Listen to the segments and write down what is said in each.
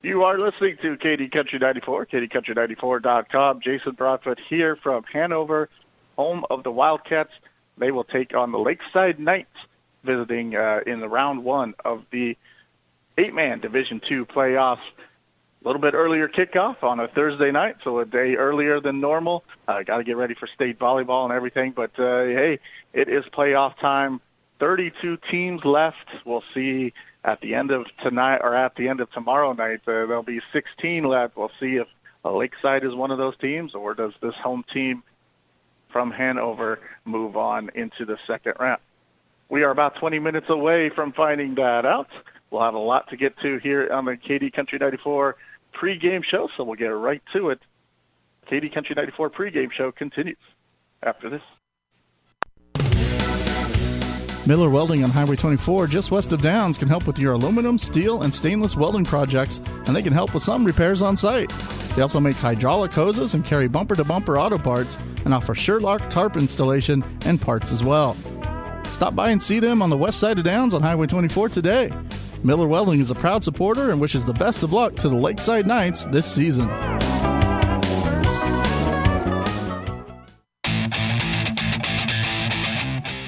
You are listening to KD Country 94, KDCountry94.com. Jason Broadfoot here from Hanover, home of the Wildcats. They will take on the Lakeside Knights, visiting in the round one of the 8-man Division II playoffs. A little bit earlier kickoff on a Thursday night, so a day earlier than normal. Got to get ready for state volleyball and everything, but hey, it is playoff time. 32 teams left. We'll see at the end of tonight or at the end of tomorrow night. There'll be 16 left. We'll see if Lakeside is one of those teams, or does this home team from Hanover move on into the second round. We are about 20 minutes away from finding that out. We'll have a lot to get to here on the KD Country 94 pregame show, so we'll get right to it. KD Country 94 pregame show continues after this. Miller Welding on Highway 24, just west of Downs, can help with your aluminum, steel, and stainless welding projects, and they can help with some repairs on site. They also make hydraulic hoses and carry bumper-to-bumper auto parts and offer Sherlock tarp installation and parts as well. Stop by and see them on the west side of Downs on Highway 24 today. Miller Welding is a proud supporter and wishes the best of luck to the Lakeside Knights this season.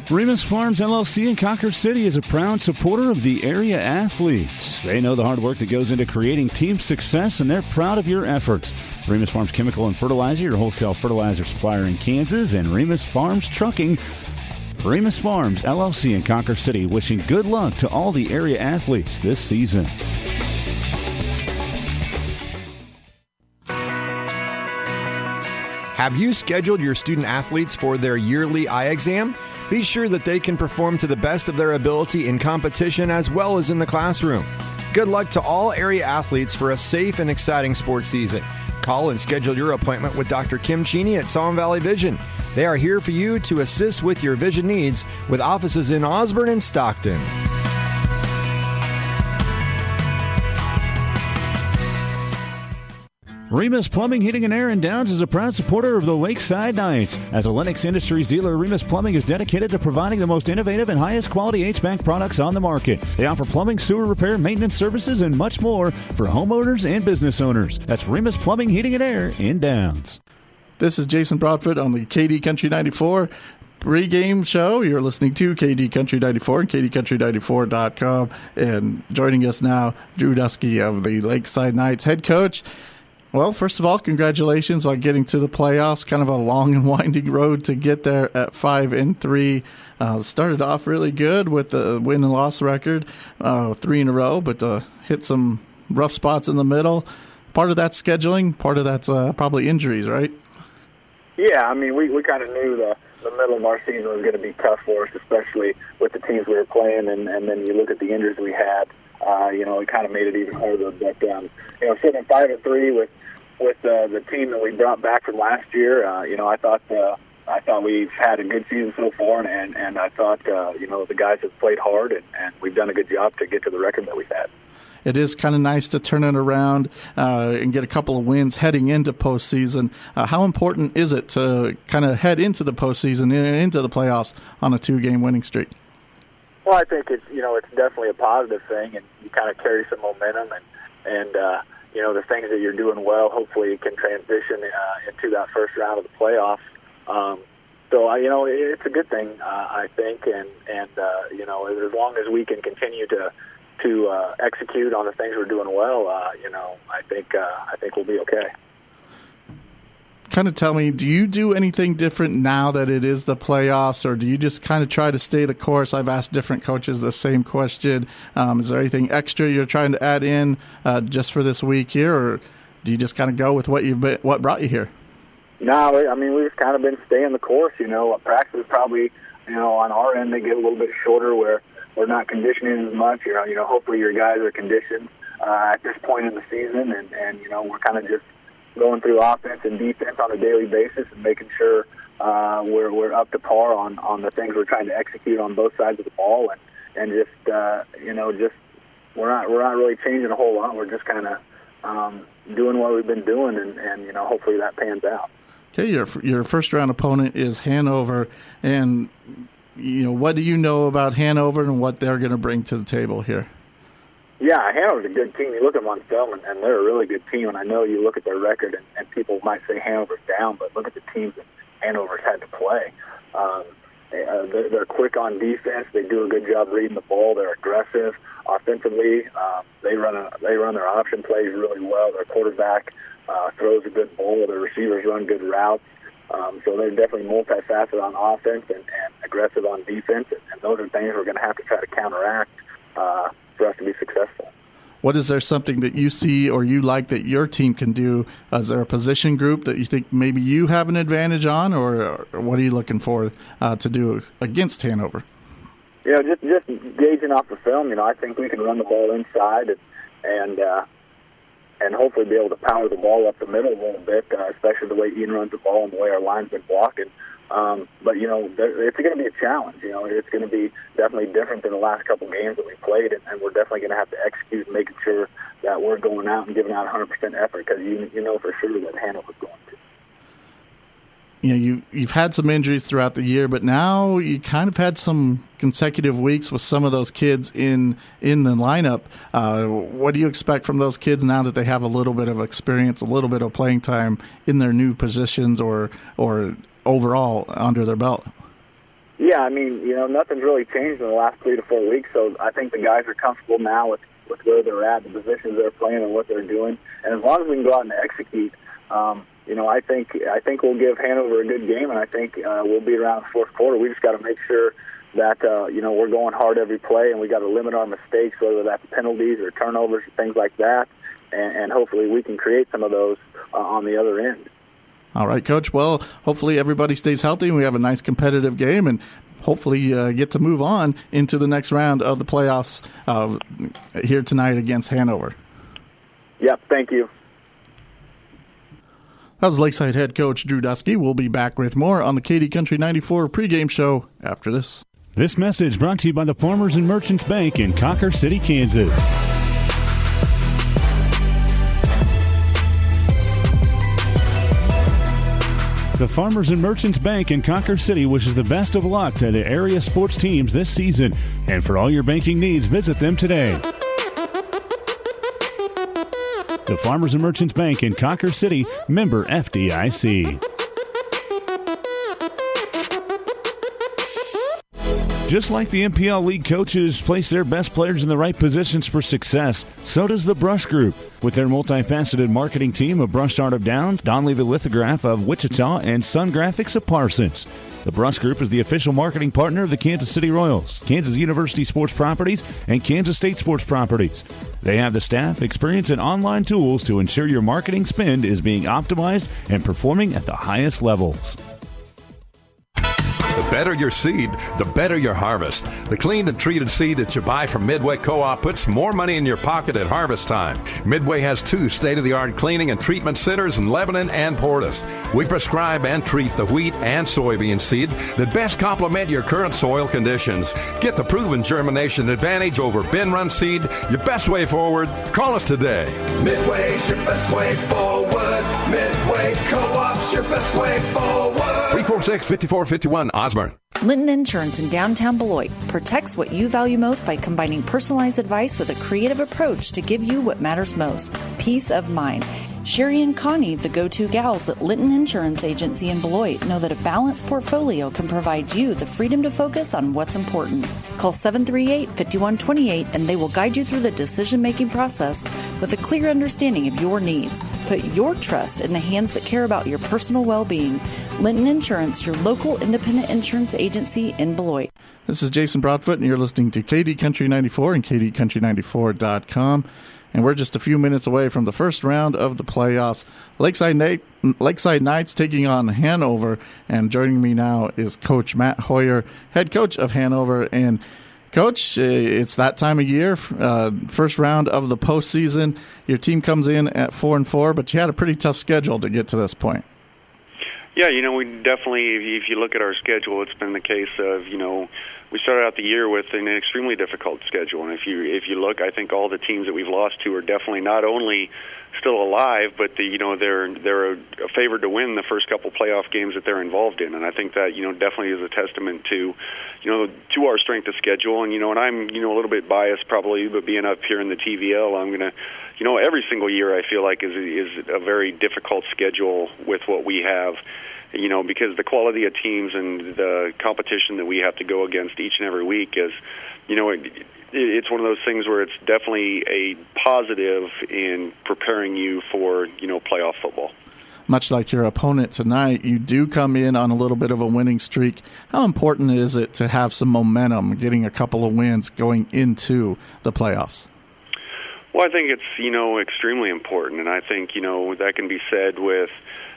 Remus Farms LLC in Cawker City is a proud supporter of the area athletes. They know the hard work that goes into creating team success, and they're proud of your efforts. Remus Farms Chemical and Fertilizer, your wholesale fertilizer supplier in Kansas, and Remus Farms Trucking. Remus Farms LLC in Cawker City, wishing good luck to all the area athletes this season. Have you scheduled your student athletes for their yearly eye exam? Be sure that they can perform to the best of their ability in competition as well as in the classroom. Good luck to all area athletes for a safe and exciting sports season. Call and schedule your appointment with Dr. Kim Cheney at Salmon Valley Vision. They are here for you to assist with your vision needs with offices in Osborne and Stockton. Remus Plumbing, Heating, and Air in Downs is a proud supporter of the Lakeside Knights. As a Lennox Industries dealer, Remus Plumbing is dedicated to providing the most innovative and highest quality HVAC products on the market. They offer plumbing, sewer repair, maintenance services, and much more for homeowners and business owners. That's Remus Plumbing, Heating, and Air in Downs. This is Jason Broadfoot on the KD Country 94 pregame show. You're listening to KD Country 94 and KDCountry94.com. And joining us now, Drew Dusky of the Lakeside Knights, head coach. Well, first of all, congratulations on getting to the playoffs. Kind of a long and winding road to get there at 5-3. Started off really good with the win and loss record, 3 in a row, but hit some rough spots in the middle. Part of that's scheduling, part of that's probably injuries, right? Yeah, I mean, we kind of knew the middle of our season was going to be tough for us, especially with the teams we were playing, and then you look at the injuries we had. It kind of made it even harder. But sitting at 5-3 with the team that we brought back from last year, I thought we've had a good season so far, and I thought the guys have played hard, and we've done a good job to get to the record that we've had. It is kind of nice to turn it around and get a couple of wins heading into postseason. How important is it to kind of head into the postseason and into the playoffs on a 2-game winning streak? Well, I think it's definitely a positive thing, and you kind of carry some momentum, and the things that you're doing well, hopefully you can transition into that first round of the playoffs. So it's a good thing, I think, and as long as we can continue to execute on the things we're doing well, I think we'll be okay. Kind of tell me, do you do anything different now that it is the playoffs, or do you just kind of try to stay the course? I've asked different coaches the same question. Is there anything extra you're trying to add in just for this week here, or do you just kind of go with what brought you here? No, I mean, we've kind of been staying the course. Practice probably, on our end, they get a little bit shorter where we're not conditioning as much. Hopefully your guys are conditioned at this point in the season, and we're kind of just going through offense and defense on a daily basis and making sure we're up to par on the things we're trying to execute on both sides of the ball, and just we're not really changing a whole lot. We're just kind of doing what we've been doing, and hopefully that pans out. Okay, your first round opponent is Hanover, and what do you know about Hanover and what they're going to bring to the table here? Yeah, Hanover's a good team. You look at them on film, and they're a really good team. And I know you look at their record, and people might say Hanover's down, but look at the teams that Hanover's had to play. They're quick on defense. They do a good job reading the ball. They're aggressive offensively. They run their option plays really well. Their quarterback throws a good ball. Their receivers run good routes. So they're definitely multifaceted on offense and aggressive on defense. And those are things we're going to have to try to counteract for us to be successful. What is there something that you see or you like that your team can do? Is there a position group that you think maybe you have an advantage on, or what are you looking for to do against Hanover? Just gauging off the film, I think we can run the ball inside and hopefully be able to power the ball up the middle a little bit, especially the way Ian runs the ball and the way our line's been blocking. But, it's going to be a challenge. It's going to be definitely different than the last couple of games that we played, and we're definitely going to have to execute and making sure that we're going out and giving out 100% effort because you know for sure that Hanover's going to. You've had some injuries throughout the year, but now you kind of had some consecutive weeks with some of those kids in the lineup. What do you expect from those kids now that they have a little bit of experience, a little bit of playing time in their new positions or overall under their belt? Yeah, nothing's really changed in the last 3 to 4 weeks, so I think the guys are comfortable now with where they're at, the positions they're playing, and what they're doing. And as long as we can go out and execute, I think we'll give Hanover a good game, and I think we'll be around the fourth quarter. We just got to make sure that we're going hard every play, and we got to limit our mistakes, whether that's penalties or turnovers or things like that, and hopefully we can create some of those on the other end. All right, Coach. Well, hopefully everybody stays healthy and we have a nice competitive game, and hopefully get to move on into the next round of the playoffs here tonight against Hanover. Yep, thank you. That was Lakeside head coach Drew Dusky. We'll be back with more on the KD Country 94 pregame show after this. This message brought to you by the Farmers and Merchants Bank in Cawker City, Kansas. The Farmers and Merchants Bank in Cawker City wishes the best of luck to the area sports teams this season. And for all your banking needs, visit them today. The Farmers and Merchants Bank in Cawker City, member FDIC. Just like the MPL League coaches place their best players in the right positions for success, so does the Brush Group. With their multifaceted marketing team of Brush Art of Downs, Don Levy Lithograph of Wichita, and Sun Graphics of Parsons. The Brush Group is the official marketing partner of the Kansas City Royals, Kansas University Sports Properties, and Kansas State Sports Properties. They have the staff, experience, and online tools to ensure your marketing spend is being optimized and performing at the highest levels. The better your seed, the better your harvest. The cleaned and treated seed that you buy from Midway Co-op puts more money in your pocket at harvest time. Midway has 2 state-of-the-art cleaning and treatment centers in Lebanon and Portis. We prescribe and treat the wheat and soybean seed that best complement your current soil conditions. Get the proven germination advantage over bin-run seed, your best way forward. Call us today. Midway's your best way forward. Midway Co-op's your best way forward. 346-5451, Osborne. Linton Insurance in downtown Beloit protects what you value most by combining personalized advice with a creative approach to give you what matters most, peace of mind. Sherry and Connie, the go-to gals at Linton Insurance Agency in Beloit, know that a balanced portfolio can provide you the freedom to focus on what's important. Call 738-5128 and they will guide you through the decision-making process with a clear understanding of your needs. Put your trust in the hands that care about your personal well-being. Linton Insurance, your local independent insurance agency in Beloit. This is Jason Broadfoot, and you're listening to KD Country 94 and KDCountry94.com. And we're just a few minutes away from the first round of the playoffs. Lakeside Knights taking on Hanover. And joining me now is Coach Matt Hoyer, head coach of Hanover. And, Coach, it's that time of year, first round of the postseason. Your team comes in at 4-4, but you had a pretty tough schedule to get to this point. Yeah, we definitely, if you look at our schedule, it's been the case of, we started out the year with an extremely difficult schedule. And if you look, I think all the teams that we've lost to are definitely not only still alive, but they're favored to win the first couple playoff games that they're involved in. And I think that definitely is a testament to to our strength of schedule. And and I'm a little bit biased probably, but being up here in the TVL, I'm gonna every single year I feel like is a very difficult schedule with what we have. Because the quality of teams and the competition that we have to go against each and every week is, it's one of those things where it's definitely a positive in preparing you for, playoff football. Much like your opponent tonight, you do come in on a little bit of a winning streak. How important is it to have some momentum, getting a couple of wins going into the playoffs? Well, I think it's, extremely important, and I think, that can be said with,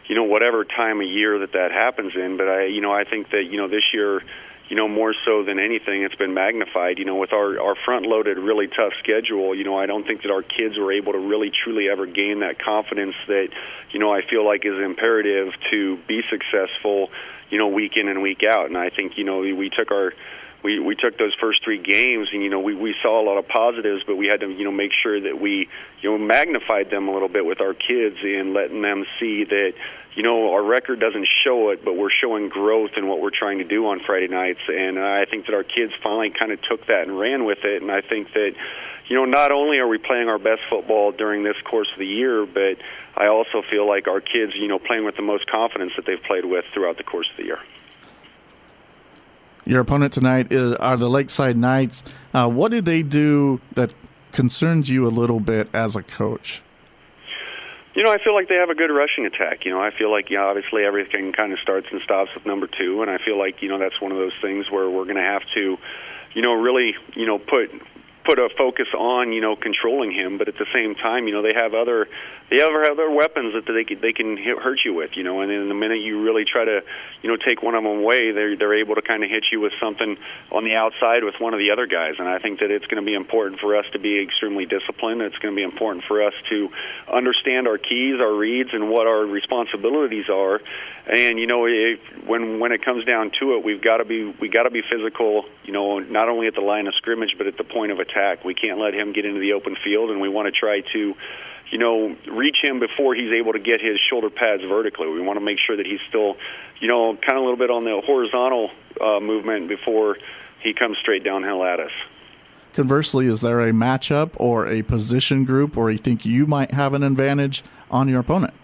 whatever time of year that happens in. But I think that, this year, more so than anything, it's been magnified. With our front-loaded, really tough schedule, I don't think that our kids were able to really, truly ever gain that confidence that, I feel like is imperative to be successful, week in and week out. And I think, we took those first three games, and we saw a lot of positives, but we had to make sure that we magnified them a little bit with our kids and letting them see that our record doesn't show it, but we're showing growth in what we're trying to do on Friday nights. And I think that our kids finally kind of took that and ran with it. And I think that not only are we playing our best football during this course of the year, but I also feel like our kids playing with the most confidence that they've played with throughout the course of the year. Your opponent tonight are the Lakeside Knights. What do they do that concerns you a little bit as a coach? I feel like they have a good rushing attack. I feel like, obviously everything kind of starts and stops with number 2, and I feel like, that's one of those things where we're going to have to, really, put a focus on, controlling him, but at the same time, they have other weapons that they can hurt you with, and then the minute you really try to, take one of them away, they're able to kind of hit you with something on the outside with one of the other guys. And I think that it's going to be important for us to be extremely disciplined. It's going to be important for us to understand our keys, our reads, and what our responsibilities are. And when it comes down to it, we got to be physical, not only at the line of scrimmage but at the point of attack. We can't let him get into the open field, and we want to try to reach him before he's able to get his shoulder pads vertically. We want to make sure that he's still, kind of a little bit on the horizontal movement before he comes straight downhill at us. Conversely, is there a matchup or a position group where you think you might have an advantage on your opponent?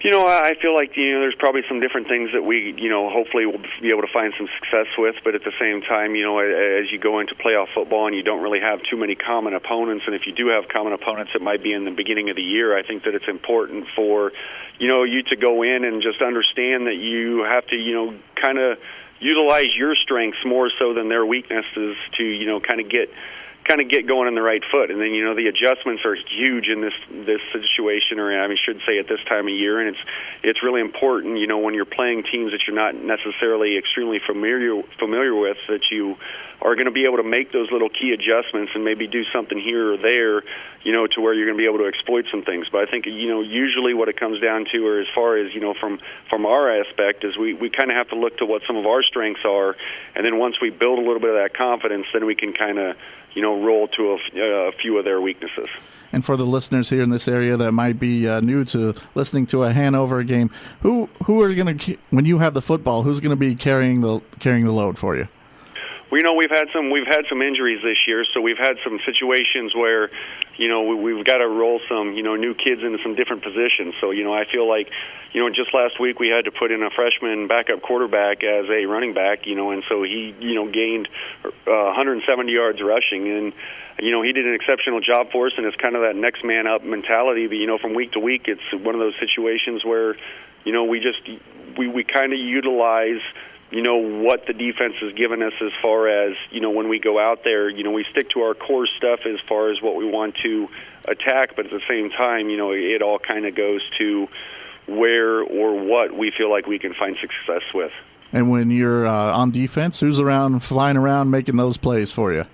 I feel like, there's probably some different things that we, hopefully will be able to find some success with. But at the same time, as you go into playoff football and you don't really have too many common opponents, and if you do have common opponents, it might be in the beginning of the year. I think that it's important for, you to go in and just understand that you have to, kind of utilize your strengths more so than their weaknesses to, kind of get going on the right foot. And then, the adjustments are huge in this situation, or I should say at this time of year. And it's really important, when you're playing teams that you're not necessarily extremely familiar with, that you are going to be able to make those little key adjustments and maybe do something here or there, to where you're going to be able to exploit some things. But I think, usually what it comes down to, or as far as, from our aspect, is we kind of have to look to what some of our strengths are. And then once we build a little bit of that confidence, then we can kind of, roll to a few of their weaknesses. And for the listeners here in this area that might be new to listening to a Hanover game, who are going to, when you have the football, who's going to be carrying the load for you? Well, we've had some injuries this year, so we've had some situations where, we've got to roll some, new kids into some different positions. So, I feel like, just last week we had to put in a freshman backup quarterback as a running back, and so he, gained 170 yards rushing, and he did an exceptional job for us, and it's kind of that next man up mentality. But from week to week, it's one of those situations where, we kind of utilize what the defense has given us as far as, when we go out there, we stick to our core stuff as far as what we want to attack, but at the same time, it all kind of goes to where or what we feel like we can find success with. And when you're on defense, who's flying around making those plays for you?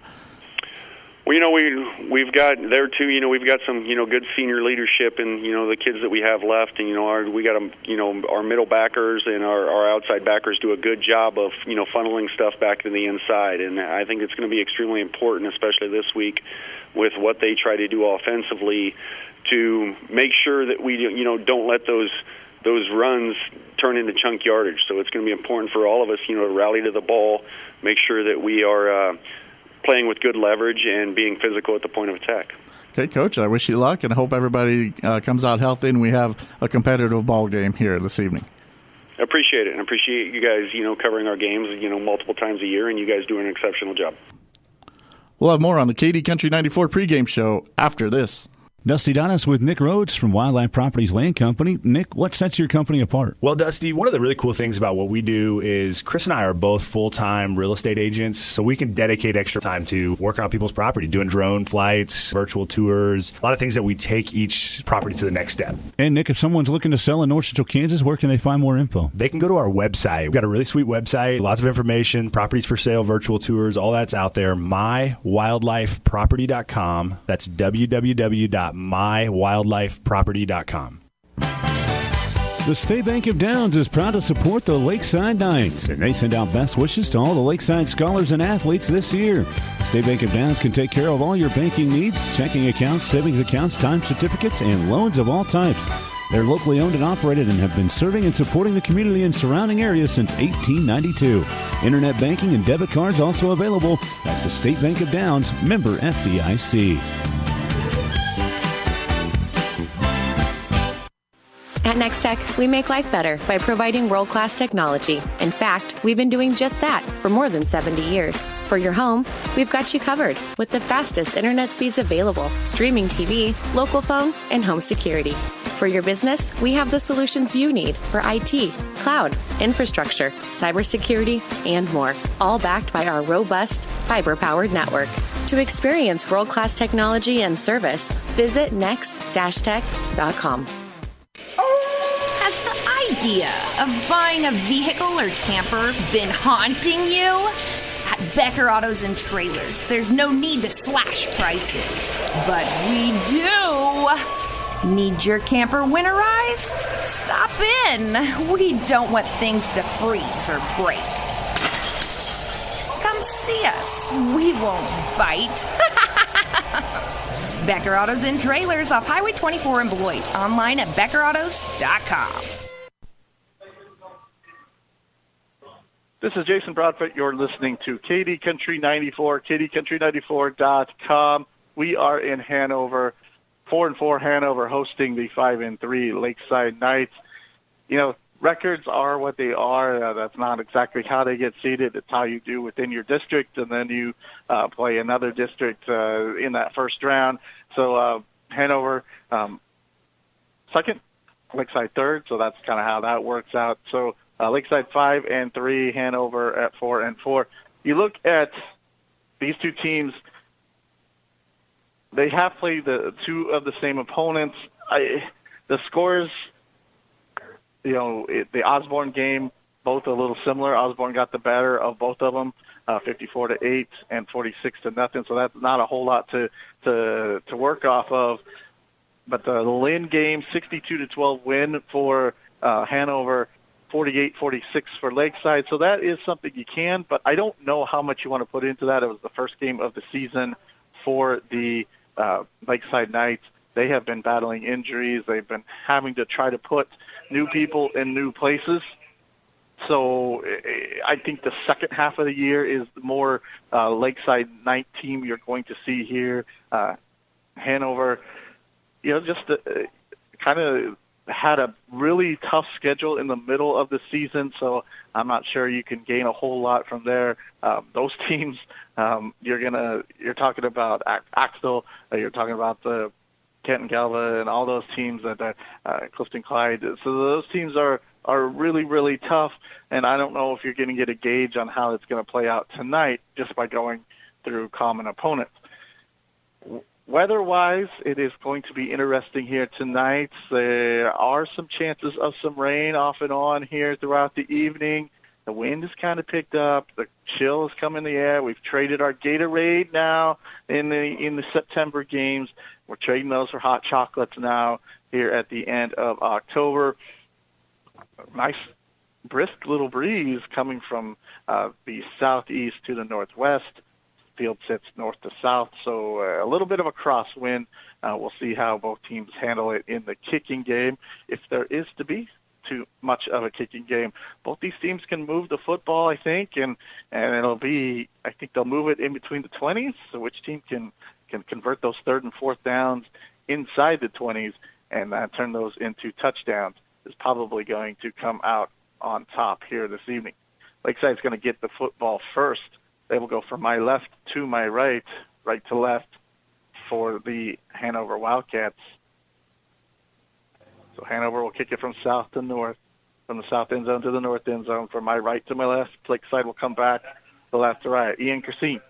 Well, we've got there too. We've got some good senior leadership, and the kids that we have left, and we got our middle backers and our outside backers do a good job of funneling stuff back to the inside, and I think it's going to be extremely important, especially this week, with what they try to do offensively, to make sure that we don't let those runs turn into chunk yardage. So it's going to be important for all of us, to rally to the ball, make sure that we are playing with good leverage and being physical at the point of attack. Okay, Coach, I wish you luck and hope everybody comes out healthy and we have a competitive ball game here this evening. I appreciate it, and I appreciate you guys, covering our games, multiple times a year, and you guys doing an exceptional job. We'll have more on the KD Country 94 pregame show after this. Dusty Donis with Nick Rhodes from Wildlife Properties Land Company. Nick, what sets your company apart? Well, Dusty, one of the really cool things about what we do is Chris and I are both full-time real estate agents, so we can dedicate extra time to working on people's property, doing drone flights, virtual tours, a lot of things that we take each property to the next step. And, Nick, if someone's looking to sell in North Central Kansas, where can they find more info? They can go to our website. We've got a really sweet website, lots of information, properties for sale, virtual tours, all that's out there, mywildlifeproperty.com. That's www.mywildlifeproperty.com. The State Bank of Downs is proud to support the Lakeside Knights, and they send out best wishes to all the Lakeside scholars and athletes this year. The State Bank of Downs can take care of all your banking needs, checking accounts, savings accounts, time certificates, and loans of all types. They're locally owned and operated and have been serving and supporting the community and surrounding areas since 1892. Internet banking and debit cards also available. That's the State Bank of Downs, member FDIC. At NextTech, we make life better by providing world-class technology. In fact, we've been doing just that for more than 70 years. For your home, we've got you covered with the fastest internet speeds available, streaming TV, local phone, and home security. For your business, we have the solutions you need for IT, cloud, infrastructure, cybersecurity, and more, all backed by our robust, fiber-powered network. To experience world-class technology and service, visit next-tech.com. Has the idea of buying a vehicle or camper been haunting you? At Becker Autos and Trailers, there's no need to slash prices, but we do. Need your camper winterized? Stop in. We don't want things to freeze or break. Come see us. We won't bite. Becker Autos and Trailers off Highway 24 in Beloit. Online at beckerautos.com. This is Jason Broadfoot. You're listening to KD Country 94, KDCountry94.com. We are in Hanover, 4-4 Hanover, hosting the 5-3 Lakeside Knights. Records are what they are. That's not exactly how they get seeded. It's how you do within your district, and then you play another district in that first round. So Hanover second, Lakeside third. So that's kind of how that works out. So Lakeside 5-3, Hanover at 4-4. You look at these two teams; they have played the two of the same opponents. The scores. The Osborne game, both a little similar. Osborne got the better of both of them, 54-8 and 46-0. So that's not a whole lot to work off of. But the Lynn game, 62-12 win for Hanover, 48-46 for Lakeside. So that is something you can, but I don't know how much you want to put into that. It was the first game of the season for the Lakeside Knights. They have been battling injuries. They've been having to try to put new people in new places. So I think the second half of the year is the more Lakeside Knight team you're going to see here. Hanover, just kind of had a really tough schedule in the middle of the season, so I'm not sure you can gain a whole lot from there. Those teams, you're talking about Axtell, you're talking about the Kent and Galva and all those teams that Clifton Clyde. So those teams are really, really tough, and I don't know if you're going to get a gauge on how it's going to play out tonight just by going through common opponents. Weather-wise, it is going to be interesting here tonight. There are some chances of some rain off and on here throughout the evening. The wind has kind of picked up. The chill has come in the air. We've traded our Gatorade now in the September games. We're trading those for hot chocolates now here at the end of October. Nice, brisk little breeze coming from the southeast to the northwest. Field sits north to south, so a little bit of a crosswind. We'll see how both teams handle it in the kicking game. If there is to be too much of a kicking game, both these teams can move the football, I think, and it'll be, I think they'll move it in between the 20s, so which team can convert those third and fourth downs inside the 20s and turn those into touchdowns is probably going to come out on top here this evening. Lakeside's going to get the football first. They will go from my left to my right, right to left for the Hanover Wildcats. So Hanover will kick it from south to north, from the south end zone to the north end zone, from my right to my left. Lakeside will come back to left to right. Ian Christine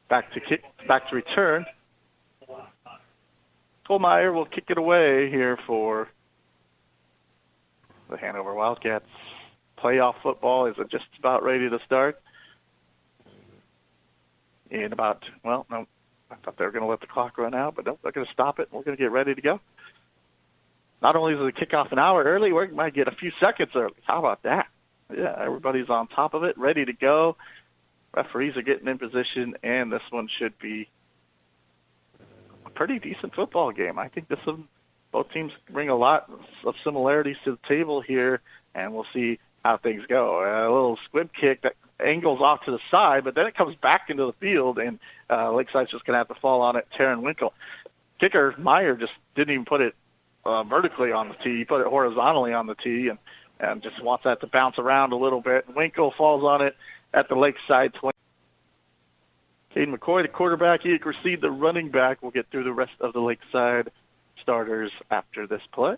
back to return. Colmeyer will kick it away here for the Hanover Wildcats. Playoff football is just about ready to start. In about, well, no, I thought they were going to let the clock run out, but no, they're going to stop it. We're going to get ready to go. Not only does it kick off an hour early, we might get a few seconds early. How about that? Yeah, everybody's on top of it, ready to go. Referees are getting in position, and this one should be a pretty decent football game. I think both teams bring a lot of similarities to the table here, and we'll see how things go. A little squib kick that angles off to the side, but then it comes back into the field, and Lakeside's just going to have to fall on it. Taryn Winkle. Kicker Meyer just didn't even put it vertically on the tee. He put it horizontally on the tee and just wants that to bounce around a little bit. Winkle falls on it at the Lakeside 20. Caden McCoy, the quarterback. Ian Christine, the running back. We'll get through the rest of the Lakeside starters after this play.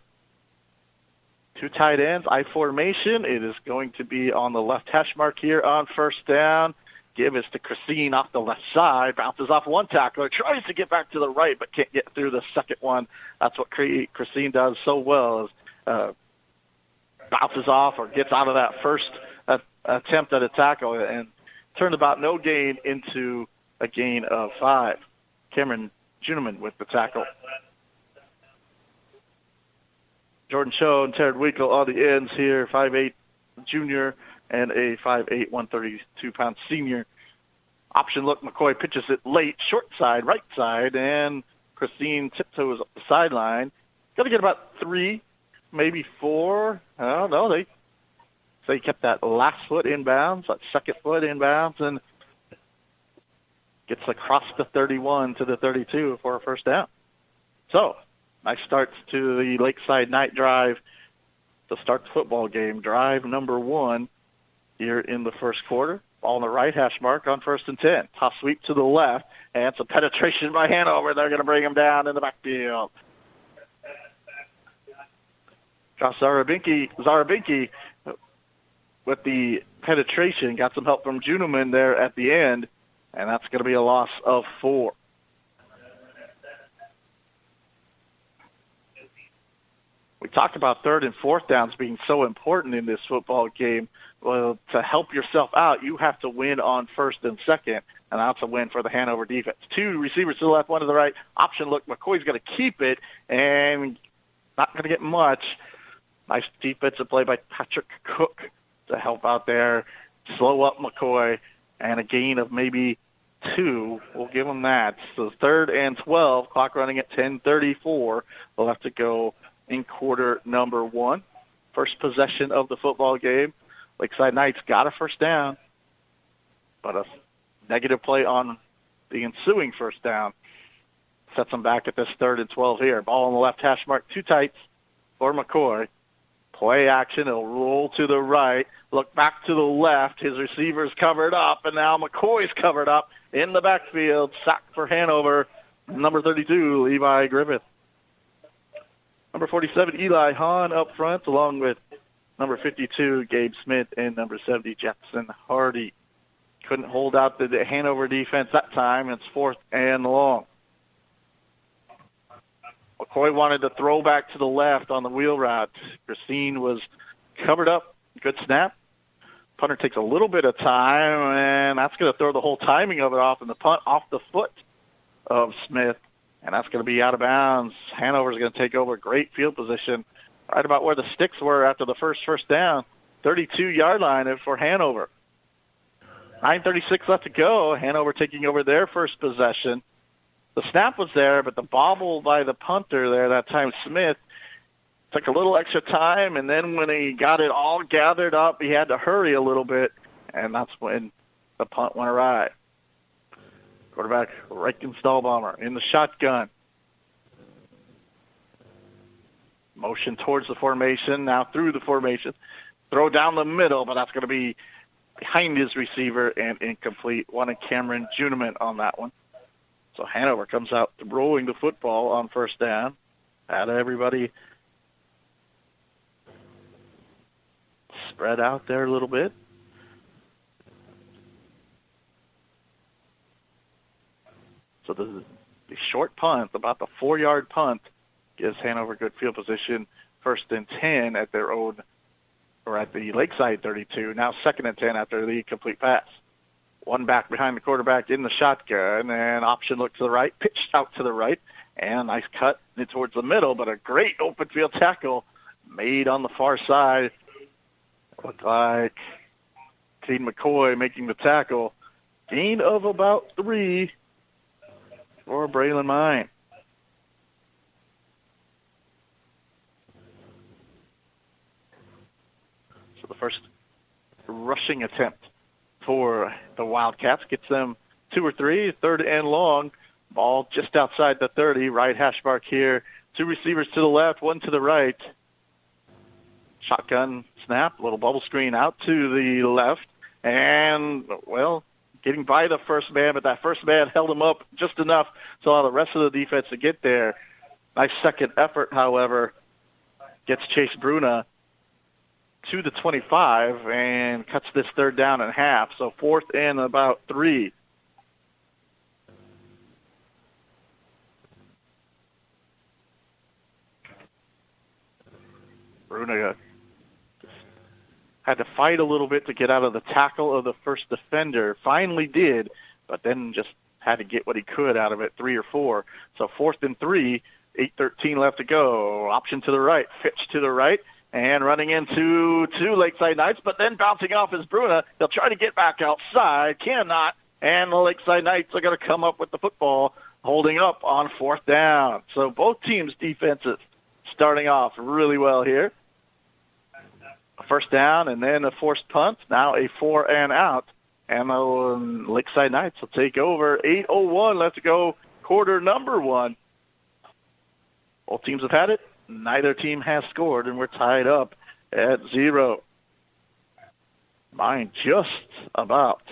Two tight ends, I formation. It is going to be on the left hash mark here on first down. Give is to Christine off the left side. Bounces off one tackler. Tries to get back to the right, but can't get through the second one. That's what Christine does so well, is bounces off or gets out of that first attempt at a tackle and turned about no gain into a gain of 5. Cameron Juneman with the tackle. Jordan Cho and Taryn Winkle on the ends here, 5'8" junior and a 5'8", 132-pound senior. Option look, McCoy pitches it late, short side, right side, and Christine tiptoes up the sideline. Got to get about 3, maybe 4. I don't know. They kept that last foot inbounds, that second foot inbounds, and gets across the 31 to the 32 for a first down. So, nice starts to the Lakeside night drive to start the football game. Drive number 1 here in the first quarter. Ball on the right hash mark on 1st and 10. Toss sweep to the left, and some penetration by Hanover. They're going to bring him down in the backfield. Josh Zarabinki with the penetration. Got some help from Juneman there at the end, and that's going to be a loss of 4. We talked about third and fourth downs being so important in this football game. Well, to help yourself out, you have to win on first and second, and that's a win for the Hanover defense. 2 receivers to the left, 1 to the right. Option look, McCoy's going to keep it, and not going to get much. Nice defensive play by Patrick Cook to help out there, slow up McCoy, and a gain of maybe 2. We'll give them that. So 3rd and 12, clock running at 10:34. They'll have to go in quarter number 1. First possession of the football game. Lakeside Knights got a first down, but a negative play on the ensuing first down sets them back at this 3rd and 12 here. Ball on the left hash mark, 2 tights for McCoy. Play action, it'll roll to the right, look back to the left. His receiver's covered up, and now McCoy's covered up in the backfield. Sack for Hanover, number 32, Levi Griffith. Number 47, Eli Hahn up front, along with number 52, Gabe Smith, and number 70, Jackson Hardy. Couldn't hold out the Hanover defense that time. It's 4th and long. McCoy wanted to throw back to the left on the wheel route. Christine was covered up. Good snap. Punter takes a little bit of time, and that's going to throw the whole timing of it off, and the punt off the foot of Smith, and that's going to be out of bounds. Hanover's going to take over. Great field position right about where the sticks were after the first down, 32-yard line for Hanover. 9:36 left to go. Hanover taking over their first possession. The snap was there, but the bobble by the punter there that time, Smith, took a little extra time, and then when he got it all gathered up, he had to hurry a little bit, and that's when the punt went awry. Quarterback Reichenstahlbaumer in the shotgun. Motion towards the formation, now through the formation. Throw down the middle, but that's going to be behind his receiver and incomplete. Wanted Cameron Juneman on that one. So Hanover comes out throwing the football on first down. Had everybody spread out there a little bit. So the short punt, about the 4-yard punt, gives Hanover good field position. 1st and 10 at their own, or at the Lakeside 32. Now 2nd and 10 after the complete pass. One back behind the quarterback in the shotgun, and option look to the right, pitched out to the right, and a nice cut towards the middle, but a great open field tackle made on the far side. Looked like Caden McCoy making the tackle. Gain of about 3 for Braylon Mine. So the first rushing attempt for the Wildcats gets them 2 or 3, 3rd and long. Ball just outside the 30, right hash mark here. 2 receivers to the left, 1 to the right. Shotgun snap, little bubble screen out to the left. And, well, getting by the first man, but that first man held him up just enough to allow the rest of the defense to get there. Nice second effort, however, gets Chase Bruna to the 25 and cuts this 3rd down in half. So 4th and about 3. Bruna had to fight a little bit to get out of the tackle of the first defender. Finally did, but then just had to get what he could out of it, 3 or 4. So 4th and 3, 8:13 left to go. Option to the right, pitch to the right, and running into 2 Lakeside Knights, but then bouncing off is Bruna. They'll try to get back outside, cannot, and the Lakeside Knights are going to come up with the football, holding up on 4th down. So both teams' defenses starting off really well here. A 1st down and then a forced punt, now a 4 and out. And the Lakeside Knights will take over. 8:01 left to go, quarter number 1. Both teams have had it. Neither team has scored, and we're tied up at 0. Mine just about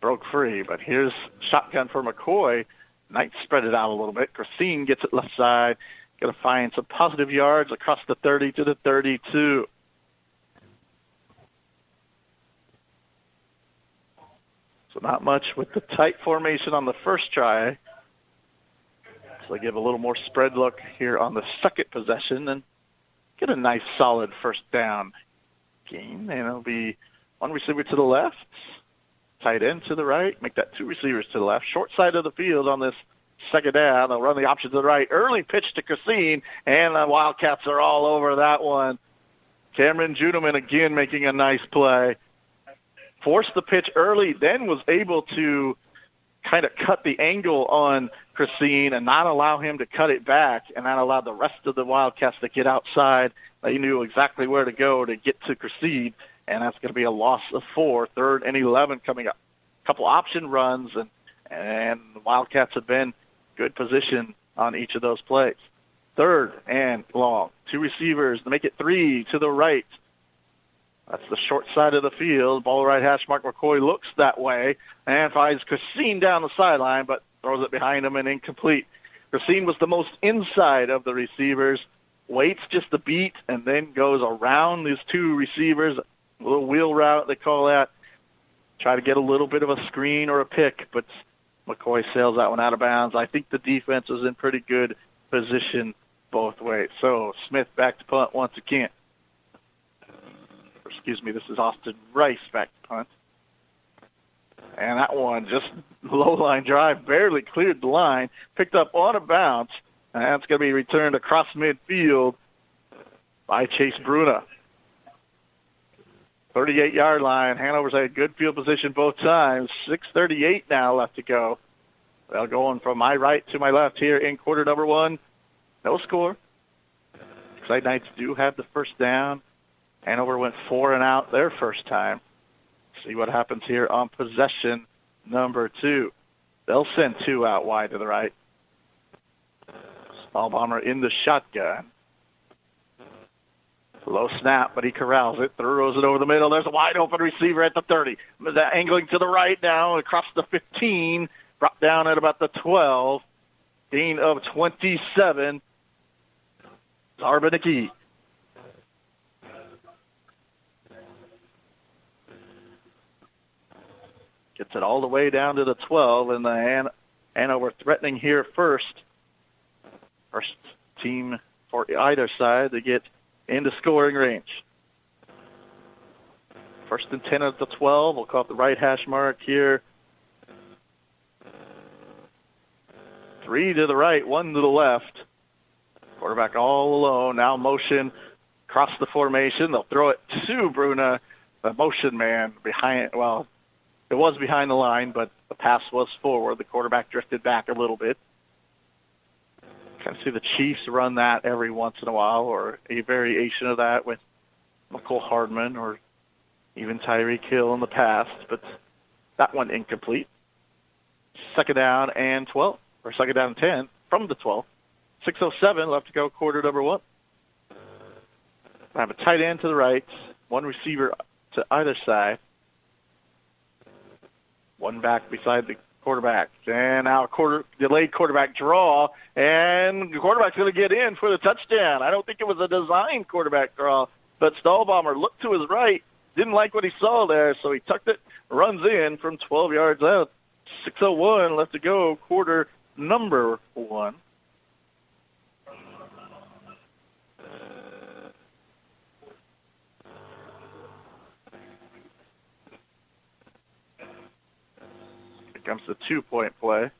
broke free, but here's shotgun for McCoy. Knights spread it out a little bit. Christine gets it left side. Going to find some positive yards across the 30 to the 32. So not much with the tight formation on the first try. So they give a little more spread look here on the second possession and get a nice solid 1st down gain. And it'll be 1 receiver to the left, tight end to the right, make that 2 receivers to the left. Short side of the field on this 2nd down. They'll run the option to the right. Early pitch to Christine, and the Wildcats are all over that one. Cameron Juneman again making a nice play. Forced the pitch early, then was able to kind of cut the angle on Christine and not allow him to cut it back, and that allowed the rest of the Wildcats to get outside. They knew exactly where to go to get to Christine, and that's going to be a loss of 4, 3rd and 11 coming up. A couple option runs, and the Wildcats have been good position on each of those plays. 3rd and long. 2 receivers to make it 3 to the right. That's the short side of the field. Ball right hash mark. McCoy looks that way and finds Christine down the sideline, but throws it behind him and incomplete. Christine was the most inside of the receivers, waits just a beat, and then goes around these 2 receivers, a little wheel route they call that. Try to get a little bit of a screen or a pick, but McCoy sails that one out of bounds. I think the defense was in pretty good position both ways. So Smith back to punt once again. This is Austin Rice back to punt. And that one, just low line drive, barely cleared the line, picked up on a bounce, and that's going to be returned across midfield by Chase Bruna. 38-yard line. Hanover's had good field position both times. 6:38 now left to go. They're going from my right to my left here in quarter number one. No score. Lakeside Knights do have the first down. Hanover went 4 and out their first time. See what happens here on possession number 2. They'll send 2 out wide to the right. Small bomber in the shotgun. Low snap, but he corrals it, throws it over the middle. There's a wide open receiver at the 30. Angling to the right now across the 15. Brought down at about the 12. Gain of 27. Zarbanicki. Gets it all the way down to the 12, and the Hanover threatening here first. First team for either side to get into scoring range. First and 10 at the 12. We'll call it the right hash mark here. 3 to the right, 1 to the left. Quarterback all alone. Now motion across the formation. They'll throw it to Bruna. The motion man behind, well, it was behind the line, but the pass was forward. The quarterback drifted back a little bit. Kind of see the Chiefs run that every once in a while, or a variation of that with McCole Hardman or even Tyreek Hill in the past, but that one incomplete. Second down and 12, or second down and 10 from the 12. 6:07 left to go, quarter number one. I have a tight end to the right, one receiver to either side, one back beside the quarterback. And now delayed quarterback draw, and the quarterback's going to get in for the touchdown. I don't think it was a designed quarterback draw, but Stahlbomber looked to his right, didn't like what he saw there, so he tucked it, runs in from 12 yards out. 6:01 left to go, quarter number one. Here comes the 2-point play.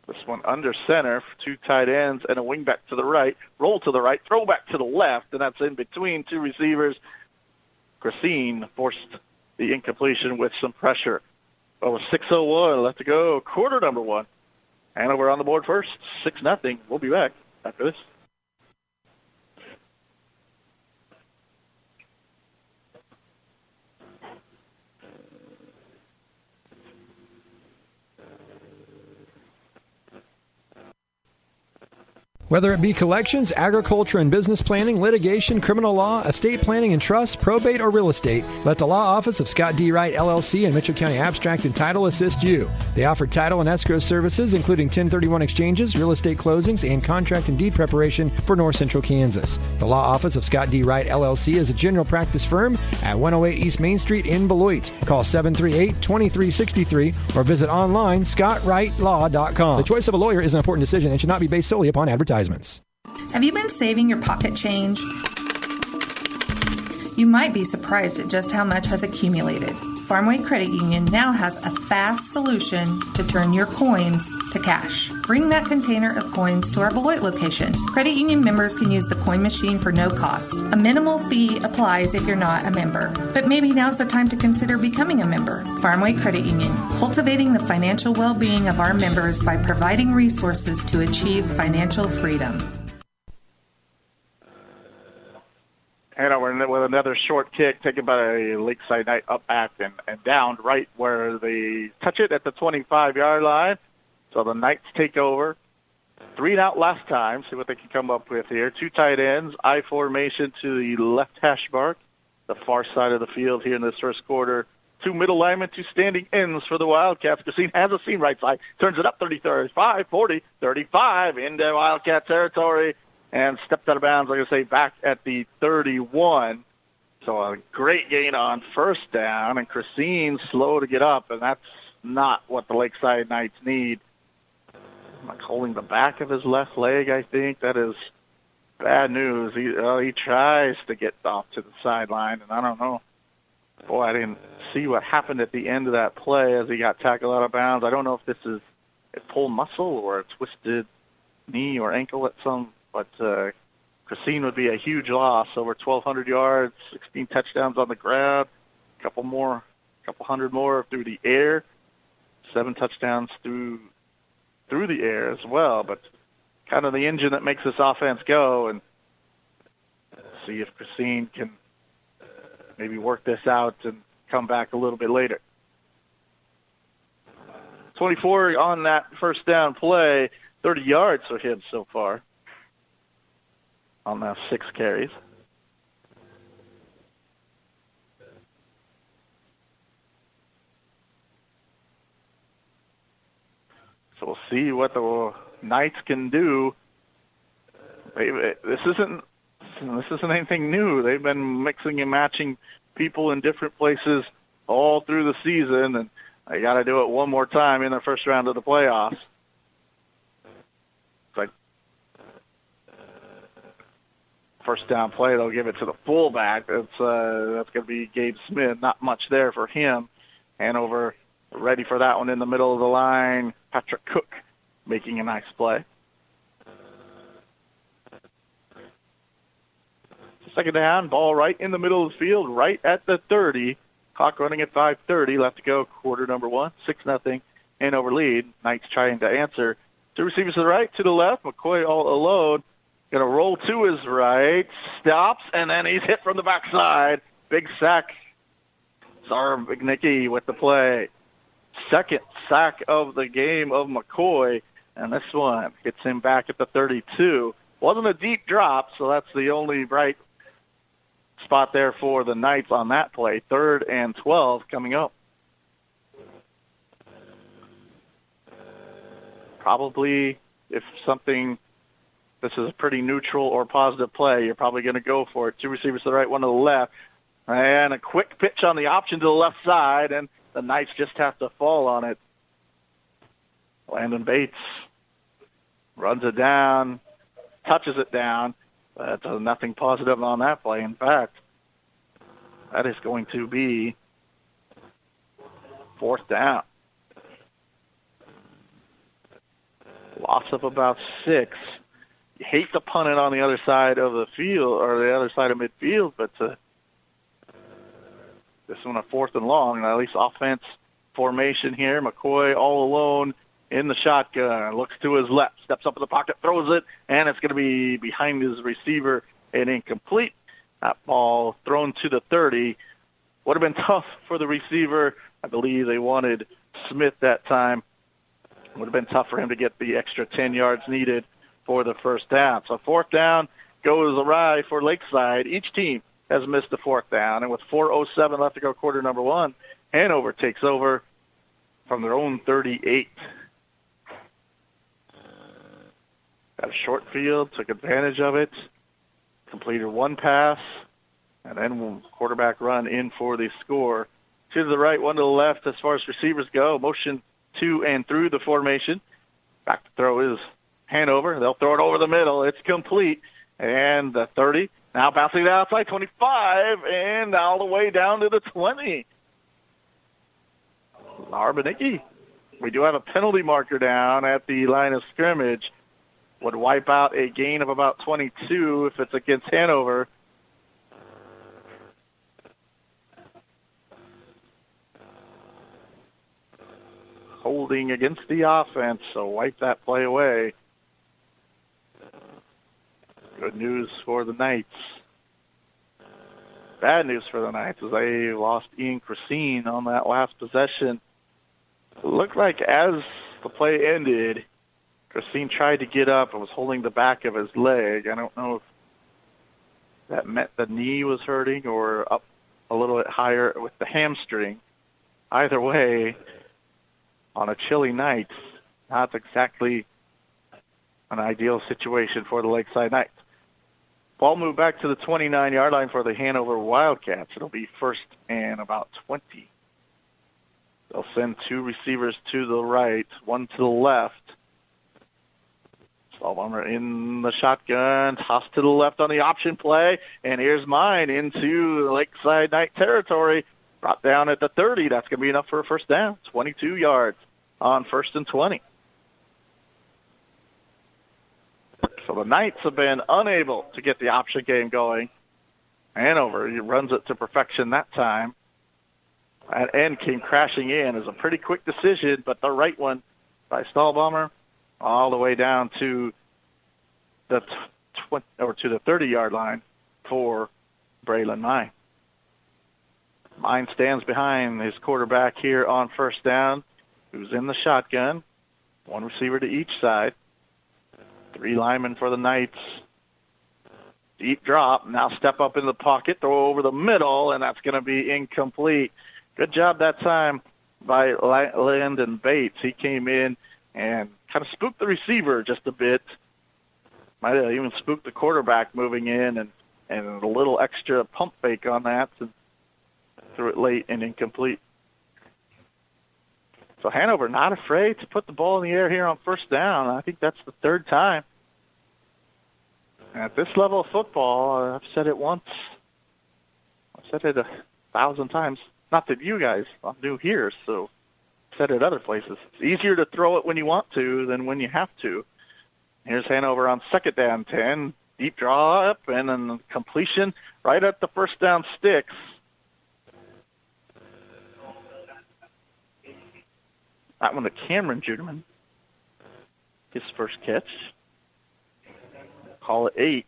This one under center, 2 tight ends and a wing back to the right. Roll to the right, throw back to the left, and that's in between 2 receivers. Christine forced the incompletion with some pressure. Well, with 6:01 left to go, quarter number one. Hanover on the board first, 6-0. We'll be back after this. Whether it be collections, agriculture and business planning, litigation, criminal law, estate planning and trust, probate, or real estate, let the law office of Scott D. Wright, LLC and Mitchell County Abstract and Title assist you. They offer title and escrow services, including 1031 exchanges, real estate closings, and contract and deed preparation for North Central Kansas. The law office of Scott D. Wright, LLC is a general practice firm at 108 East Main Street in Beloit. Call 738-2363 or visit online scottwrightlaw.com. The choice of a lawyer is an important decision and should not be based solely upon advertising. Have you been saving your pocket change? You might be surprised at just how much has accumulated. Farmway Credit Union now has a fast solution to turn your coins to cash. Bring that container of coins to our Beloit location. Credit Union members can use the coin machine for no cost. A minimal fee applies if you're not a member, but maybe now's the time to consider becoming a member. Farmway Credit Union, cultivating the financial well-being of our members by providing resources to achieve financial freedom. Hanover with another short kick taken by a Lakeside Knight up back and down right where they touch it at the 25-yard line. So the Knights take over. 3 and out last time. See what they can come up with here. 2 tight ends, I formation to the left hash mark, the far side of the field here in this first quarter. 2 middle linemen, 2 standing ends for the Wildcats. Cassine has a seam right side, turns it up 30, 35, 40, 35 into Wildcat territory. And stepped out of bounds, like I say, back at the 31. So a great gain on first down, and Christine slow to get up, and that's not what the Lakeside Knights need. Like holding the back of his left leg, I think. That is Bad news. He tries to get off to the sideline, and I don't know. Boy, I didn't see what happened at the end of that play as he got tackled out of bounds. I don't know if this is a pulled muscle or a twisted knee or ankle at some, but Christine would be a huge loss. Over 1,200 yards, 16 touchdowns on the ground, a couple hundred more through the air, 7 touchdowns through the air as well. But kind of the engine that makes this offense go, and see if Christine can maybe work this out and come back a little bit later. 24 on that first down play, 30 yards for him so far on that 6 carries. So we'll see what the Knights can do. This isn't anything new. They've been mixing and matching people in different places all through the season, and they got to do it one more time in the first round of the playoffs. It's like first down play, they'll give it to the fullback. That's going to be Gabe Smith. Not much there for him. Hanover ready for that one in the middle of the line. Patrick Cook making a nice play. Second down, ball right in the middle of the field, right at the 30. Clock running at 5:30, left to go, quarter number 1, 6-0, Hanover lead. Knights trying to answer. 2 receivers to the right, to the left. McCoy all alone. Going to roll to his right, stops, and then he's hit from the backside. Big sack. Zarvignicki with the play. Second sack of the game of McCoy, and this one hits him back at the 32. Wasn't a deep drop, so that's the only bright spot there for the Knights on that play. 3rd and 12 coming up. Probably, if this is a pretty neutral or positive play, you're probably going to go for it. 2 receivers to the right, 1 to the left. And a quick pitch on the option to the left side, and the Knights just have to fall on it. Landon Bates runs it down, touches it down. But nothing positive on that play. In fact, that is going to be 4th down. Loss of about 6. You hate to punt it on the other side of the field or the other side of midfield, but this one a 4th and long, and at least offense formation here. McCoy all alone in the shotgun, looks to his left, steps up in the pocket, throws it, and it's going to be behind his receiver and incomplete. That ball thrown to the 30. Would have been tough for the receiver. I believe they wanted Smith that time. Would have been tough for him to get the extra 10 yards needed for the first down. So 4th down goes awry for Lakeside. Each team has missed the 4th down, and with 4:07 left to go, quarter number 1, Hanover takes over from their own 38. Got a short field, took advantage of it, completed 1 pass, and then quarterback run in for the score. 2 to the right, 1 to the left as far as receivers go. Motion to and through the formation. Back to throw is Hanover. They'll throw it over the middle. It's complete. And the 30, now bouncing to the outside, 25, and all the way down to the 20. Zarvignicki. We do have a penalty marker down at the line of scrimmage. Would wipe out a gain of about 22 if it's against Hanover. Holding against the offense, so wipe that play away. Good news for the Knights. Bad news for the Knights as they lost Ian Christine on that last possession. It looked like as the play ended, Christine tried to get up and was holding the back of his leg. I don't know if that meant the knee was hurting or up a little bit higher with the hamstring. Either way, on a chilly night, not exactly an ideal situation for the Lakeside Knights. Ball moved back to the 29-yard line for the Hanover Wildcats. It'll be 1st and about 20. They'll send 2 receivers to the right, 1 to the left. Stahlbomber in the shotgun, toss to the left on the option play, and here's mine into Lakeside Knight territory. Brought down at the 30. That's going to be enough for a first down. 22 yards on 1st and 20. So the Knights have been unable to get the option game going. Hanover, he runs it to perfection that time. That end came crashing in. It was a pretty quick decision, but the right one by Stahlbomber all the way down to the 30-yard line for Braylon Mine. Mine stands behind his quarterback here on first down, who's in the shotgun. One receiver to each side. 3 linemen for the Knights. Deep drop. Now step up in the pocket, throw over the middle, and that's going to be incomplete. Good job that time by Landon Bates. He came in and kind of spooked the receiver just a bit. Might have even spooked the quarterback moving in, and a little extra pump fake on that, and threw it late and incomplete. So Hanover not afraid to put the ball in the air here on first down. I think that's the 3rd time. At this level of football, I've said it once. I've said it 1,000 times. Not that you guys, I'm new here, so I've said it other places. It's easier to throw it when you want to than when you have to. Here's Hanover on 2nd down 10. Deep draw up and then completion right at the first down sticks. That one to Cameron Juderman. His first catch. Call it 8.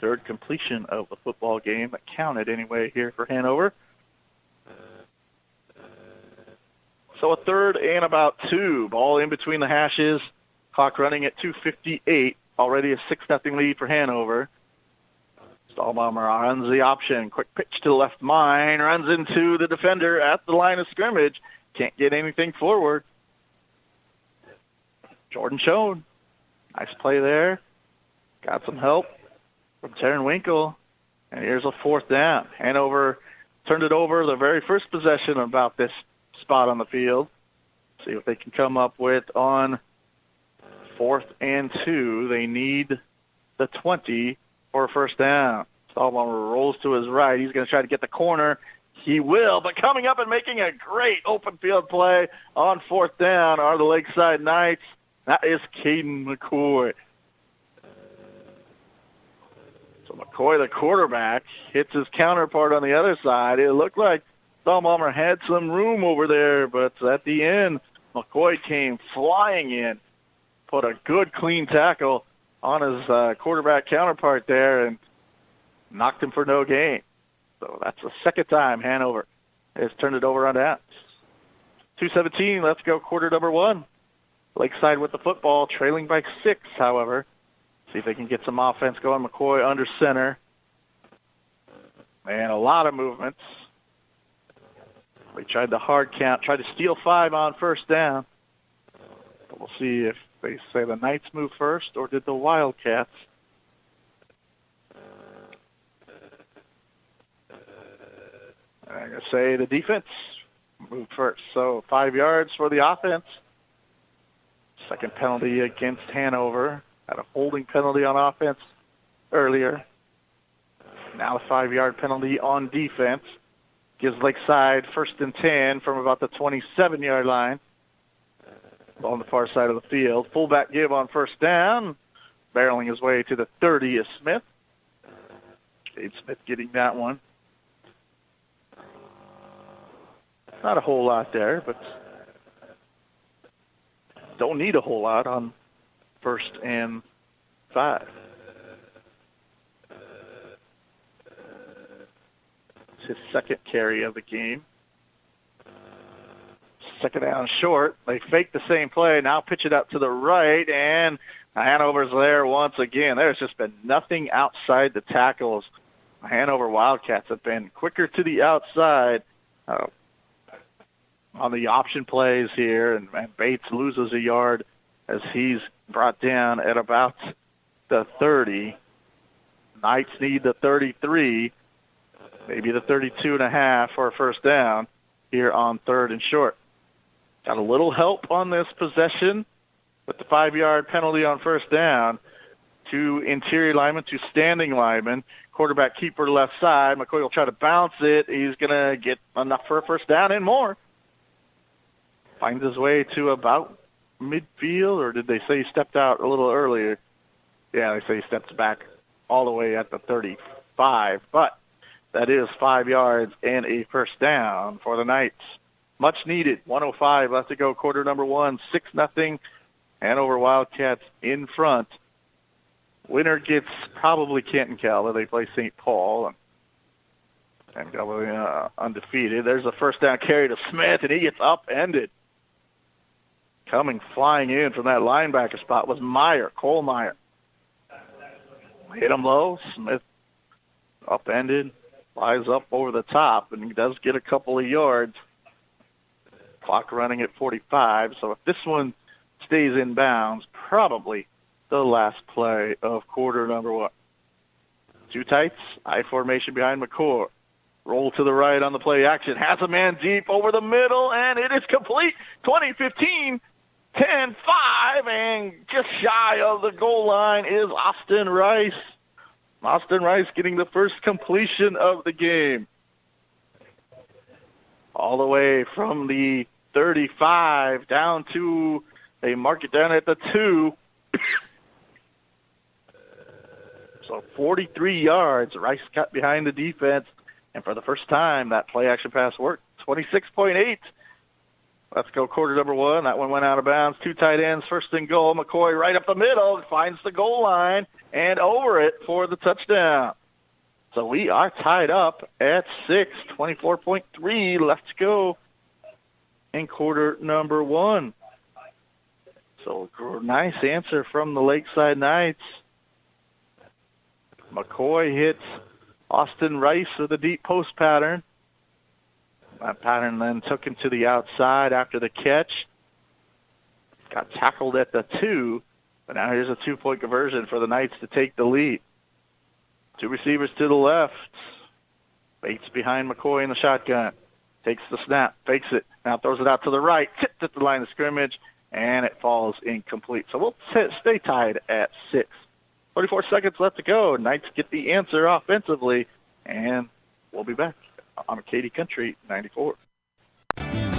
3rd completion of the football game that counted anyway here for Hanover. So a 3rd and about 2. Ball in between the hashes. Clock running at 2:58. Already a 6-0 lead for Hanover. Stahlbomber runs the option. Quick pitch to the left. Mine runs into the defender at the line of scrimmage. Can't get anything forward. Jordan Schoen. Nice play there. Got some help from Taryn Winkle. And here's a 4th down. Hanover turned it over the very first possession about this spot on the field. See what they can come up with on 4th and 2. They need the 20 for a first down. Stahlbomber rolls to his right. He's going to try to get the corner. He will, but coming up and making a great open field play on 4th down are the Lakeside Knights. That is Caden McCoy. So McCoy, the quarterback, hits his counterpart on the other side. It looked like Stahlbomber had some room over there, but at the end, McCoy came flying in, put a good clean tackle on his quarterback counterpart there, and knocked him for no gain. So that's the 2nd time Hanover has turned it over on downs. 2:17, let's go quarter number 1. Lakeside with the football, trailing by 6, however. See if they can get some offense going. McCoy under center. And a lot of movements. They tried the hard count, tried to steal 5 on first down. But we'll see if they say the Knights move first or did the Wildcats. I'm going to say the defense moved first. So 5 yards for the offense. 2nd penalty against Hanover. Had a holding penalty on offense earlier. Now a 5-yard penalty on defense. Gives Lakeside 1st and 10 from about the 27-yard line. On the far side of the field. Fullback give on first down. Barreling his way to the 30 is Smith. Jade Smith getting that one. Not a whole lot there, but don't need a whole lot on 1st and 5. It's his 2nd carry of the game. 2nd down short. They fake the same play. Now pitch it out to the right, and Hanover's there once again. There's just been nothing outside the tackles. The Hanover Wildcats have been quicker to the outside on the option plays here, and Bates loses a yard as he's brought down at about the 30. Knights need the 33, maybe the 32.5 for a first down here on 3rd and short. Got a little help on this possession with the 5-yard penalty on first down. 2 interior linemen, 2 standing linemen. Quarterback keeper left side. McCoy will try to bounce it. He's going to get enough for a first down and more. Finds his way to about midfield, or did they say he stepped out a little earlier? Yeah, they say he steps back all the way at the 35. But that is 5 yards and a first down for the Knights. Much needed. 1:05 left to go. Quarter number 1, 6-0. Hanover Wildcats in front. Winner gets probably Canton Cal. They play St. Paul and go undefeated. There's a first down carry to Smith, and he gets upended. Coming flying in from that linebacker spot was Cole Meyer. Hit him low. Smith upended, flies up over the top, and he does get a couple of yards. Clock running at 45, so if this one stays in bounds, probably the last play of quarter number 1. 2 tights, I formation behind McCoy. Roll to the right on the play action. Has a man deep over the middle, and it is complete. 20-15, 10-5, and just shy of the goal line is Austin Rice. Austin Rice getting the first completion of the game. All the way from the 35 down to, they mark it down at the 2. So 43 yards. Rice cut behind the defense, and for the first time, that play-action pass worked. 26.8. Let's go quarter number 1. That one went out of bounds. 2 tight ends, first and goal. McCoy right up the middle, finds the goal line, and over it for the touchdown. So we are tied up at 6. 24.3 left to go in quarter number 1. So nice answer from the Lakeside Knights. McCoy hits Austin Rice with a deep post pattern. That pattern then took him to the outside after the catch. Got tackled at the 2, but now here's a 2-point conversion for the Knights to take the lead. 2 receivers to the left. Bates behind McCoy in the shotgun. Takes the snap, fakes it, now throws it out to the right, tipped at the line of scrimmage, and it falls incomplete. So we'll stay tied at 6. 34 seconds left to go. Knights get the answer offensively, and we'll be back on KD Country 94.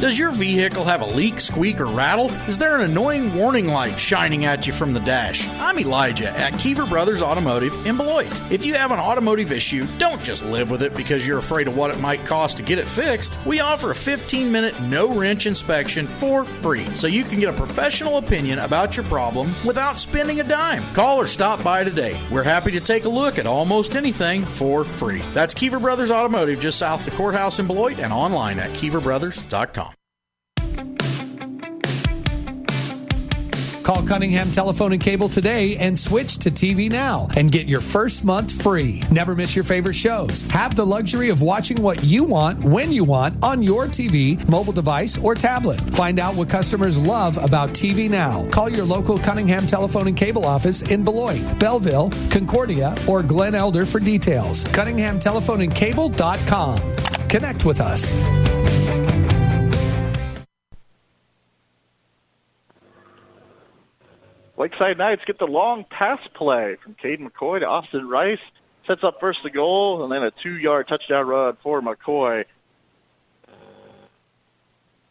Does your vehicle have a leak, squeak, or rattle? Is there an annoying warning light shining at you from the dash? I'm Elijah at Keever Brothers Automotive in Beloit. If you have an automotive issue, don't just live with it because you're afraid of what it might cost to get it fixed. We offer a 15-minute no-wrench inspection for free, so you can get a professional opinion about your problem without spending a dime. Call or stop by today. We're happy to take a look at almost anything for free. That's Keever Brothers Automotive just south of the courthouse in Beloit and online at KeeverBrothers.com. Call Cunningham Telephone and Cable today and switch to TV Now and get your first month free. Never miss your favorite shows. Have the luxury of watching what you want, when you want, on your TV, mobile device, or tablet. Find out what customers love about TV Now. Call your local Cunningham Telephone and Cable office in Beloit, Belleville, Concordia, or Glen Elder for details. CunninghamTelephoneandCable.com. Connect with us. Lakeside Knights get the long pass play from Caden McCoy to Austin Rice. Sets up first the goal, and then a 2-yard touchdown run for McCoy.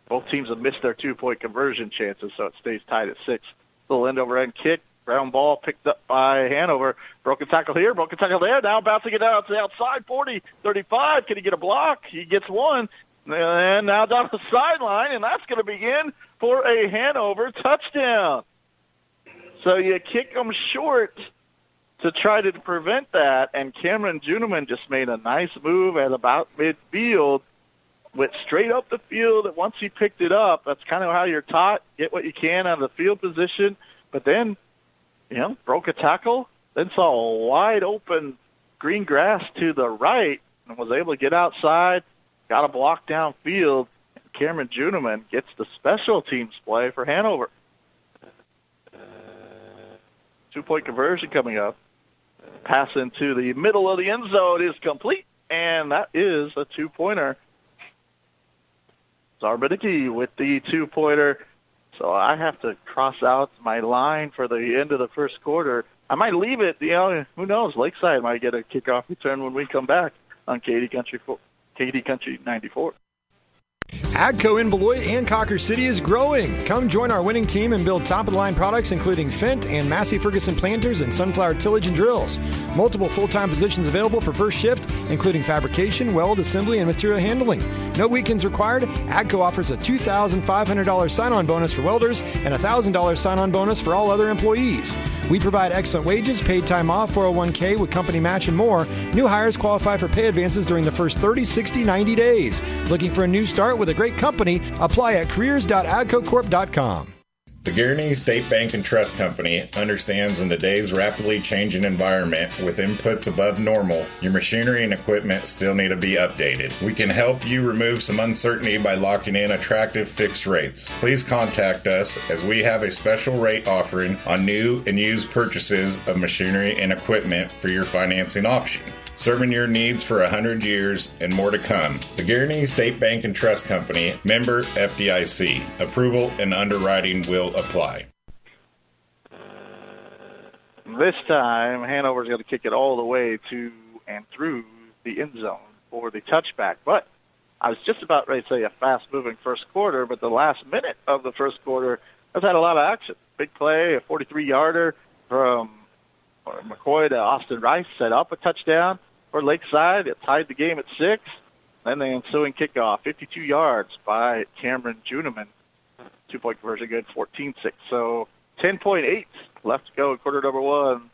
Both teams have missed their 2-point conversion chances, so it stays tied at 6. Little end-over-end kick. Ground ball picked up by Hanover. Broken tackle here, broken tackle there. Now bouncing it out to the outside, 40, 35. Can he get a block? He gets one. And now down the sideline, and that's going to be in for a Hanover touchdown. So you kick them short to try to prevent that, and Cameron Juneman just made a nice move at about midfield, went straight up the field, and once he picked it up, that's kind of how you're taught, get what you can out of the field position, but then, broke a tackle, then saw a wide-open green grass to the right, and was able to get outside, got a block downfield, and Cameron Juneman gets the special teams play for Hanover. 2-point conversion coming up. Pass into the middle of the end zone is complete, and that is a 2-pointer. Zarbanicki with the 2-pointer So I have to cross out my line for the end of the first quarter. I might leave it, who knows? Lakeside might get a kickoff return when we come back on KD Country 94. AGCO in Beloit and Cawker City is growing. Come join our winning team and build top-of-the-line products including Fendt and Massey Ferguson planters and sunflower tillage and drills. Multiple full-time positions available for first shift, including fabrication, weld, assembly, and material handling. No weekends required. AGCO offers a $2,500 sign-on bonus for welders and a $1,000 sign-on bonus for all other employees. We provide excellent wages, paid time off, 401k with company match, and more. New hires qualify for pay advances during the first 30, 60, 90 days. Looking for a new start with a great company? Apply at careers.agcocorp.com. The Guaranty State Bank and Trust Company understands in today's rapidly changing environment with inputs above normal, your machinery and equipment still need to be updated. We can help you remove some uncertainty by locking in attractive fixed rates. Please contact us as we have a special rate offering on new and used purchases of machinery and equipment for your financing option. Serving your needs for 100 years and more to come. The Guaranty State Bank and Trust Company, member FDIC. Approval and underwriting will apply. This time, Hanover's going to kick it all the way to and through the end zone for the touchback. But I was just about ready to say a fast-moving first quarter, but the last minute of the first quarter has had a lot of action. Big play, a 43-yarder from McCoy to Austin Rice, set up a touchdown for Lakeside. It tied the game at 6. Then the ensuing kickoff, 52 yards by Cameron Juneman. 2-point conversion good, 14-6. So 10.8 left to go in quarter number 1.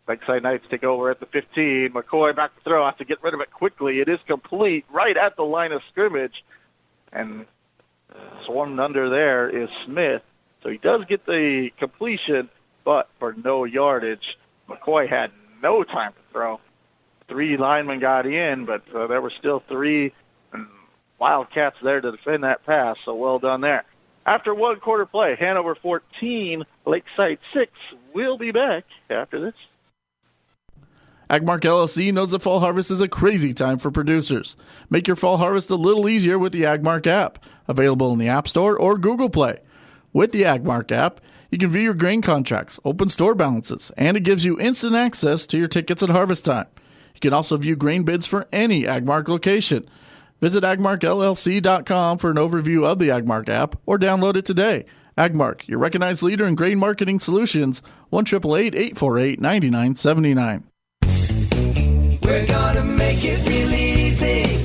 Lakeside Knights take over at the 15. McCoy back to throw. Has to get rid of it quickly. It is complete right at the line of scrimmage. And swarmed under there is Smith. So he does get the completion, but for no yardage. McCoy had no time to throw. 3 linemen got in, but there were still 3 Wildcats there to defend that pass, so well done there. After one quarter play, Hanover 14, Lakeside 6. We'll be back after this. Agmark LLC knows that fall harvest is a crazy time for producers. Make your fall harvest a little easier with the Agmark app, available in the App Store or Google Play. With the Agmark app, you can view your grain contracts, open store balances, and it gives you instant access to your tickets at harvest time. You can also view grain bids for any Agmark location. Visit agmarkllc.com for an overview of the Agmark app or download it today. Agmark, your recognized leader in grain marketing solutions, 1-888-848-9979. We're gonna make it real easy.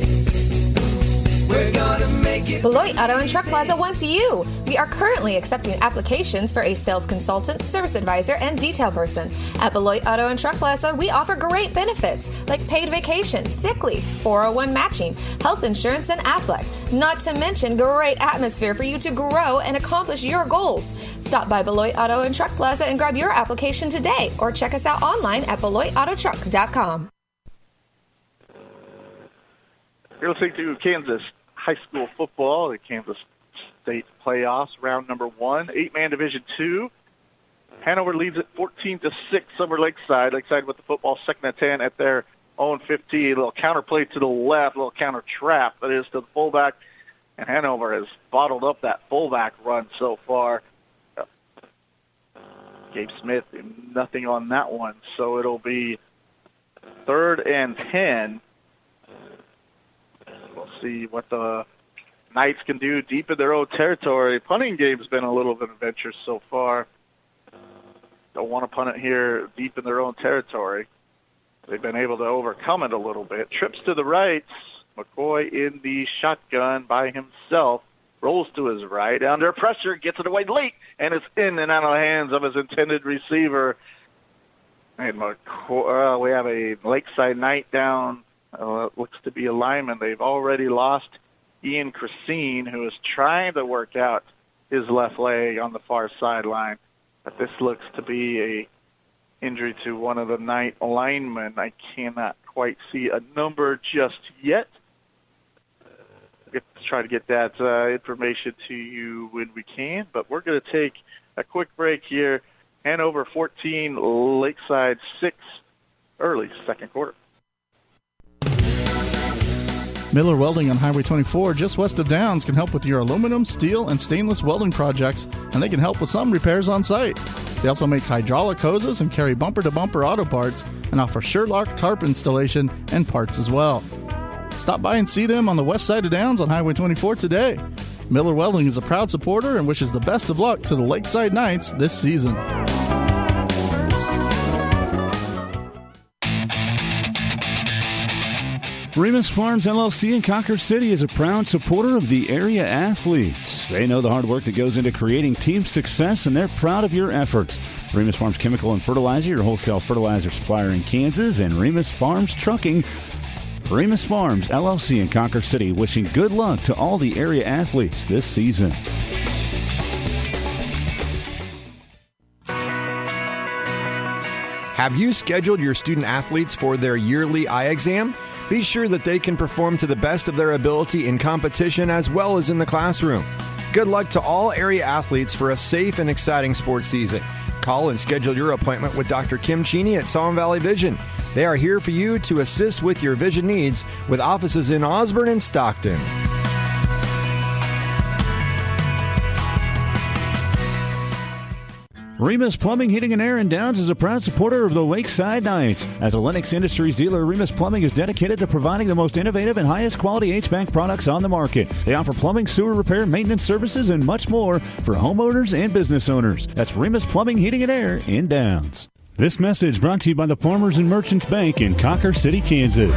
We're gonna make it. Beloit Auto and Truck Plaza wants you. We are currently accepting applications for a sales consultant, service advisor, and detail person. At Beloit Auto and Truck Plaza, we offer great benefits like paid vacation, sick leave, 401 matching, health insurance, and Aflac. Not to mention great atmosphere for you to grow and accomplish your goals. Stop by Beloit Auto and Truck Plaza and grab your application today, or check us out online at BeloitAutoTruck.com. You're listening to Kansas High School Football, the Kansas State Playoffs, round number 1, 8-man Division II. Hanover leads it 14-6 over Lakeside. Lakeside with the football, 2nd and 10 at their own 15. A little counter play to the left, a little counter trap that is to the fullback. And Hanover has bottled up that fullback run so far. Gabe Smith, nothing on that one. So it'll be 3rd and 10. We'll see what the Knights can do deep in their own territory. Punting game's been a little bit adventurous so far. Don't want to punt it here deep in their own territory. They've been able to overcome it a little bit. Trips to the right. McCoy in the shotgun by himself. Rolls to his right. Under pressure, gets it away late, and it's in and out of the hands of his intended receiver. And McCoy, we have a Lakeside Knight down. Looks to be a lineman. They've already lost Ian Christine, who is trying to work out his left leg on the far sideline. But this looks to be a injury to one of the Knight linemen. I cannot quite see a number just yet. We'll try to get that information to you when we can. But we're going to take a quick break here. Hanover 14, Lakeside 6, early second quarter. Miller Welding on Highway 24, just west of Downs, can help with your aluminum, steel, and stainless welding projects, and they can help with some repairs on site. They also make hydraulic hoses and carry bumper-to-bumper auto parts and offer Sherlock tarp installation and parts as well. Stop by and see them on the west side of Downs on Highway 24 today. Miller Welding is a proud supporter and wishes the best of luck to the Lakeside Knights this season. Remus Farms LLC in Conquer City is a proud supporter of the area athletes. They know the hard work that goes into creating team success, and they're proud of your efforts. Remus Farms Chemical and Fertilizer, your wholesale fertilizer supplier in Kansas, and Remus Farms Trucking. Remus Farms LLC in Conquer City, wishing good luck to all the area athletes this season. Have you scheduled your student athletes for their yearly eye exam? Be sure that they can perform to the best of their ability in competition as well as in the classroom. Good luck to all area athletes for a safe and exciting sports season. Call and schedule your appointment with Dr. Kim Cheney at Solomon Valley Vision. They are here for you to assist with your vision needs with offices in Osborne and Stockton. Remus Plumbing, Heating, and Air in Downs is a proud supporter of the Lakeside Knights. As a Lennox Industries dealer, Remus Plumbing is dedicated to providing the most innovative and highest quality HVAC products on the market. They offer plumbing, sewer repair, maintenance services, and much more for homeowners and business owners. That's Remus Plumbing, Heating, and Air in Downs. This message brought to you by the Farmers and Merchants Bank in Conquer City, Kansas.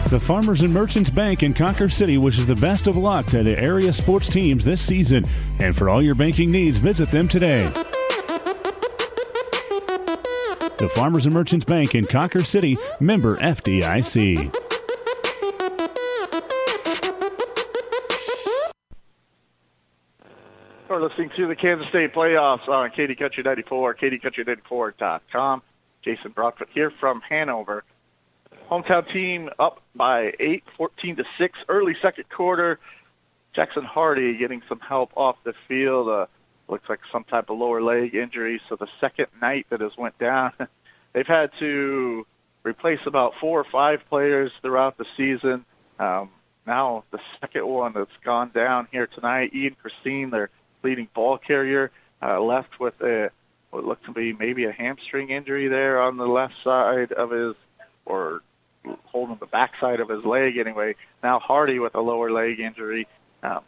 The Farmers and Merchants Bank in Conquer City wishes the best of luck to the area sports teams this season. And for all your banking needs, visit them today. The Farmers and Merchants Bank in Conquer City, member FDIC. We're listening to the Kansas State playoffs on KD Country 94, KDCountry94.com. Jason Broadfoot here from Hanover. Hometown team up by 8, 14-6, early second quarter. Jackson Hardy getting some help off the field. Looks like some type of lower leg injury. So the second night that has went down, they've had to replace about 4 or 5 players throughout the season. Now the second one that's gone down here tonight, Ian Christine, their leading ball carrier, left with what looked to be maybe a hamstring injury there on the left side of his, or holding the backside of his leg anyway. Now Hardy with a lower leg injury. I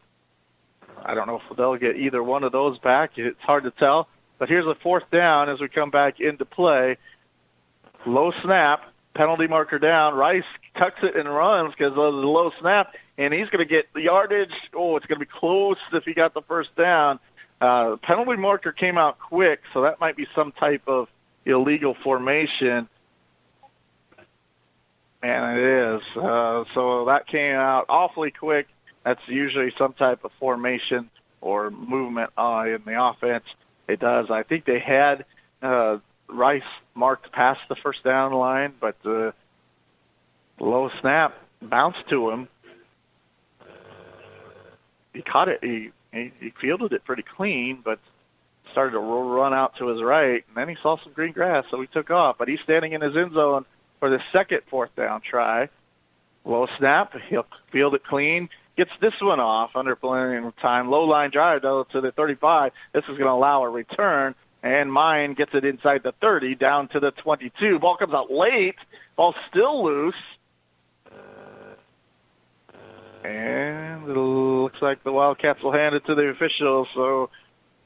don't know if they'll get either one of those back. It's hard to tell. But here's a fourth down as we come back into play. Low snap, penalty marker down. Rice tucks it and runs because of the low snap, and he's going to get the yardage. Oh, it's going to be close if he got the first down. The penalty marker came out quick, so that might be some type of illegal formation. And it is. So that came out awfully quick. That's usually some type of formation or movement in the offense. It does. I think they had Rice marked past the first down line, but the low snap bounced to him. He caught it. He fielded it pretty clean, but started to run out to his right, and then he saw some green grass, so he took off. But he's standing in his end zone for the second fourth down try. Low snap. He'll field it clean. Gets this one off under plenty of time. Low line drive, though, to the 35. This is going to allow a return, and Mine gets it inside the 30 down to the 22. Ball comes out late. Ball still loose. And it looks like the Wildcats will hand it to the officials, so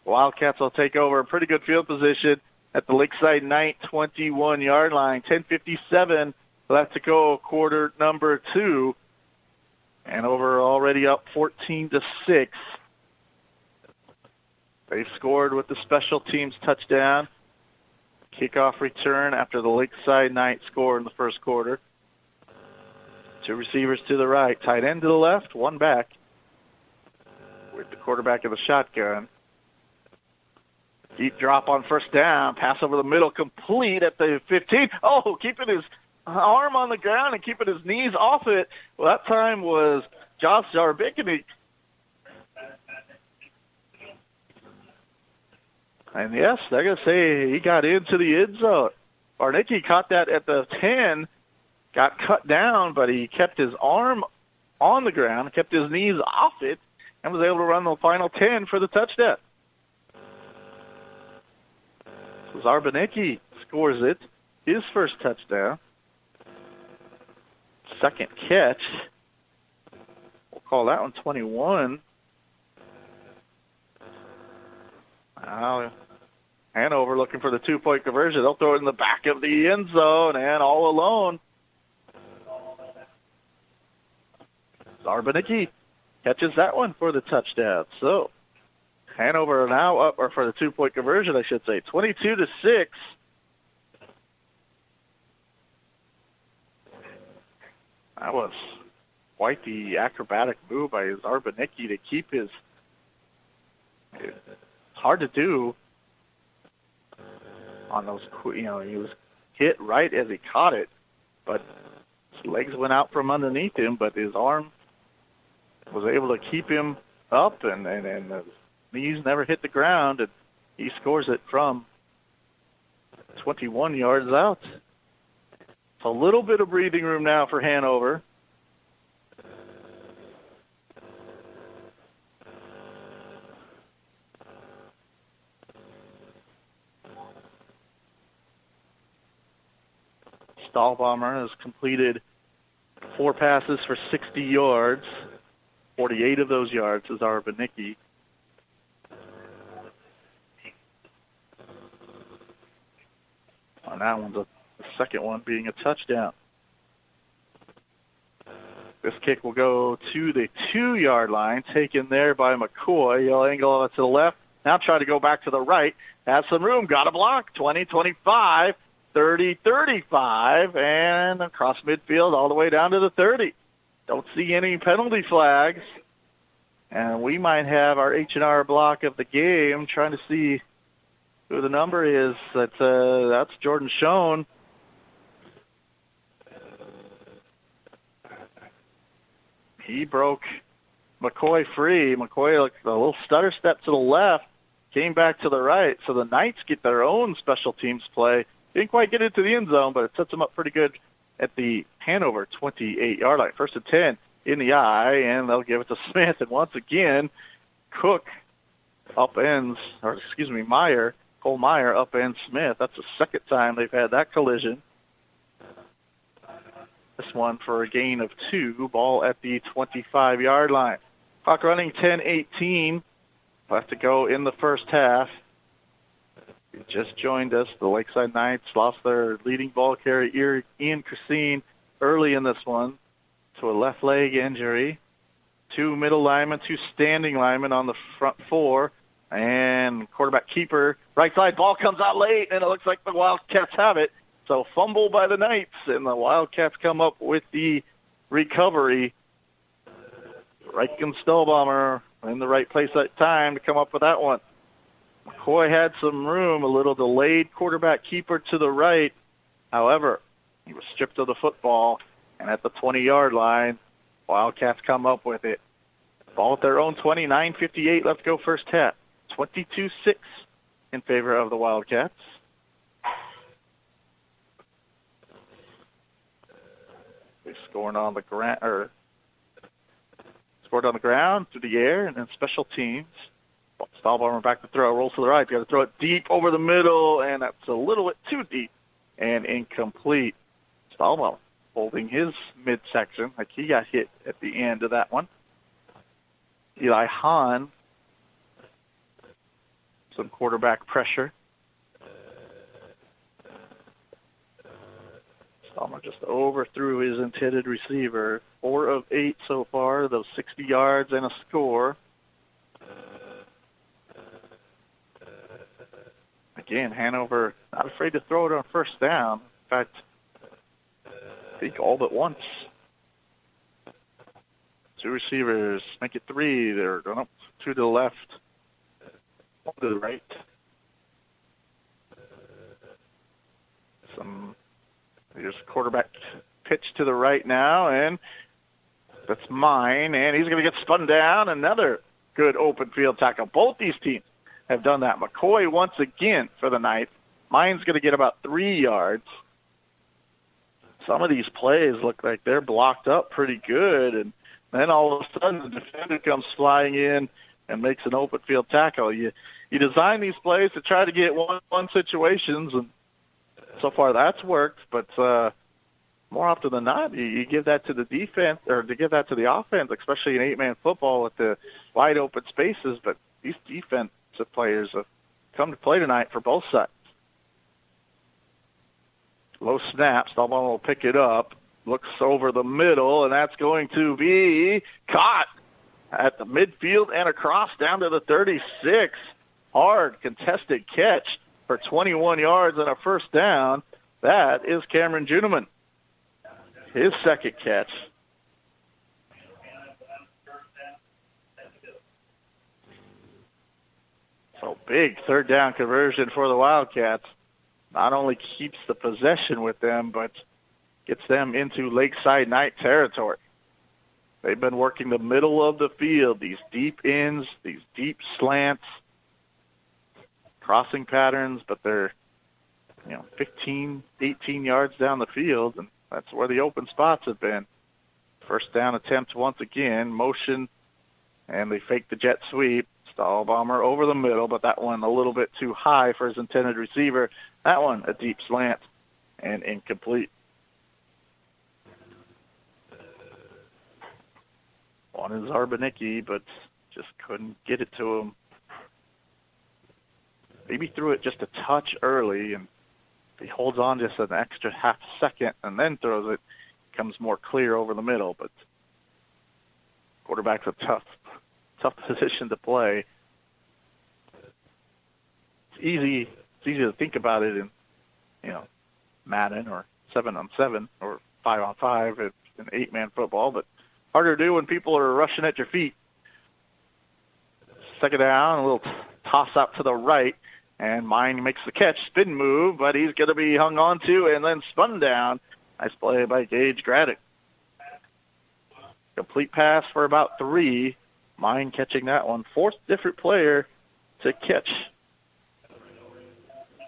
Wildcats will take over a pretty good field position at the Lakeside Knight 21-yard line. 10:57 left to go, quarter number 2. Hanover already up 14-6. They've scored with the special teams touchdown. Kickoff return after the Lakeside Knight score in the first quarter. 2 receivers to the right, tight end to the left, 1 back with the quarterback of the shotgun. Deep drop on first down, pass over the middle, complete at the 15. Oh, keeping his arm on the ground and keeping his knees off it. Well, that time was Josh Jarbic, and And yes, they're going to say he got into the end zone. Barnicki caught that at the 10, got cut down, but he kept his arm on the ground, kept his knees off it, and was able to run the final 10 for the touchdown. So Zarbanicki scores it, his first touchdown. Second catch. We'll call that one 21. Now, Hanover looking for the 2-point conversion. They'll throw it in the back of the end zone, and all alone, Zarbanicki catches that one for the touchdown. So Hanover now up, or for the 2-point conversion, I should say, 22-6. That was quite the acrobatic move by Zarbanicki to keep his. It's hard to do on those. He was hit right as he caught it, but his legs went out from underneath him, but his arm was able to keep him up, and his knees never hit the ground, and he scores it from 21 yards out. A little bit of breathing room now for Hanover. Stahlbomber has completed 4 passes for 60 yards. 48 of those yards is Zarbanicki. On that one's the second one being a touchdown. This kick will go to the 2-yard line, taken there by McCoy. He'll angle it to the left. Now try to go back to the right. Has some room. Got a block. 20, 25, 30, 35, and across midfield all the way down to the 30. Don't see any penalty flags. And we might have our H&R block of the game, trying to see who the number is. That's Jordan Schoen. He broke McCoy free. McCoy, a little stutter step to the left, came back to the right. So the Knights get their own special teams play. Didn't quite get into the end zone, but it sets them up pretty good at the Hanover 28-yard line. 1st and 10 in the eye, and they'll give it to Smith. And once again, Cole Meyer upends Smith. That's the second time they've had that collision. This one for a gain of 2. Ball at the 25-yard line. Clock running 10-18. Left to go in the first half. You just joined us. The Lakeside Knights lost their leading ball carrier, Ian Christine, early in this one to a left leg injury. 2 middle linemen, 2 standing linemen on the front 4, and quarterback keeper. Right side ball comes out late, and it looks like the Wildcats have it. So fumble by the Knights, and the Wildcats come up with the recovery. Reichen Stahlbomber in the right place at time to come up with that one. McCoy had some room, a little delayed quarterback keeper to the right. However, he was stripped of the football, and at the 20-yard line, Wildcats come up with it. Ball at their own 20, 9:58 left to go first half. 22-6 in favor of the Wildcats. They scored on the ground, through the air, and then special teams. Stahlbomber back to throw, rolls to the right. Got to throw it deep over the middle, and that's a little bit too deep and incomplete. Stahlbomber holding his midsection, like he got hit at the end of that one. Eli Hahn, some quarterback pressure. Stahlbomber just overthrew his intended receiver. 4 of 8 so far, those 60 yards and a score. Again, Hanover not afraid to throw it on first down. In fact, I think all but once. 2 receivers, make it 3. They're going up 2 to the left, 1 to the right. There's quarterback pitch to the right now, and that's mine. And he's going to get spun down. Another good open field tackle. Both these teams have done that. McCoy once again for the ninth. Mine's going to get about 3 yards. Some of these plays look like they're blocked up pretty good, and then all of a sudden the defender comes flying in and makes an open field tackle. You design these plays to try to get one-on-one situations, and so far that's worked, but more often than not, you give that to the defense, or to give that to the offense, especially in 8-man football with the wide open spaces, but these defensive players have come to play tonight for both sides. Low snap. Stahlbaum will pick it up. Looks over the middle, and that's going to be caught at the midfield and across down to the 36. Hard contested catch for 21 yards and a first down. That is Cameron Juneman. His second catch. So big third down conversion for the Wildcats. Not only keeps the possession with them, but gets them into Lakeside Knight territory. They've been working the middle of the field, these deep ins, these deep slants, crossing patterns, but they're 15, 18 yards down the field, and that's where the open spots have been. First down attempt once again, motion, and they fake the jet sweep. Stahlbaumer over the middle, but that one a little bit too high for his intended receiver. That one a deep slant and incomplete. One is Zarbanicki, but just couldn't get it to him. Maybe threw it just a touch early, and if he holds on just an extra half second and then throws it, comes more clear over the middle. But quarterback's a tough position to play. It's easy to think about it in, Madden or 7-on-7 or 5-on-5 in 8-man football, but harder to do when people are rushing at your feet. Second down, a little toss out to the right, and Mine makes the catch, spin move, but he's going to be hung on to and then spun down. Nice play by Gage Graddick. Complete pass for about 3. Mine catching that one. Fourth different player to catch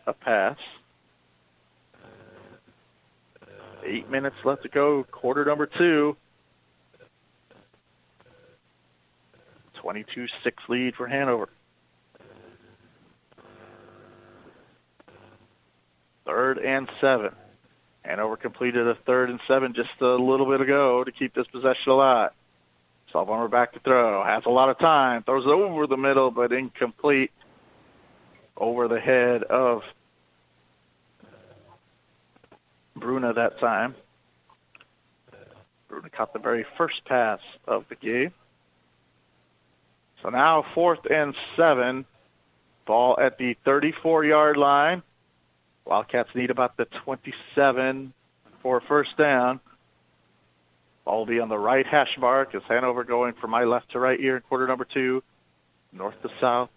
a pass. 8 minutes left to go, quarter number 2. 22-6 lead for Hanover. Third and 7. Hanover completed a 3rd and 7 just a little bit ago to keep this possession alive. Stahlbaumer back to throw. Has a lot of time. Throws it over the middle, but incomplete. Over the head of Bruna that time. Bruna caught the very first pass of the game. So now 4th and 7. Ball at the 34-yard line. Wildcats need about the 27 for a first down. Ball will be on the right hash mark as Hanover going from my left to right here in quarter number 2. North to south.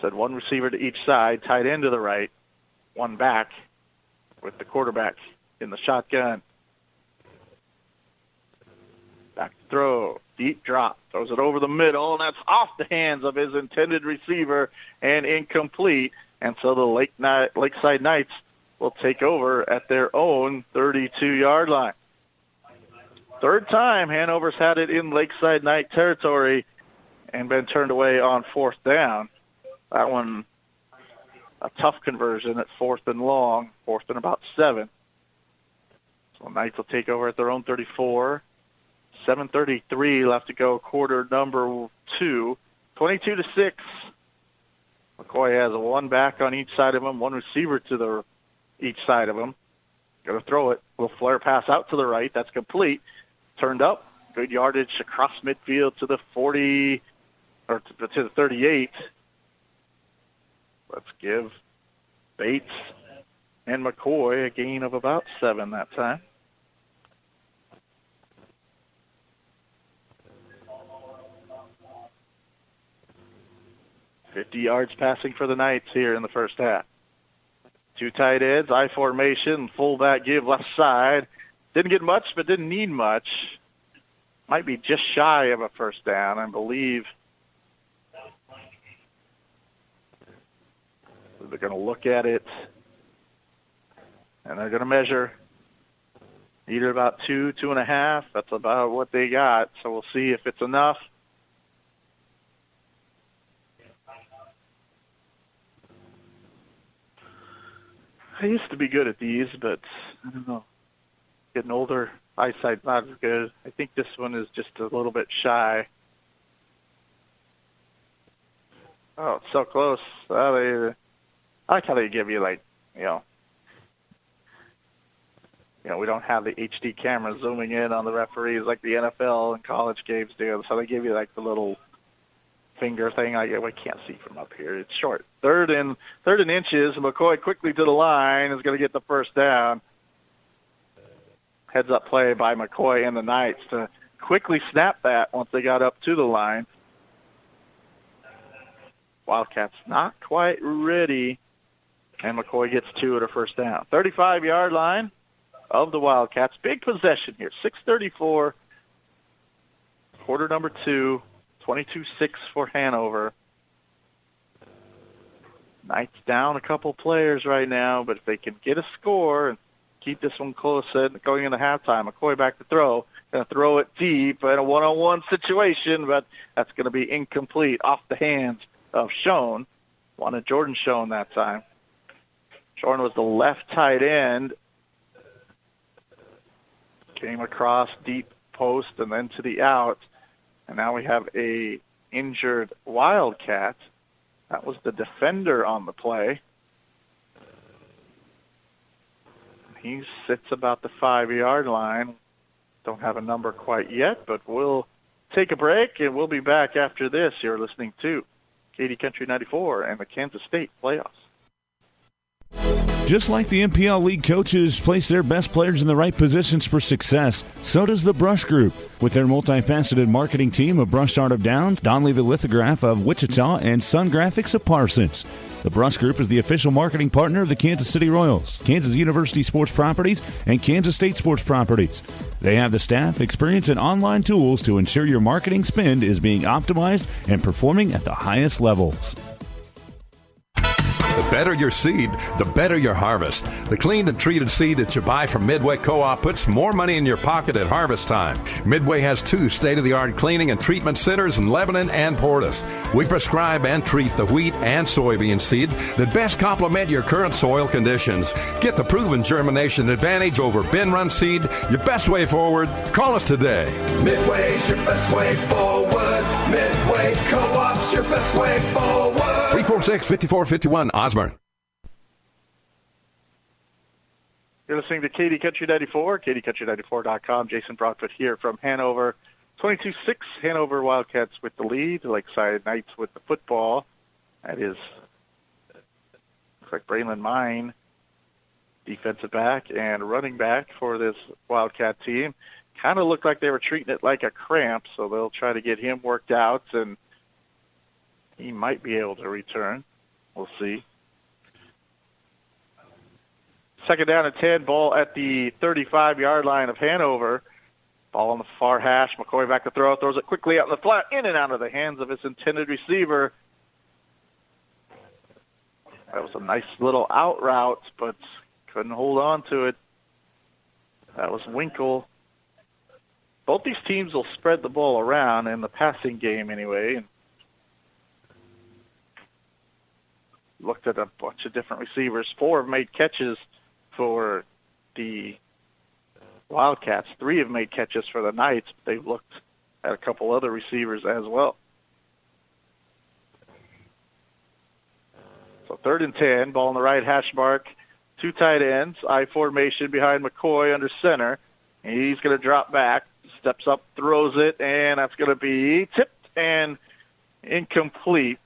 Said one receiver to each side, tight end to the right, one back with the quarterback in the shotgun. Back throw, deep drop, throws it over the middle, and that's off the hands of his intended receiver and incomplete. And so the Lakeside Knights will take over at their own 32-yard line. Third time Hanover's had it in Lakeside Knight territory and been turned away on 4th down. That one, a tough conversion at 4th and long, 4th and about 7. So Knights will take over at their own 34. 7:33 left to go, quarter number 2. 22-6. McCoy has a one back on each side of him, one receiver to each side of him. Going to throw it. Little flare pass out to the right. That's complete. Turned up. Good yardage across midfield to the 40, or to the 38. Let's give Bates and McCoy a gain of about 7 that time. $50 yards passing for the Knights here in the first half. 2 tight ends, I formation, fullback give left side. Didn't get much, but didn't need much. Might be just shy of a first down, I believe. They're going to look at it, and they're going to measure. Either about 2.5. That's about what they got. So we'll see if it's enough. I used to be good at these, but I don't know. Getting older, eyesight's not as good. I think this one is just a little bit shy. Oh, it's so close. I like how they give you, like, we don't have the HD camera zooming in on the referees like the NFL and college games do. So they give you like the little finger thing. I can't see from up here. It's short. Third and inches. McCoy quickly to the line is going to get the first down. Heads up play by McCoy and the Knights to quickly snap that once they got up to the line. Wildcats not quite ready, and McCoy gets 2 at a first down. 35-yard line of the Wildcats. Big possession here. 6:34. Quarter number 2. 22-6 for Hanover. Knights down a couple players right now, but if they can get a score and keep this one close going into halftime, McCoy back to throw. Going to throw it deep in a one-on-one situation, but that's going to be incomplete off the hands of Schoen. Wanted Jordan Schoen that time. Jordan was the left tight end. Came across deep post and then to the out. And now we have a injured Wildcat. That was the defender on the play. He sits about the 5-yard line. Don't have a number quite yet, but we'll take a break, and we'll be back after this. You're listening to KD Country 94 and the Kansas State playoffs. Just like the MPL League coaches place their best players in the right positions for success, so does the Brush Group. With their multifaceted marketing team of Brush Art of Downs, Don Levy Lithograph of Wichita, and Sun Graphics of Parsons. The Brush Group is the official marketing partner of the Kansas City Royals, Kansas University Sports Properties, and Kansas State Sports Properties. They have the staff, experience, and online tools to ensure your marketing spend is being optimized and performing at the highest levels. The better your seed, the better your harvest. The cleaned and treated seed that you buy from Midway Co-op puts more money in your pocket at harvest time. Midway has 2 state-of-the-art cleaning and treatment centers in Lebanon and Portis. We prescribe and treat the wheat and soybean seed that best complement your current soil conditions. Get the proven germination advantage over bin-run seed, your best way forward. Call us today. Midway's your best way forward. Midway Co-op's your best way forward. 346-5451, Osborne. You're listening to KD Country 94, KDCountry94.com. Jason Broadfoot here from Hanover. 22-6, Hanover Wildcats with the lead. Lakeside Knights with the football. That is, looks like Braylon Mine, defensive back and running back for this Wildcat team. Kind of looked like they were treating it like a cramp, so they'll try to get him worked out, and he might be able to return. We'll see. Second down and 10, ball at the 35-yard line of Hanover. Ball on the far hash. McCoy back to throw. Throws it quickly out in the flat, in and out of the hands of his intended receiver. That was a nice little out route, but couldn't hold on to it. That was Winkle. Both these teams will spread the ball around in the passing game anyway. And looked at a bunch of different receivers. 4 have made catches for the Wildcats. 3 have made catches for the Knights. They've looked at a couple other receivers as well. So 3rd and 10, ball on the right hash mark. 2 tight ends, I formation behind McCoy under center. He's going to drop back, steps up, throws it, and that's going to be tipped and incomplete.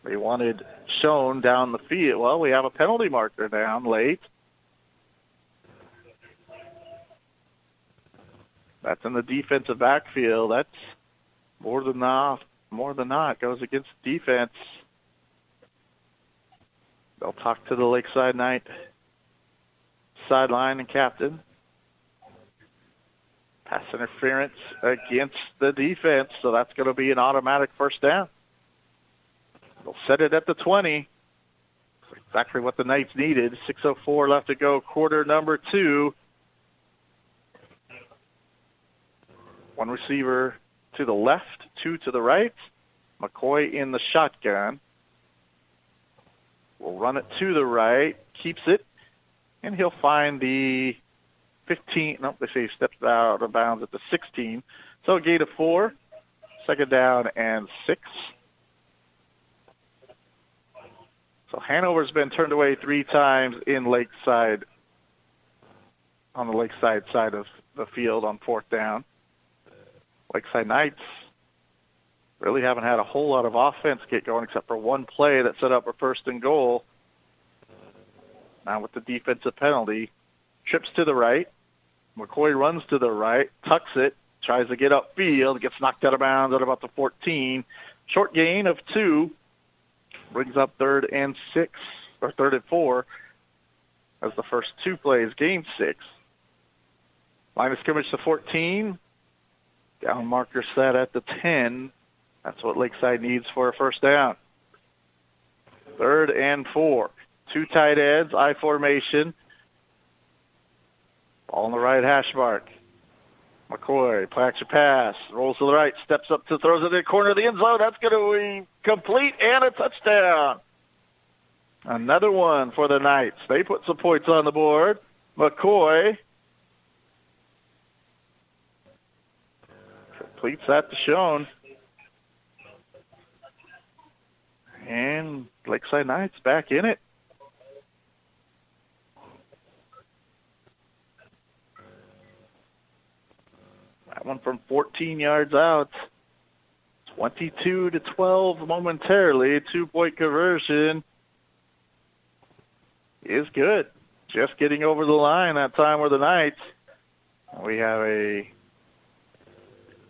They wanted Schoen down the field. Well, we have a penalty marker down late. That's in the defensive backfield. That's more than not goes against defense. They'll talk to the Lakeside Knight sideline and captain. Pass interference against the defense, so that's going to be an automatic first down. They'll set it at the 20. Exactly what the Knights needed. 6:04 left to go, quarter number 2. One receiver to the left, 2 to the right. McCoy in the shotgun. Will run it to the right, keeps it, and he'll find the 15. Nope, they say he steps out of bounds at the 16. So a gain of 4, second down and 6. So Hanover's been turned away 3 times in Lakeside, on the Lakeside side of the field on 4th down. Lakeside Knights really haven't had a whole lot of offense get going except for one play that set up a 1st and goal. Now with the defensive penalty, trips to the right. McCoy runs to the right, tucks it, tries to get upfield, gets knocked out of bounds at about the 14. Short gain of 2. Brings up 3rd and 6, or 3rd and 4, as the first 2 plays gain 6. Line of scrimmage to 14. Down marker set at the 10. That's what Lakeside needs for a 1st down. 3rd and 4. 2 tight ends, I formation. Ball on the right hash mark. McCoy, plants a pass, rolls to the right, steps up to throws it in the corner of the end zone. That's going to be complete and a touchdown. Another one for the Knights. They put some points on the board. McCoy completes that to Schoen. And Lakeside Knights back in it. That one from 14 yards out. 22-12 momentarily. 2-point conversion is good. Just getting over the line that time with the Knights. We have a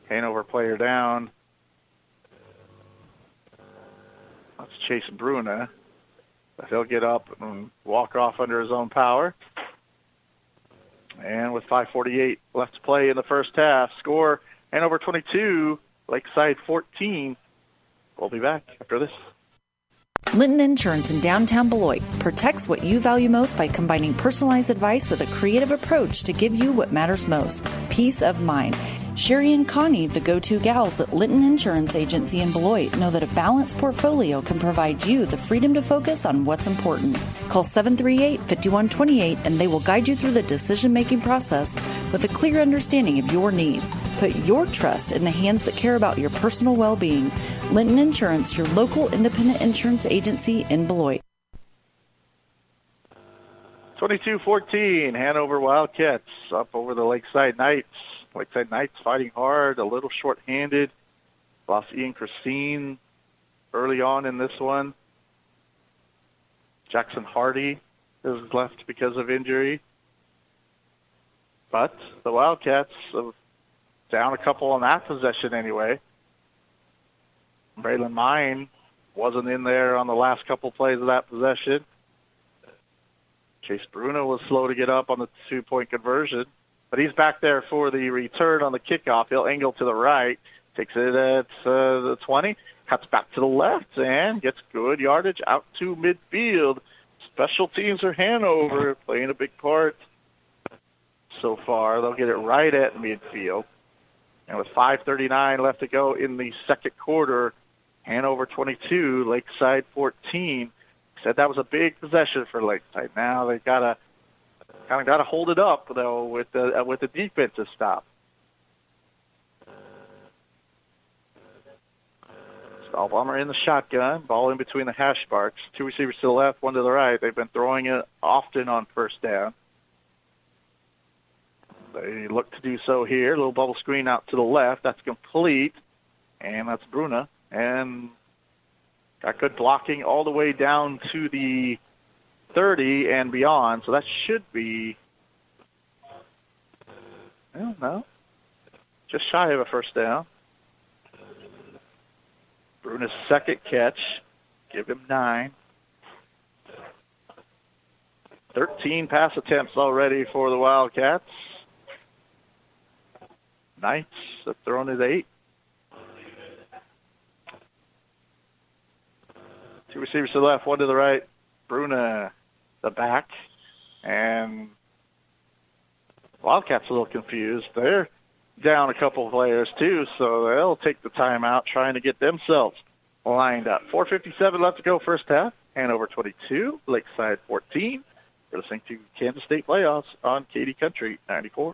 Hanover player down. That's Chase Bruna. But he'll get up and walk off under his own power. And with 5:48 left to play in the first half, score Hanover 22, Lakeside 14. We'll be back after this. Linton Insurance in downtown Beloit protects what you value most by combining personalized advice with a creative approach to give you what matters most, peace of mind. Sherry and Connie, the go-to gals at Linton Insurance Agency in Beloit, know that a balanced portfolio can provide you the freedom to focus on what's important. Call 738-5128 and they will guide you through the decision-making process with a clear understanding of your needs. Put your trust in the hands that care about your personal well-being. Linton Insurance, your local independent insurance agency in Beloit. 22-14, Hanover Wildcats up over the Lakeside Knights. Lakeside Knights fighting hard, a little short-handed. Lost Ian Christine early on in this one. Jackson Hardy is left because of injury. But the Wildcats are down a couple on that possession anyway. Braylon Mine wasn't in there on the last couple plays of that possession. Chase Bruno was slow to get up on the 2-point conversion. But he's back there for the return on the kickoff. He'll angle to the right, takes it at the 20, cuts back to the left, and gets good yardage out to midfield. Special teams are Hanover playing a big part so far. They'll get it right at midfield. And with 5:39 left to go in the second quarter, Hanover 22, Lakeside 14. Said that was a big possession for Lakeside. Now they've got to hold it up though with the defensive stop. Stahlbomber in the shotgun, ball in between the hash marks. 2 receivers to the left, 1 to the right. They've been throwing it often on first down. They look to do so here. A little bubble screen out to the left. That's complete, and that's Bruna. And got good blocking all the way down to the 30 and beyond, so that should be, I don't know, just shy of a first down. Bruna's second catch, give him 9. 13 pass attempts already for the Wildcats. Knights have thrown it 8. Two receivers to the left, one to the right. Bruna, the back. And Wildcats a little confused. They're down a couple of players, too, so they'll take the timeout trying to get themselves lined up. 4:57 left to go first half. Hanover 22, Lakeside 14. You're listening to Kansas State Playoffs on KD Country 94.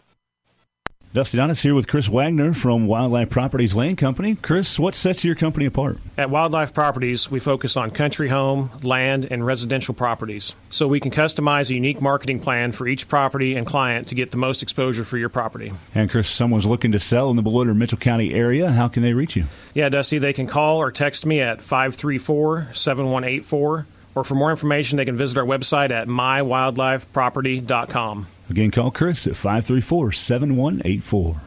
Dusty Donis here with Chris Wagner from Wildlife Properties Land Company. Chris, what sets your company apart? At Wildlife Properties, we focus on country home, land, and residential properties. So we can customize a unique marketing plan for each property and client to get the most exposure for your property. And Chris, if someone's looking to sell in the Beloit or Mitchell County area, how can they reach you? Yeah, Dusty, they can call or text me at 534-7184. Or for more information, they can visit our website at mywildlifeproperty.com. Again, call Chris at 534-7184.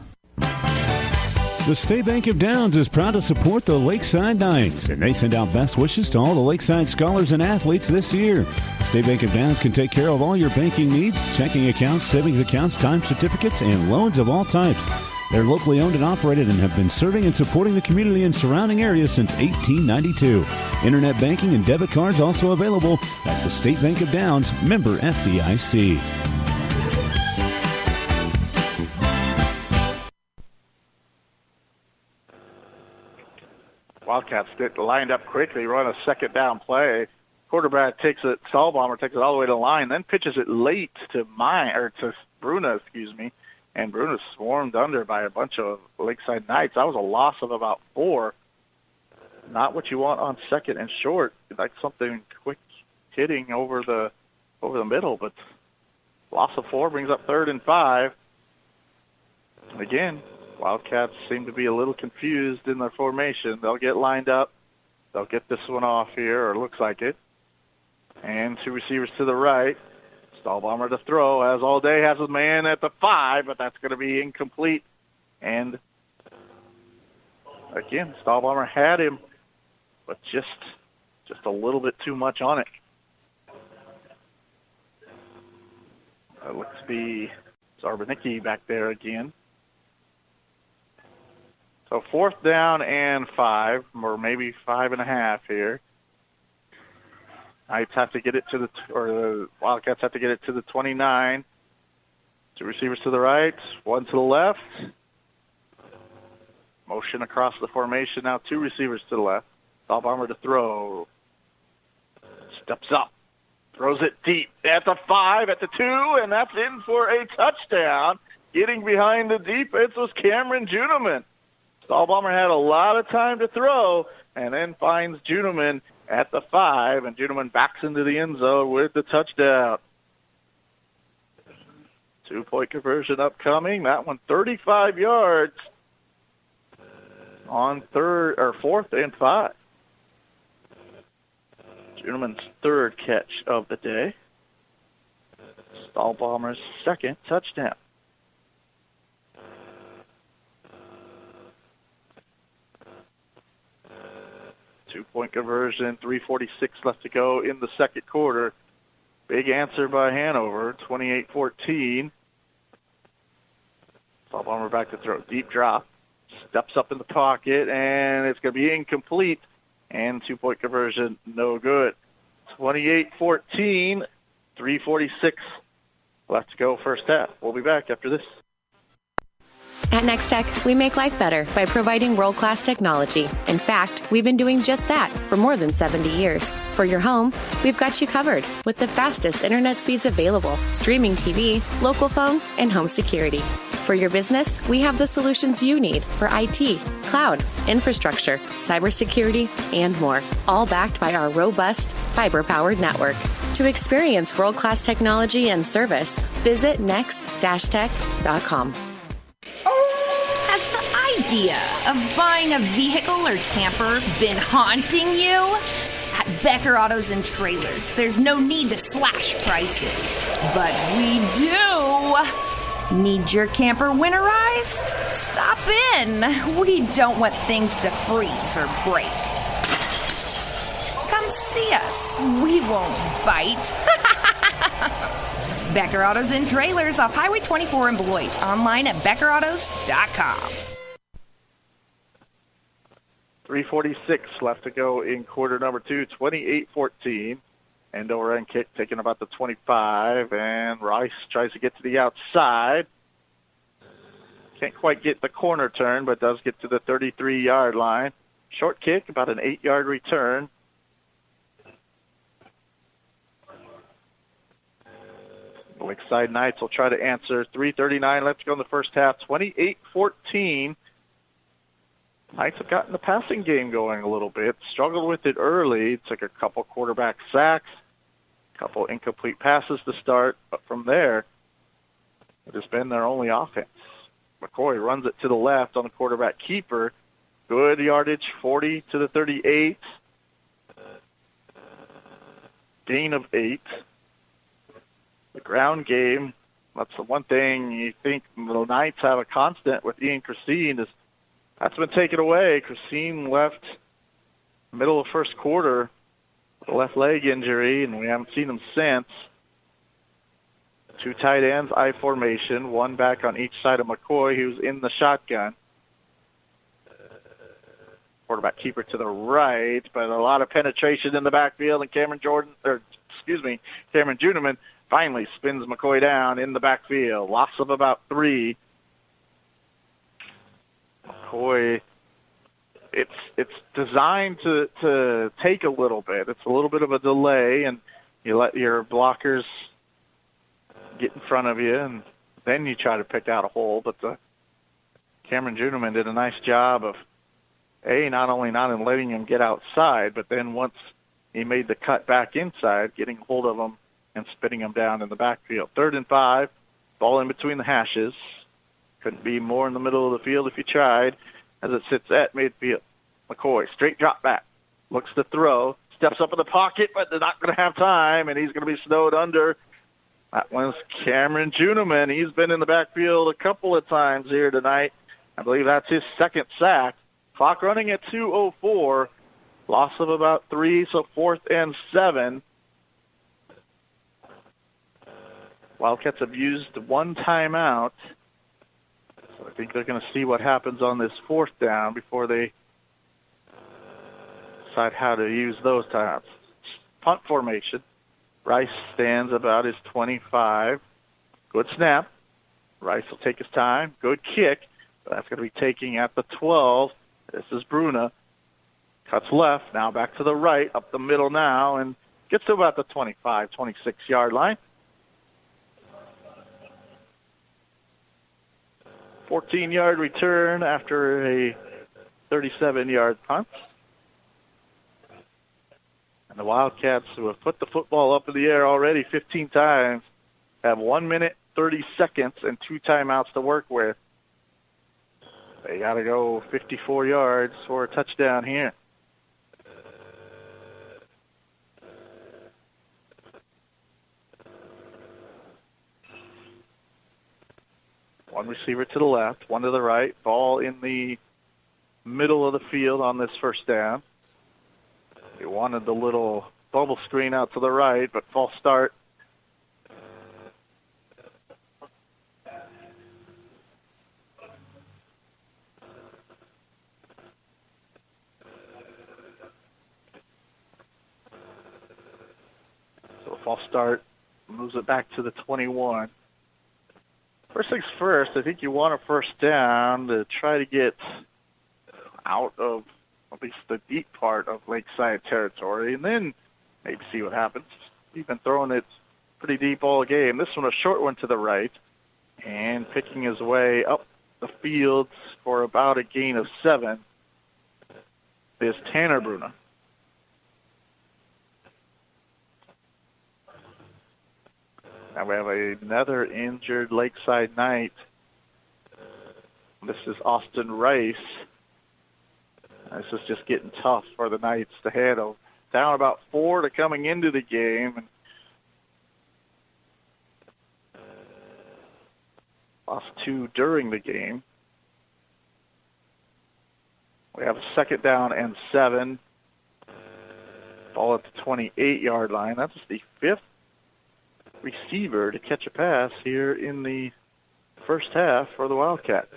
The State Bank of Downs is proud to support the Lakeside Knights, and they send out best wishes to all the Lakeside scholars and athletes this year. The State Bank of Downs can take care of all your banking needs, checking accounts, savings accounts, time certificates, and loans of all types. They're locally owned and operated and have been serving and supporting the community and surrounding areas since 1892. Internet banking and debit cards also available. That's the State Bank of Downs, member FDIC. Wildcats get lined up quickly, run a second down play. Quarterback takes it, Stahlbomber takes it all the way to the line, then pitches it late to Bruna, and Bruno's swarmed under by a bunch of Lakeside Knights. That was a loss of about 4. Not what you want on second and short. You'd like something quick hitting over the middle, but loss of 4 brings up 3rd and 5. Again, Wildcats seem to be a little confused in their formation. They'll get lined up. They'll get this one off here, or looks like it. And two receivers to the right. Stahlbomber to throw, as all day has a man at the 5, but that's going to be incomplete. And again, Stahlbomber had him, but just a little bit too much on it. That looks to be Zarbanicki back there again. So 4th down and 5, or maybe 5.5 here. Knights have to get it to the Wildcats have to get it to the 29. Two receivers to the right, one to the left. Motion across the formation now, 2 receivers to the left. Stahlbomber to throw. Steps up, throws it deep at the 5, at the 2, and that's in for a touchdown. Getting behind the defense was Cameron Juneman. Stahlbomber had a lot of time to throw, and then finds Juneman at the 5, and Juneman backs into the end zone with the touchdown. 2-point conversion upcoming. That one 35 yards on 4th and 5. Juneman's 3rd catch of the day. Stahlbomber's 2nd touchdown. Two-point conversion, 3:46 left to go in the second quarter. Big answer by Hanover, 28-14. Stahlbomber back to throw. Deep drop. Steps up in the pocket, and it's going to be incomplete. And 2-point conversion, no good. 28-14, 3:46 left to go first half. We'll be back after this. At Next Tech, we make life better by providing world-class technology. In fact, we've been doing just that for more than 70 years. For your home, we've got you covered with the fastest internet speeds available, streaming TV, local phone, and home security. For your business, we have the solutions you need for IT, cloud, infrastructure, cybersecurity, and more, all backed by our robust, fiber-powered network. To experience world-class technology and service, visit next-tech.com. Has the idea of buying a vehicle or camper been haunting you? At Becker Autos and Trailers, there's no need to slash prices, but we do. Need your camper winterized? Stop in. We don't want things to freeze or break. Come see us. We won't bite. Becker Autos and Trailers off Highway 24 in Beloit. Online at BeckerAutos.com. 3:46 left to go in quarter number 2, 28-14. End over end kick taking about the 25, and Rice tries to get to the outside. Can't quite get the corner turn, but does get to the 33-yard line. Short kick, about an 8-yard return. Lakeside Knights will try to answer. 3:39 left to go in the first half. 28-14. Knights have gotten the passing game going a little bit. Struggled with it early. Took a couple quarterback sacks, a couple incomplete passes to start. But from there, it has been their only offense. McCoy runs it to the left on the quarterback keeper. Good yardage, 40 to the 38. Gain of 8. The ground game, that's the one thing you think the Knights have a constant with Ian Christine is that's been taken away. Christine left middle of first quarter with a left leg injury, and we haven't seen him since. 2 tight ends, I formation, 1 back on each side of McCoy, who's in the shotgun. Quarterback keeper to the right, but a lot of penetration in the backfield, and Cameron Juneman finally spins McCoy down in the backfield. Loss of about 3. McCoy, it's designed to take a little bit. It's a little bit of a delay, and you let your blockers get in front of you, and then you try to pick out a hole. But Cameron Juneman did a nice job of, not only not in letting him get outside, but then once he made the cut back inside, getting hold of him and spinning him down in the backfield. 3rd and 5, ball in between the hashes. Couldn't be more in the middle of the field if you tried, as it sits at midfield. McCoy, straight drop back, looks to throw, steps up in the pocket, but they're not going to have time, and he's going to be snowed under. That one's Cameron Juneman. He's been in the backfield a couple of times here tonight. I believe that's his 2nd sack. Clock running at 2:04. Loss of about 3, so 4th and 7. Wildcats have used 1 timeout. So I think they're going to see what happens on this 4th down before they decide how to use those timeouts. Punt formation. Rice stands about his 25. Good snap. Rice will take his time. Good kick. That's going to be taking at the 12. This is Bruna. Cuts left. Now back to the right. Up the middle now. And gets to about the 25, 26-yard line. 14-yard return after a 37-yard punt. And the Wildcats, who have put the football up in the air already 15 times, have 1 minute, 30 seconds, and 2 timeouts to work with. They got to go 54 yards for a touchdown here. One receiver to the left, 1 to the right. Ball in the middle of the field on this 1st down. He wanted the little bubble screen out to the right, but false start. So false start moves it back to the 21. First things first, I think you want a 1st down to try to get out of at least the deep part of Lakeside territory, and then maybe see what happens. He's been throwing it pretty deep all game. This one, a short one to the right, and picking his way up the field for about a gain of 7 is Tanner Bruna. Now we have another injured Lakeside Knight. This is Austin Rice. This is just getting tough for the Knights to handle. Down about 4 to coming into the game. And lost 2 during the game. We have a 2nd down and 7. Ball at the 28-yard line. That's the 5th receiver to catch a pass here in the first half for the Wildcats.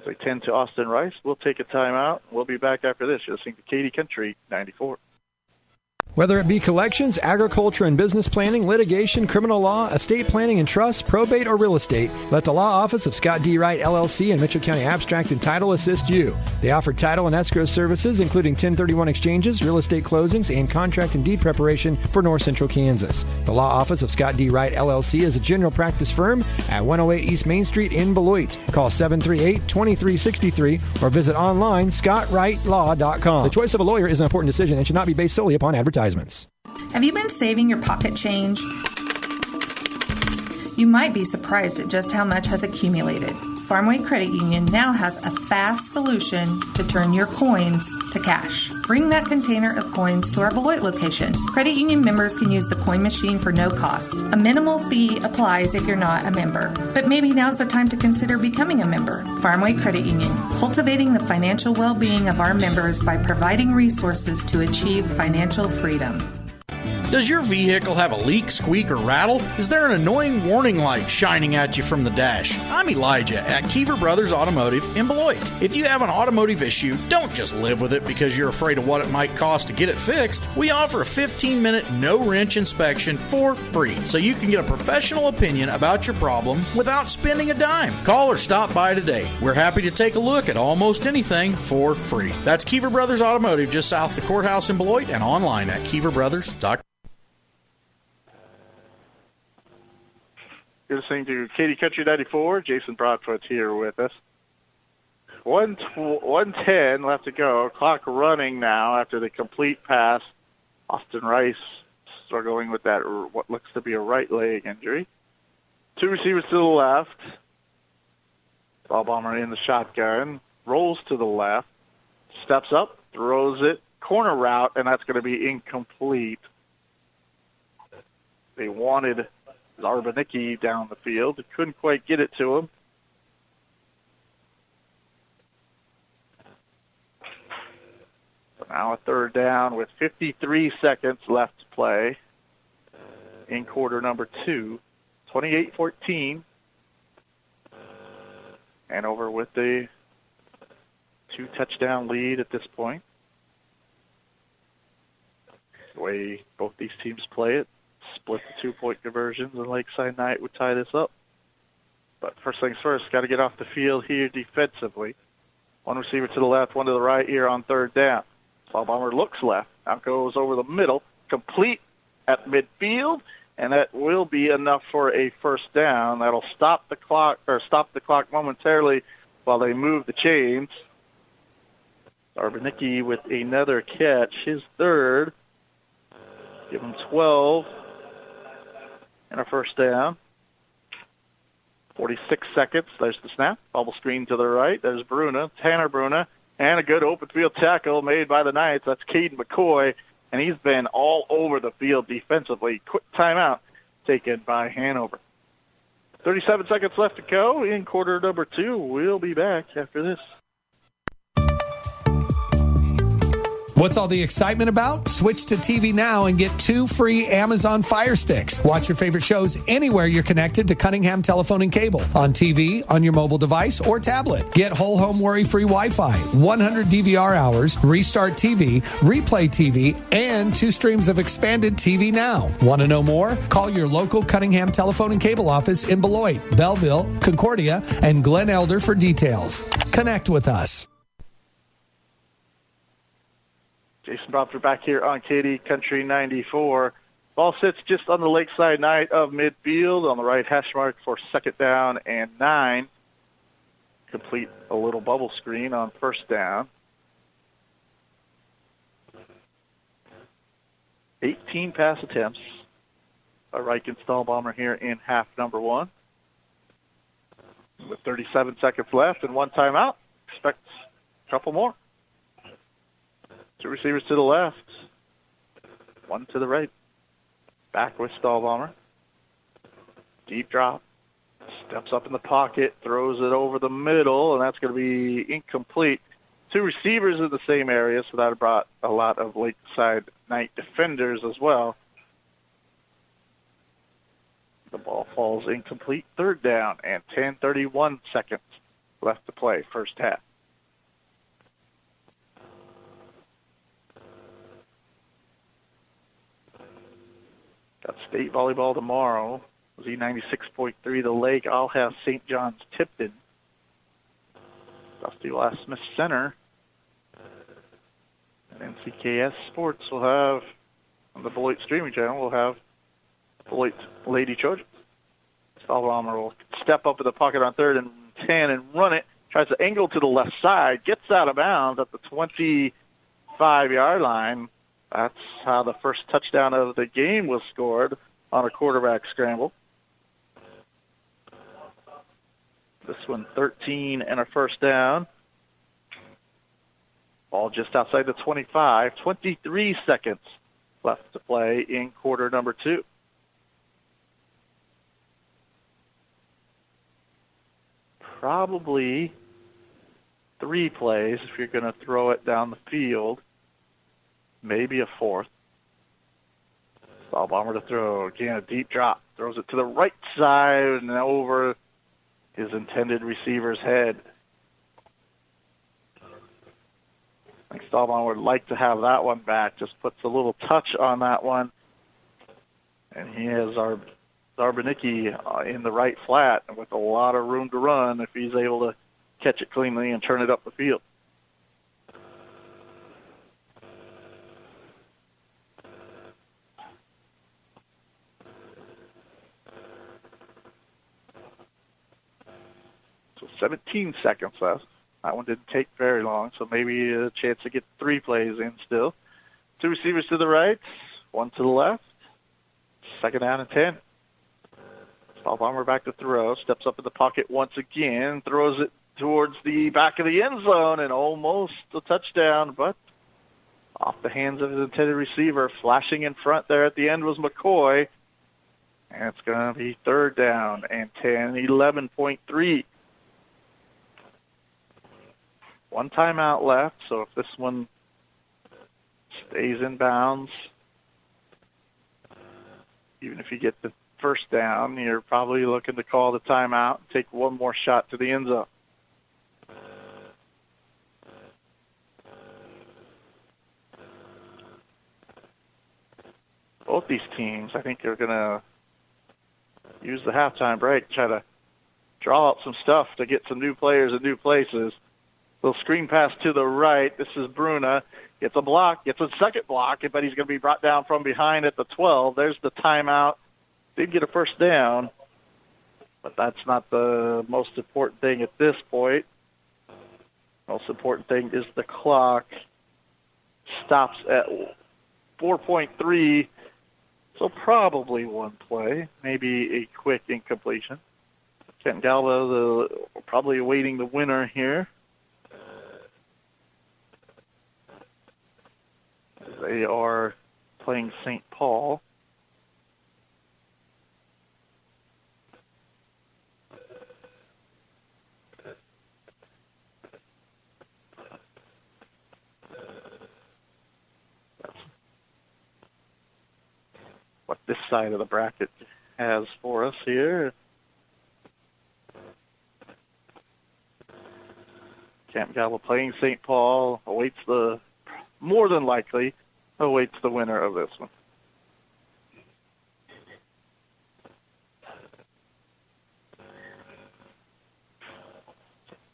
They 10 to Austin Rice. We'll take a timeout. We'll be back after this. You're listening to KD Country 94. Whether it be collections, agriculture and business planning, litigation, criminal law, estate planning and trust, probate, or real estate, let the law office of Scott D. Wright, LLC and Mitchell County Abstract and Title assist you. They offer title and escrow services, including 1031 exchanges, real estate closings, and contract and deed preparation for North Central Kansas. The law office of Scott D. Wright, LLC is a general practice firm at 108 East Main Street in Beloit. Call 738-2363 or visit online scottwrightlaw.com. The choice of a lawyer is an important decision and should not be based solely upon advertising. Have you been saving your pocket change? You might be surprised at just how much has accumulated. Farmway Credit Union now has a fast solution to turn your coins to cash. Bring that container of coins to our Beloit location. Credit union members can use the coin machine for no cost. A minimal fee applies if you're not a member. But maybe now's the time to consider becoming a member. Farmway Credit Union, cultivating the financial well-being of our members by providing resources to achieve financial freedom. Does your vehicle have a leak, squeak, or rattle? Is there an annoying warning light shining at you from the dash? I'm Elijah at Keever Brothers Automotive in Beloit. If you have an automotive issue, don't just live with it because you're afraid of what it might cost to get it fixed. We offer a 15-minute no-wrench inspection for free, so you can get a professional opinion about your problem without spending a dime. Call or stop by today. We're happy to take a look at almost anything for free. That's Keever Brothers Automotive just south of the courthouse in Beloit and online at keeverbrothers.com. You're listening to KD Country 94. Jason Broadfoot's here with us. 1:10 left to go. Clock running now after the complete pass. Austin Rice struggling with that, what looks to be a right leg injury. Two receivers to the left. Ball bomber in the shotgun. Rolls to the left. Steps up. Throws it. Corner route, and that's going to be incomplete. They wanted Zarbanicki down the field. They couldn't quite get it to him. So now a third down with 53 seconds left to play in quarter number 2. 28-14. Hanover with the 2-touchdown lead at this point. The way both these teams play it, split the 2-point conversions, and Lakeside Knight would tie this up. But first things first, got to get off the field here defensively. One receiver to the left, one to the right here on third down. Ball bomber looks left. Now goes over the middle, complete at midfield, and that will be enough for a first down. That'll stop the clock momentarily while they move the chains. Zarbanicki with another catch, his third. Give him 12. And a first down. 46 seconds. There's the snap. Bubble screen to the right. There's Tanner Bruna. And a good open field tackle made by the Knights. That's Caden McCoy. And he's been all over the field defensively. Quick timeout taken by Hanover. 37 seconds left to go in quarter number 2. We'll be back after this. What's all the excitement about? Switch to TV Now and get 2 free Amazon Fire Sticks. Watch your favorite shows anywhere you're connected to Cunningham Telephone and Cable, on TV, on your mobile device, or tablet. Get whole home worry-free Wi-Fi, 100 DVR hours, Restart TV, Replay TV, and 2 streams of expanded TV Now. Want to know more? Call your local Cunningham Telephone and Cable office in Beloit, Belleville, Concordia, and Glen Elder for details. Connect with us. Jason Broadfoot back here on KD Country 94. Ball sits just on the Lakeside Knight of midfield on the right hash mark for second down and 9. Complete a little bubble screen on first down. 18 pass attempts by Reichen Bomber here in half number 1. With 37 seconds left and 1 timeout, expect a couple more. 2 receivers to the left, 1 to the right. Back with Stahlbomber. Deep drop. Steps up in the pocket, throws it over the middle, and that's going to be incomplete. 2 receivers in the same area, so that brought a lot of Lakeside Knight defenders as well. The ball falls incomplete. Third down and 10:31 seconds left to play, first half. Got state volleyball tomorrow. Z96.3 The Lake. I'll have St. John's Tipton. Dusty will have Smith Center. And NCKS Sports will have, on the Beloit streaming channel, will have Beloit Lady Trojans. Stahlbaumer will step up in the pocket on 3rd and 10 and run it. Tries to angle to the left side. Gets out of bounds at the 25-yard line. That's how the first touchdown of the game was scored on a quarterback scramble. This one 13 and a first down. Ball just outside the 25. 23 seconds left to play in quarter number 2. Probably 3 plays if you're going to throw it down the field. Maybe a 4th. Stahlbaumer to throw. Again, a deep drop. Throws it to the right side and over his intended receiver's head. I think Stahlbaumer would like to have that one back. Just puts a little touch on that one. And he has our Zarbanicki in the right flat with a lot of room to run if he's able to catch it cleanly and turn it up the field. So 17 seconds left. That one didn't take very long, so maybe a chance to get 3 plays in still. 2 receivers to the right, 1 to the left. 2nd down and 10. Stahlbaumer back to throw, steps up in the pocket once again, throws it towards the back of the end zone and almost a touchdown, but off the hands of his intended receiver. Flashing in front there at the end was McCoy. And it's going to be 3rd down and 10, 11.3. 1 timeout left, so if this one stays in bounds, even if you get the first down, you're probably looking to call the timeout and take 1 more shot to the end zone. Both these teams, I think, are going to use the halftime break, try to draw up some stuff to get some new players in new places. Little screen pass to the right. This is Bruna. Gets a block, gets a second block, but he's going to be brought down from behind at the 12. There's the timeout. Did get a first down, but that's not the most important thing at this point. Most important thing is the clock stops at 4.3, so probably 1 play, maybe a quick incompletion. Kent Galva probably awaiting the winner here. They are playing St. Paul. That's what this side of the bracket has for us here. Camp Galva playing St. Paul, awaits the, more than likely, awaits the winner of this one.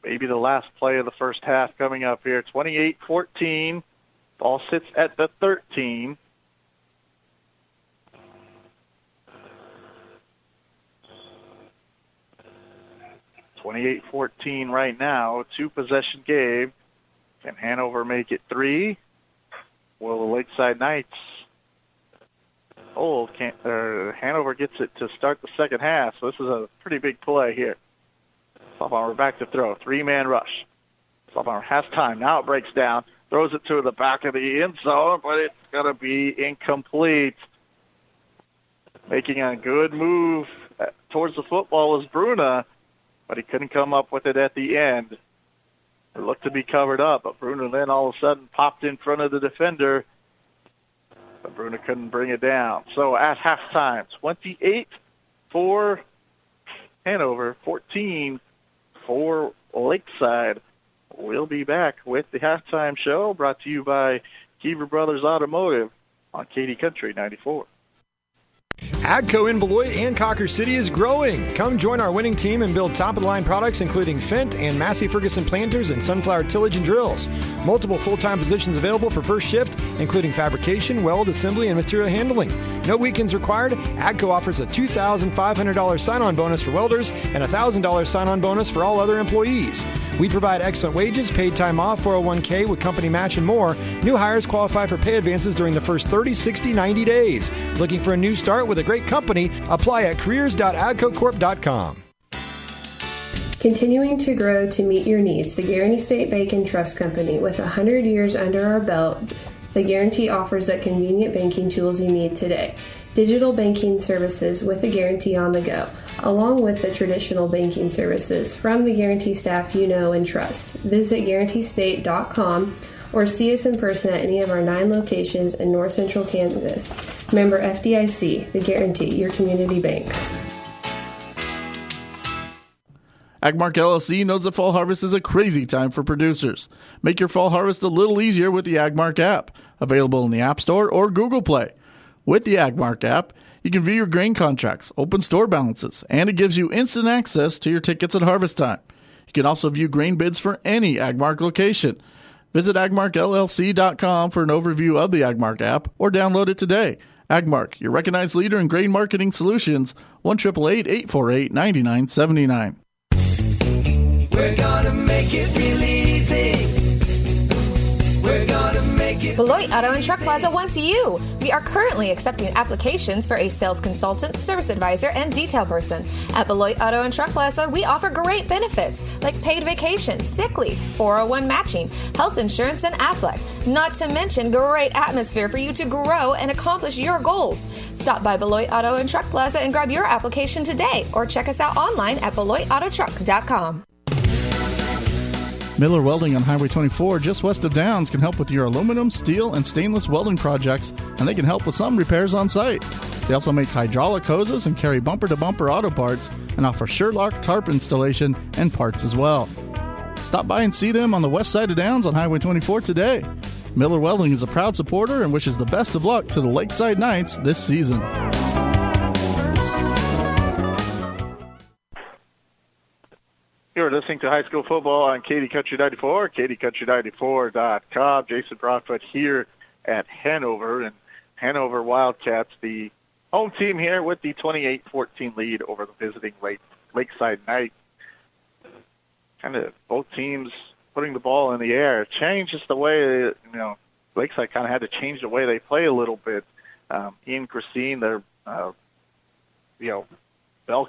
Maybe the last play of the first half coming up here. 28-14. Ball sits at the 13. (28-14) right now. 2-possession game. Can Hanover make it 3? Will the Lakeside Knights Hanover gets it to start the second half, so this is a pretty big play here. Stahlbaumer back to throw. 3-man rush. Stahlbaumer has time. Now it breaks down. Throws it to the back of the end zone, but it's going to be incomplete. Making a good move towards the football was Bruna, but he couldn't come up with it at the end. It looked to be covered up, but Bruna then all of a sudden popped in front of the defender, but Bruna couldn't bring it down. So at halftime, 28 for Hanover, 14 for Lakeside. We'll be back with the halftime show brought to you by KNDY Brothers Automotive on KD Country 94. AGCO in Beloit and Cawker City is growing. Come join our winning team and build top-of-the-line products including Fendt and Massey Ferguson planters and sunflower tillage and drills. Multiple full-time positions available for first shift, including fabrication, weld, assembly, and material handling. No weekends required. AGCO offers a $2,500 sign-on bonus for welders and a $1,000 sign-on bonus for all other employees. We provide excellent wages, paid time off, 401k with company match, and more. New hires qualify for pay advances during the first 30, 60, 90 days. Looking for a new start with a great company? Apply at careers.agcocorp.com. Continuing to grow to meet your needs, the Guarantee State Bank and Trust Company. With 100 years under our belt, the Guarantee offers the convenient banking tools you need today. Digital banking services with the Guarantee on the go, along with the traditional banking services from the Guarantee staff you know and trust. Visit GuaranteeState.com or see us in person at any of our 9 locations in North Central Kansas. Member FDIC, the Guarantee, your community bank. Agmark LLC knows that fall harvest is a crazy time for producers. Make your fall harvest a little easier with the Agmark app, available in the App Store or Google Play. With the Agmark app, you can view your grain contracts, open store balances, and it gives you instant access to your tickets at harvest time. You can also view grain bids for any Agmark location. Visit agmarkllc.com for an overview of the Agmark app or download it today. Agmark, your recognized leader in grain marketing solutions, 1-888-848-9979. We're gonna make it real easy. We're gonna make it. Beloit Auto and Truck Plaza wants you. We are currently accepting applications for a sales consultant, service advisor, and detail person. At Beloit Auto and Truck Plaza, we offer great benefits like paid vacation, sick leave, 401 matching, health insurance, and Aflac. Not to mention great atmosphere for you to grow and accomplish your goals. Stop by Beloit Auto and Truck Plaza and grab your application today, or check us out online at BeloitAutoTruck.com. Miller Welding on Highway 24, just west of Downs, can help with your aluminum, steel, and stainless welding projects, and they can help with some repairs on site. They also make hydraulic hoses and carry bumper-to-bumper auto parts and offer Sherlock tarp installation and parts as well. Stop by and see them on the west side of Downs on Highway 24 today. Miller Welding is a proud supporter and wishes the best of luck to the Lakeside Knights this season. You're listening to high school football on KD Country 94, KDCountry94.com. Jason Broadfoot here at Hanover, and Hanover Wildcats, the home team here with the 28-14 lead over the visiting Lakeside Knights. Kind of both teams putting the ball in the air. It changes the way, Lakeside kind of had to change the way they play a little bit. Ian Christine, their, bell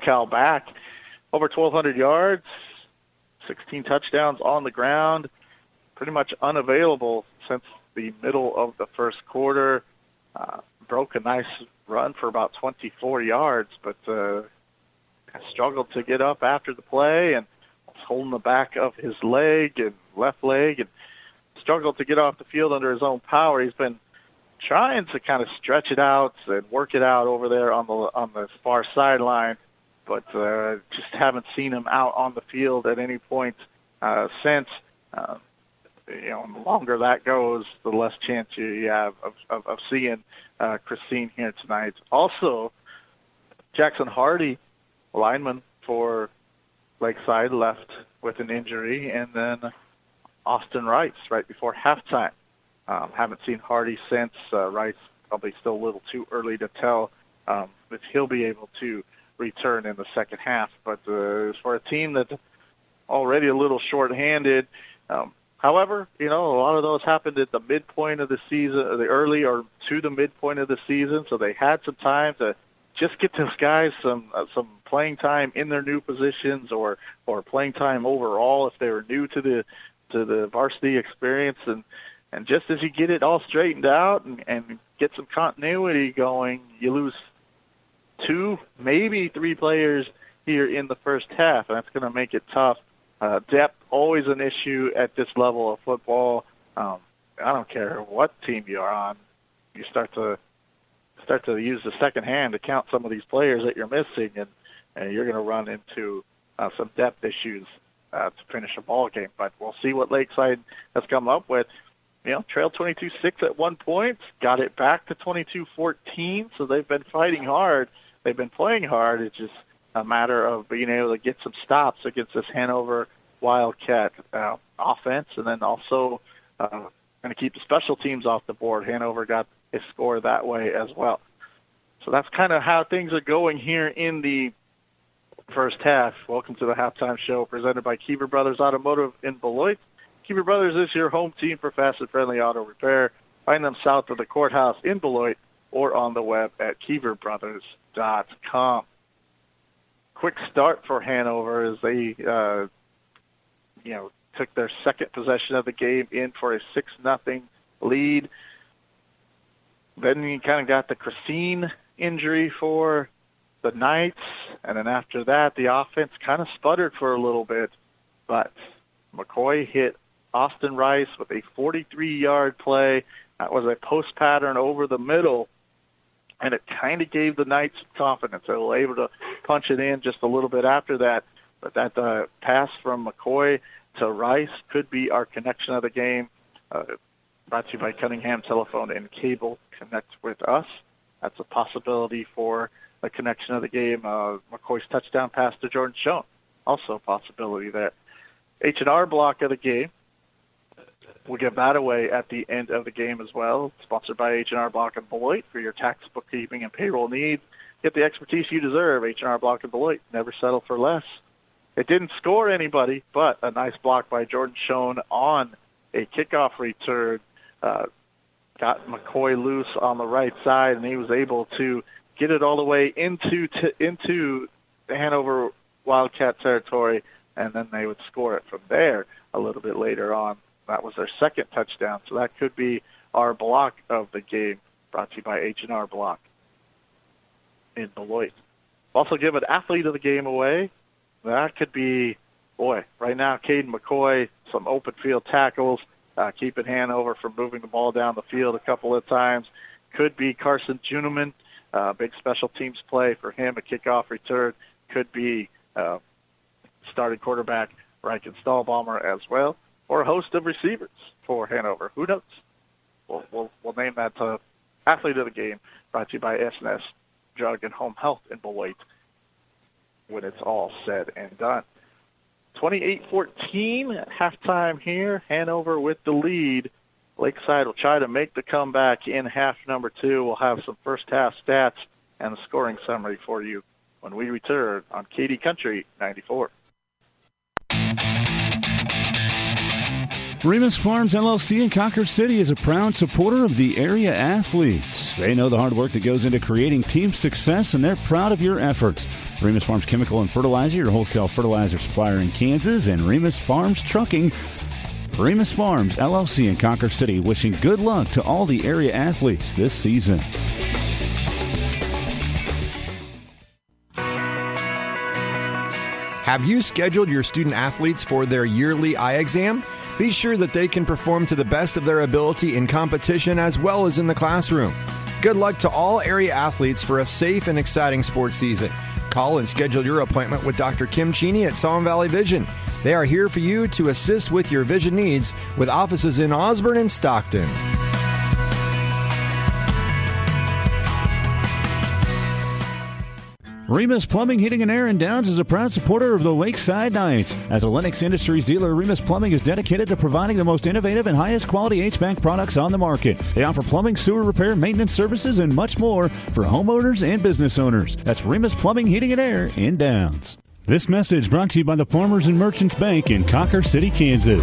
cow back, over 1,200 yards, 16 touchdowns on the ground, pretty much unavailable since the middle of the first quarter. Broke a nice run for about 24 yards, but struggled to get up after the play and was holding the back of his leg and left leg and struggled to get off the field under his own power. He's been trying to kind of stretch it out and work it out over there on the far sideline, but just haven't seen him out on the field at any point since. The longer that goes, the less chance you have of seeing Christine here tonight. Also, Jackson Hardy, lineman for Lakeside, left with an injury, and then Austin Rice right before halftime. Haven't seen Hardy since. Rice probably still a little too early to tell if he'll be able to return in the second half. But for a team that's already a little short-handed, however, a lot of those happened at the midpoint of the season, the early or to the midpoint of the season, so they had some time to just get those guys some playing time in their new positions or playing time overall if they were new to the varsity experience. And just as you get it all straightened out and get some continuity going, you lose 2, maybe 3 players here in the first half, and that's going to make it tough. Depth, always an issue at this level of football. I don't care what team you are on. You start to use the second hand to count some of these players that you're missing, and you're going to run into some depth issues to finish a ball game. But we'll see what Lakeside has come up with. Trailed 22-6 at one point, got it back to 22-14, so they've been fighting hard. They've been playing hard. It's just a matter of being able to get some stops against this Hanover Wildcat offense, and then also going to keep the special teams off the board. Hanover got a score that way as well. So that's kind of how things are going here in the first half. Welcome to the halftime show presented by Kiever Brothers Automotive in Beloit. Kiever Brothers is your home team for fast and friendly auto repair. Find them south of the courthouse in Beloit or on the web at KieverBrothers.com. Quick start for Hanover as they, took their second possession of the game in for a 6-0 lead. Then you kind of got the Christine injury for the Knights, and then after that, the offense kind of sputtered for a little bit, but McCoy hit Austin Rice with a 43-yard play. That was a post pattern over the middle, and it kind of gave the Knights confidence. They were able to punch it in just a little bit after that, but that pass from McCoy to Rice could be our connection of the game. Brought to you by Cunningham Telephone and Cable. Connect with us. That's a possibility for a connection of the game. McCoy's touchdown pass to Jordan Schoen, also a possibility there. H&R block of the game. We'll give that away at the end of the game as well. Sponsored by H&R Block in Beloit for your tax, bookkeeping, and payroll needs. Get the expertise you deserve. H&R Block in Beloit. Never settle for less. It didn't score anybody, but a nice block by Jordan Schoen on a kickoff return. Got McCoy loose on the right side, and he was able to get it all the way into the Hanover Wildcat territory, and then they would score it from there a little bit later on. That was their second touchdown, so that could be our block of the game, brought to you by H&R Block in Beloit. Also give an athlete of the game away. That could be, right now, Caden McCoy, some open field tackles, keeping Hanover from moving the ball down the field a couple of times. Could be Carson Juneman, big special teams play for him, a kickoff return. Could be starting quarterback Riken Stahlbaumer as well, or a host of receivers for Hanover. Who knows? We'll name that athlete of the game, brought to you by S&S Drug and Home Health in Beloit when it's all said and done. 28-14 at halftime here. Hanover with the lead. Lakeside will try to make the comeback in half number 2. We'll have some first half stats and the scoring summary for you when we return on KD Country 94. Remus Farms LLC in Conquer City is a proud supporter of the area athletes. They know the hard work that goes into creating team success, and they're proud of your efforts. Remus Farms Chemical and Fertilizer, your wholesale fertilizer supplier in Kansas, and Remus Farms Trucking. Remus Farms LLC in Conquer City, wishing good luck to all the area athletes this season. Have you scheduled your student athletes for their yearly eye exam? Be sure that they can perform to the best of their ability in competition as well as in the classroom. Good luck to all area athletes for a safe and exciting sports season. Call and schedule your appointment with Dr. Kim Cheney at Salmon Valley Vision. They are here for you to assist with your vision needs with offices in Osborne and Stockton. Remus Plumbing, Heating, and Air in Downs is a proud supporter of the Lakeside Knights. As a Lennox Industries dealer, Remus Plumbing is dedicated to providing the most innovative and highest quality HVAC products on the market. They offer plumbing, sewer repair, maintenance services, and much more for homeowners and business owners. That's Remus Plumbing, Heating, and Air in Downs. This message brought to you by the Farmers and Merchants Bank in Conquer City, Kansas.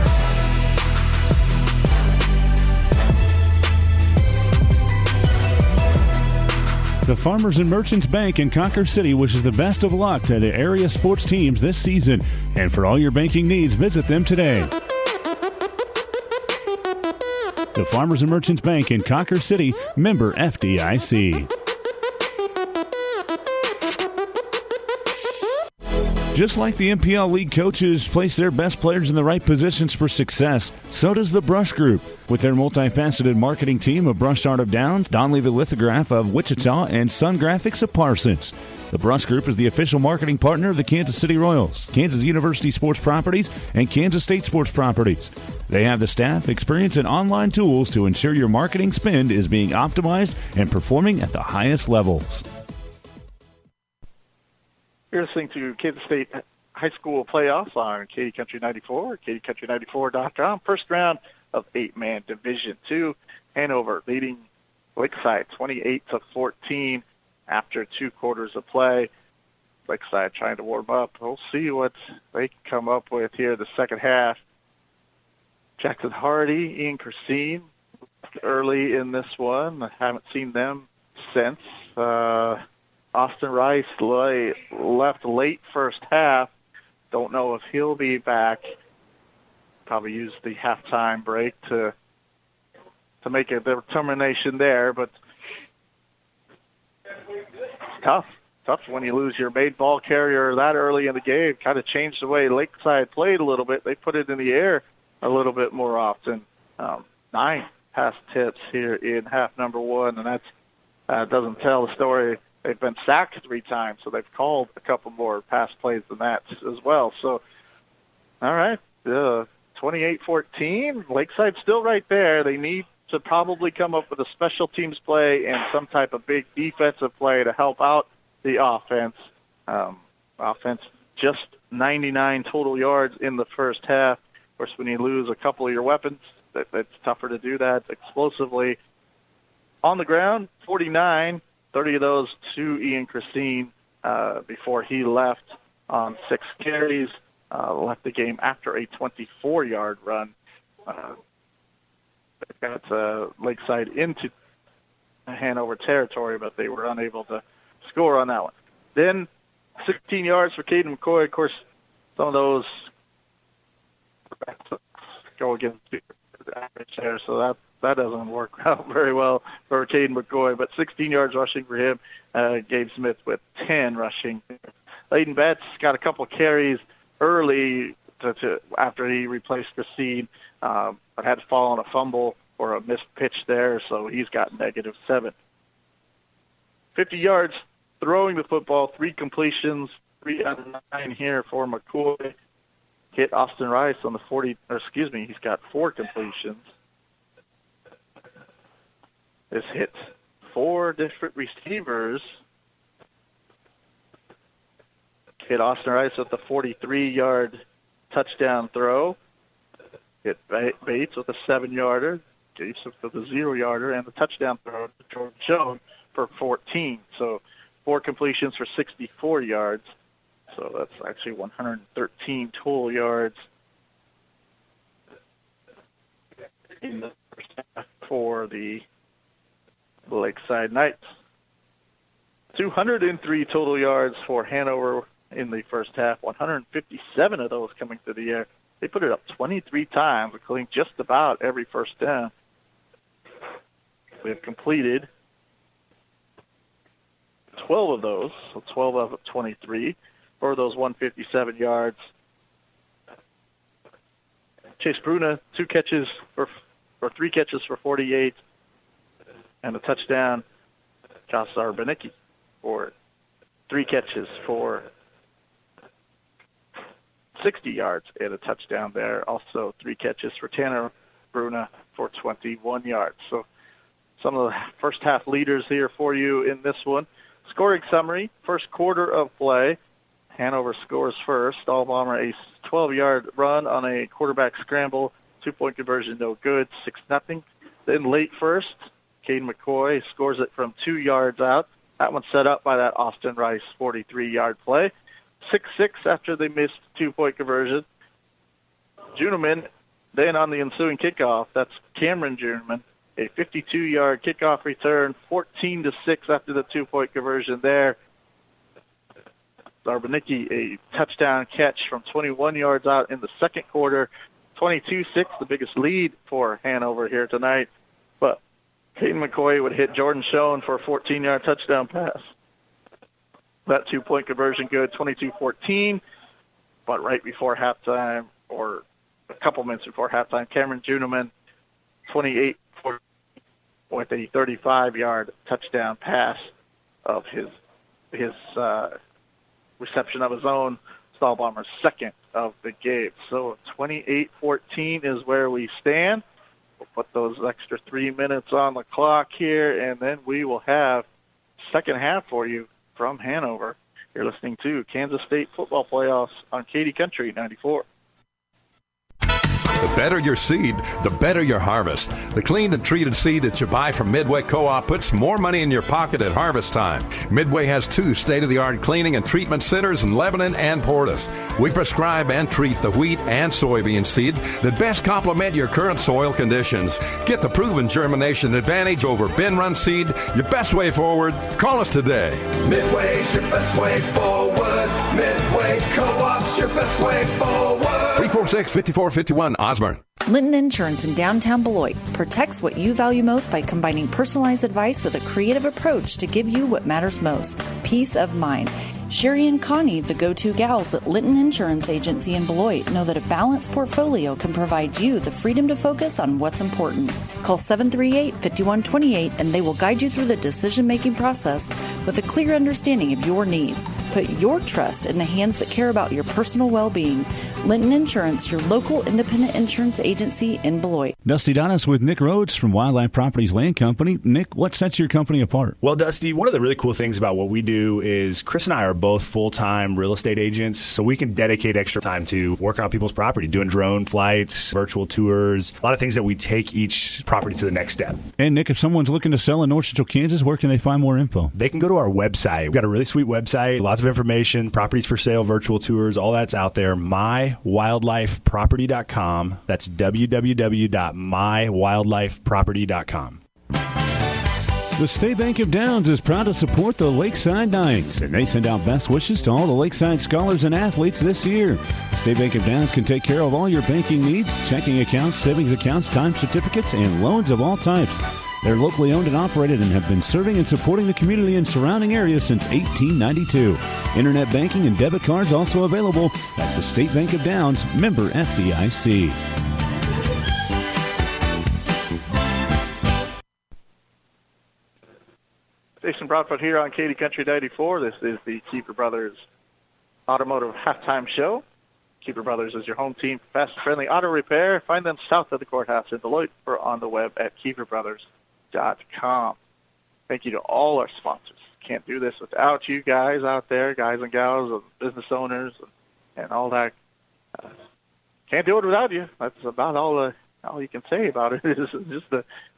The Farmers and Merchants Bank in Conquer City wishes the best of luck to the area sports teams this season. And for all your banking needs, visit them today. The Farmers and Merchants Bank in Conquer City, member FDIC. Just like the MPL League coaches place their best players in the right positions for success, so does the Brush Group. With their multifaceted marketing team of Brush Art of Downs, Don Levy Lithograph of Wichita, and Sun Graphics of Parsons. The Brush Group is the official marketing partner of the Kansas City Royals, Kansas University Sports Properties, and Kansas State Sports Properties. They have the staff, experience, and online tools to ensure your marketing spend is being optimized and performing at the highest levels. You're listening to Kansas State High School Playoffs on KD Country 94, KDCountry94.com. First round of 8-man Division II. Hanover leading Lakeside 28-14 after 2 quarters of play. Lakeside trying to warm up. We'll see what they can come up with here the second half. Jackson Hardy, Ian Christine early in this one. I haven't seen them since. Austin Rice left late first half. Don't know if he'll be back. Probably use the halftime break to make a determination there, but it's tough. Tough when you lose your main ball carrier that early in the game. Kind of changed the way Lakeside played a little bit. They put it in the air a little bit more often. 9 pass tips here in half number 1, and that doesn't tell the story. They've been sacked 3 times, so they've called a couple more pass plays than that as well. So, all right, 28-14. Lakeside still right there. They need to probably come up with a special teams play and some type of big defensive play to help out the offense. Offense just 99 total yards in the first half. Of course, when you lose a couple of your weapons, it's tougher to do that explosively. On the ground, 49. 30 of those to Ian Christine before he left on 6 carries, left the game after a 24-yard run. They got Lakeside into Hanover territory, but they were unable to score on that one. Then 16 yards for Caden McCoy. Of course, some of those go against the average there, so that doesn't work out very well for Caden McCoy, but 16 yards rushing for him. Gabe Smith with 10 rushing. Layden Betts got a couple carries early after he replaced Christine, but had to fall on a fumble or a missed pitch there, so he's got -7. 50 yards throwing the football, 3 completions, 3 out of 9 here for McCoy. Hit Austin Rice on the 40, he's got 4 completions. This hit 4 different receivers. Hit Austin Rice with the 43-yard touchdown throw. Hit Bates with a 7-yarder. Gates with a 0-yarder, and the touchdown throw to Jordan Jones for 14. So 4 completions for 64 yards. So that's actually 113 total yards in the first half for the Lakeside Knights. 203 total yards for Hanover in the first half, 157 of those coming through the air. They put it up 23 times, including just about every first down. We have completed 12 of those, so 12 of 23 for those 157 yards. Chase Bruna, 3 catches for 48, and a touchdown. Josh Arbanicki for 3 catches for 60 yards and a touchdown there. Also 3 catches for Tanner Bruna for 21 yards. So some of the first half leaders here for you in this one. Scoring summary, first quarter of play. Hanover scores first. All-Bomber a 12-yard run on a quarterback scramble. 2-point conversion, no good, 6-0. Then late first, Caden McCoy scores it from 2 yards out. That one set up by that Austin Rice 43-yard play. 6-6 after they missed 2-point conversion. Juneman, then on the ensuing kickoff, that's Cameron Juneman, a 52-yard kickoff return, 14-6 after the 2-point conversion there. Zarbanicki, a touchdown catch from 21 yards out in the second quarter. 22-6, the biggest lead for Hanover here tonight. But Caden McCoy would hit Jordan Schoen for a 14-yard touchdown pass. That 2-point conversion good, 22-14. but right before halftime, or a couple minutes before halftime, Cameron Juneman, 28 with a 35-yard touchdown pass of his reception of his own. Stahlbomber's second of the game. So 28-14 is where we stand. We'll put those extra 3 minutes on the clock here, and then we will have second half for you from Hanover. You're listening to Kansas State Football Playoffs on KD Country 94. The better your seed, the better your harvest. The cleaned and treated seed that you buy from Midway Co-op puts more money in your pocket at harvest time. Midway has 2 state-of-the-art cleaning and treatment centers in Lebanon and Portis. We prescribe and treat the wheat and soybean seed that best complement your current soil conditions. Get the proven germination advantage over bin-run seed, your best way forward. Call us today. Midway's your best way forward. Midway Co-op's your best way forward. 346-5451, Osborne. Linton Insurance in downtown Beloit protects what you value most by combining personalized advice with a creative approach to give you what matters most, peace of mind. Sherry and Connie, the go-to gals at Linton Insurance Agency in Beloit, know that a balanced portfolio can provide you the freedom to focus on what's important. Call 738-5128 and they will guide you through the decision-making process with a clear understanding of your needs. Put your trust in the hands that care about your personal well-being. Linton Insurance, your local independent insurance agency in Beloit. Dusty Donis with Nick Rhodes from Wildlife Properties Land Company. Nick, what sets your company apart? Well, Dusty, one of the really cool things about what we do is Chris and I are both full-time real estate agents, so we can dedicate extra time to working on people's property, doing drone flights, virtual tours, a lot of things that we take each property to the next step. And Nick, if someone's looking to sell in North Central Kansas, where can they find more info? They can go to our website. We've got a really sweet website, lots of information, properties for sale, virtual tours, all that's out there, mywildlifeproperty.com. That's www.mywildlifeproperty.com. The State Bank of Downs is proud to support the Lakeside Knights, and they send out best wishes to all the Lakeside scholars and athletes this year. The State Bank of Downs can take care of all your banking needs, checking accounts, savings accounts, time certificates, and loans of all types. They're locally owned and operated and have been serving and supporting the community and surrounding areas since 1892. Internet banking and debit cards also available. That's the State Bank of Downs, member FDIC. Jason Broadfoot here on KD Country 94. This is the Keeper Brothers Automotive Halftime Show. Keeper Brothers is your home team for fast and friendly auto repair. Find them south of the courthouse in Beloit or on the web at keeperbrothers.com. Thank you to all our sponsors. Can't do this without you guys out there, guys and gals, and business owners and all that. Can't do it without you. That's about all you can say about it. Is just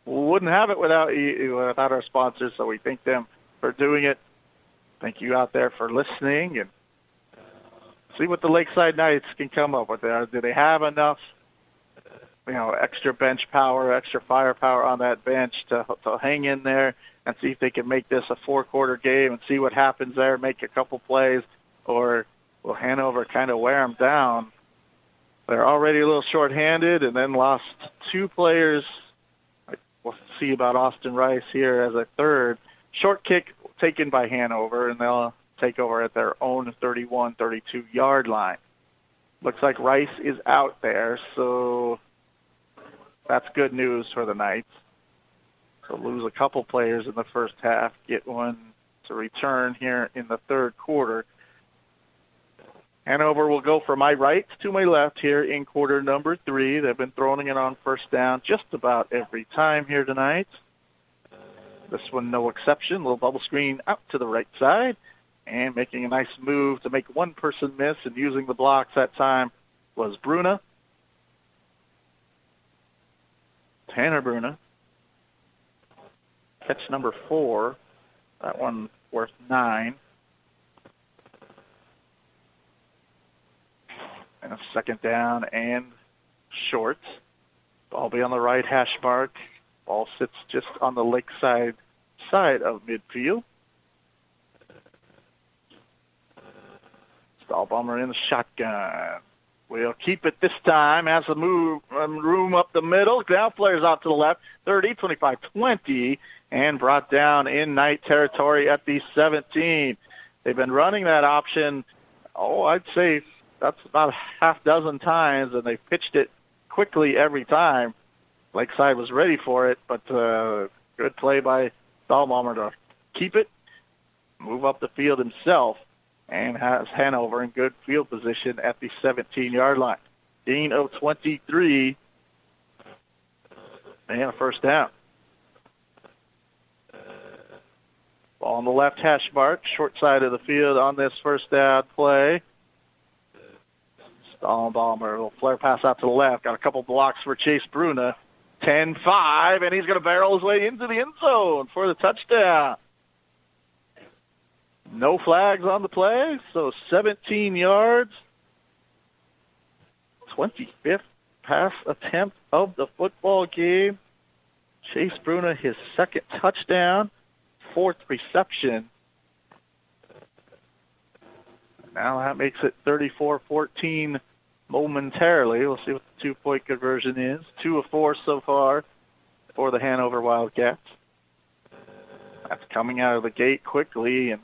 wouldn't have it without our sponsors, so we thank them for doing it. Thank you out there for listening, and see what the Lakeside Knights can come up with there. Do they have enough, extra bench power, extra firepower on that bench to hang in there and see if they can make this a 4-quarter game and see what happens there, make a couple plays, or will Hanover kind of wear them down? They're already a little short-handed and then lost 2 players. We'll see about Austin Rice here as a third. Short kick taken by Hanover, and they'll take over at their own 31, 32-yard line. Looks like Rice is out there, so that's good news for the Knights. So lose a couple players in the first half, get one to return here in the third quarter. Hanover will go from my right to my left here in quarter number 3. They've been throwing it on first down just about every time here tonight. This one, no exception. Little bubble screen out to the right side and making a nice move to make one person miss and using the blocks that time was Bruna. Tanner Bruna. Catch number 4. That one worth 9. And a second down and short. Ball be on the right hash mark. Ball sits just on the Lakeside side of midfield. Stahlbomber in the shotgun. We'll keep it this time. Has a move, room up the middle. Now players out to the left. 30, 25, 20. And brought down in Knight territory at the 17. They've been running that option, I'd say that's about a half dozen times, and they pitched it quickly every time. Lakeside was ready for it, but good play by Dahlbaumer to keep it, move up the field himself, and has Hanover in good field position at the 17-yard line. Gain of 23 and a first down. Ball on the left hash mark, short side of the field on this first down play. Dahlbaumer, a little flare pass out to the left. Got a couple blocks for Chase Bruna. 10-5, and he's going to barrel his way into the end zone for the touchdown. No flags on the play, so 17 yards. 25th pass attempt of the football game. Chase Bruna, his second touchdown, fourth reception. Now that makes it 34-14 momentarily. We'll see what the two-point conversion is. 2 of 4 so far for the Hanover Wildcats. That's coming out of the gate quickly, and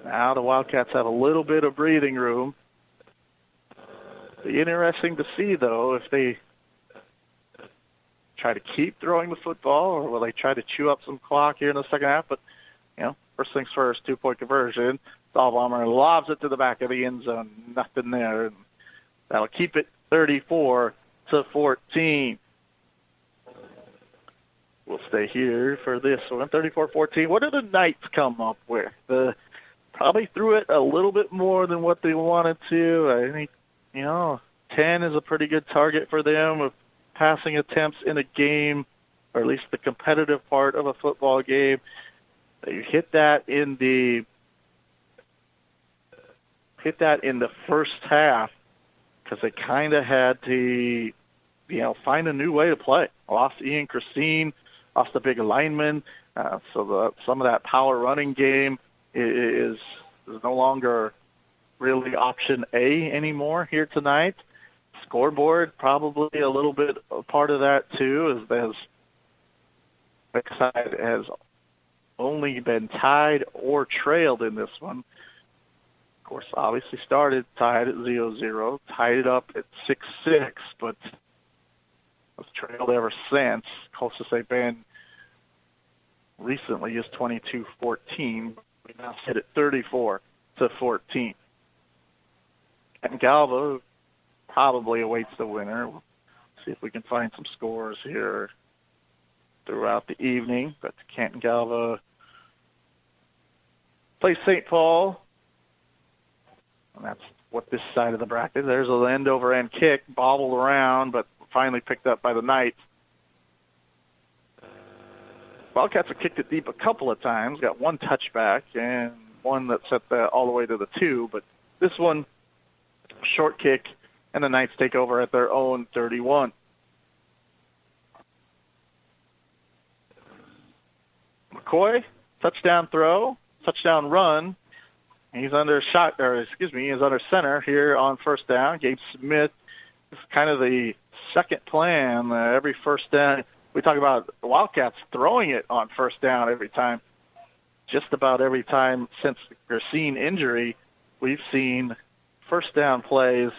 now the Wildcats have a little bit of breathing room. Be interesting to see, though, if they try to keep throwing the football or will they try to chew up some clock here in the second half. But, first things first, two-point conversion. Dahlbaumer lobs it to the back of the end zone. Nothing there. And that'll keep it 34-14. We'll stay here for this one, 34-14. What did the Knights come up with? Probably threw it a little bit more than what they wanted to. I think, 10 is a pretty good target for them of passing attempts in a game, or at least the competitive part of a football game. They hit that in the first half because they kind of had to, find a new way to play. Lost Ian Christine, lost a big lineman, so some of that power running game is no longer really option A anymore here tonight. Scoreboard probably a little bit a part of that too, as Lakeside has only been tied or trailed in this one. Of course, obviously started tied at 0-0, tied it up at 6-6, but was trailed ever since. Closest they've been recently is 22-14. We now sit at 34-14. And Galva probably awaits the winner. We'll see if we can find some scores here throughout the evening. But Canton Galva plays St. Paul. And that's what this side of the bracket. There's an end-over-end kick, bobbled around, but finally picked up by the Knights. Wildcats have kicked it deep a couple of times, got one touchback and one that set all the way to the 2. But this one, short kick, and the Knights take over at their own 31. McCoy, touchdown throw, touchdown run. He's under center here on first down. Gabe Smith is kind of the second plan. Every first down, we talk about the Wildcats throwing it on first down every time. Just about every time since the Racine injury, we've seen first down plays,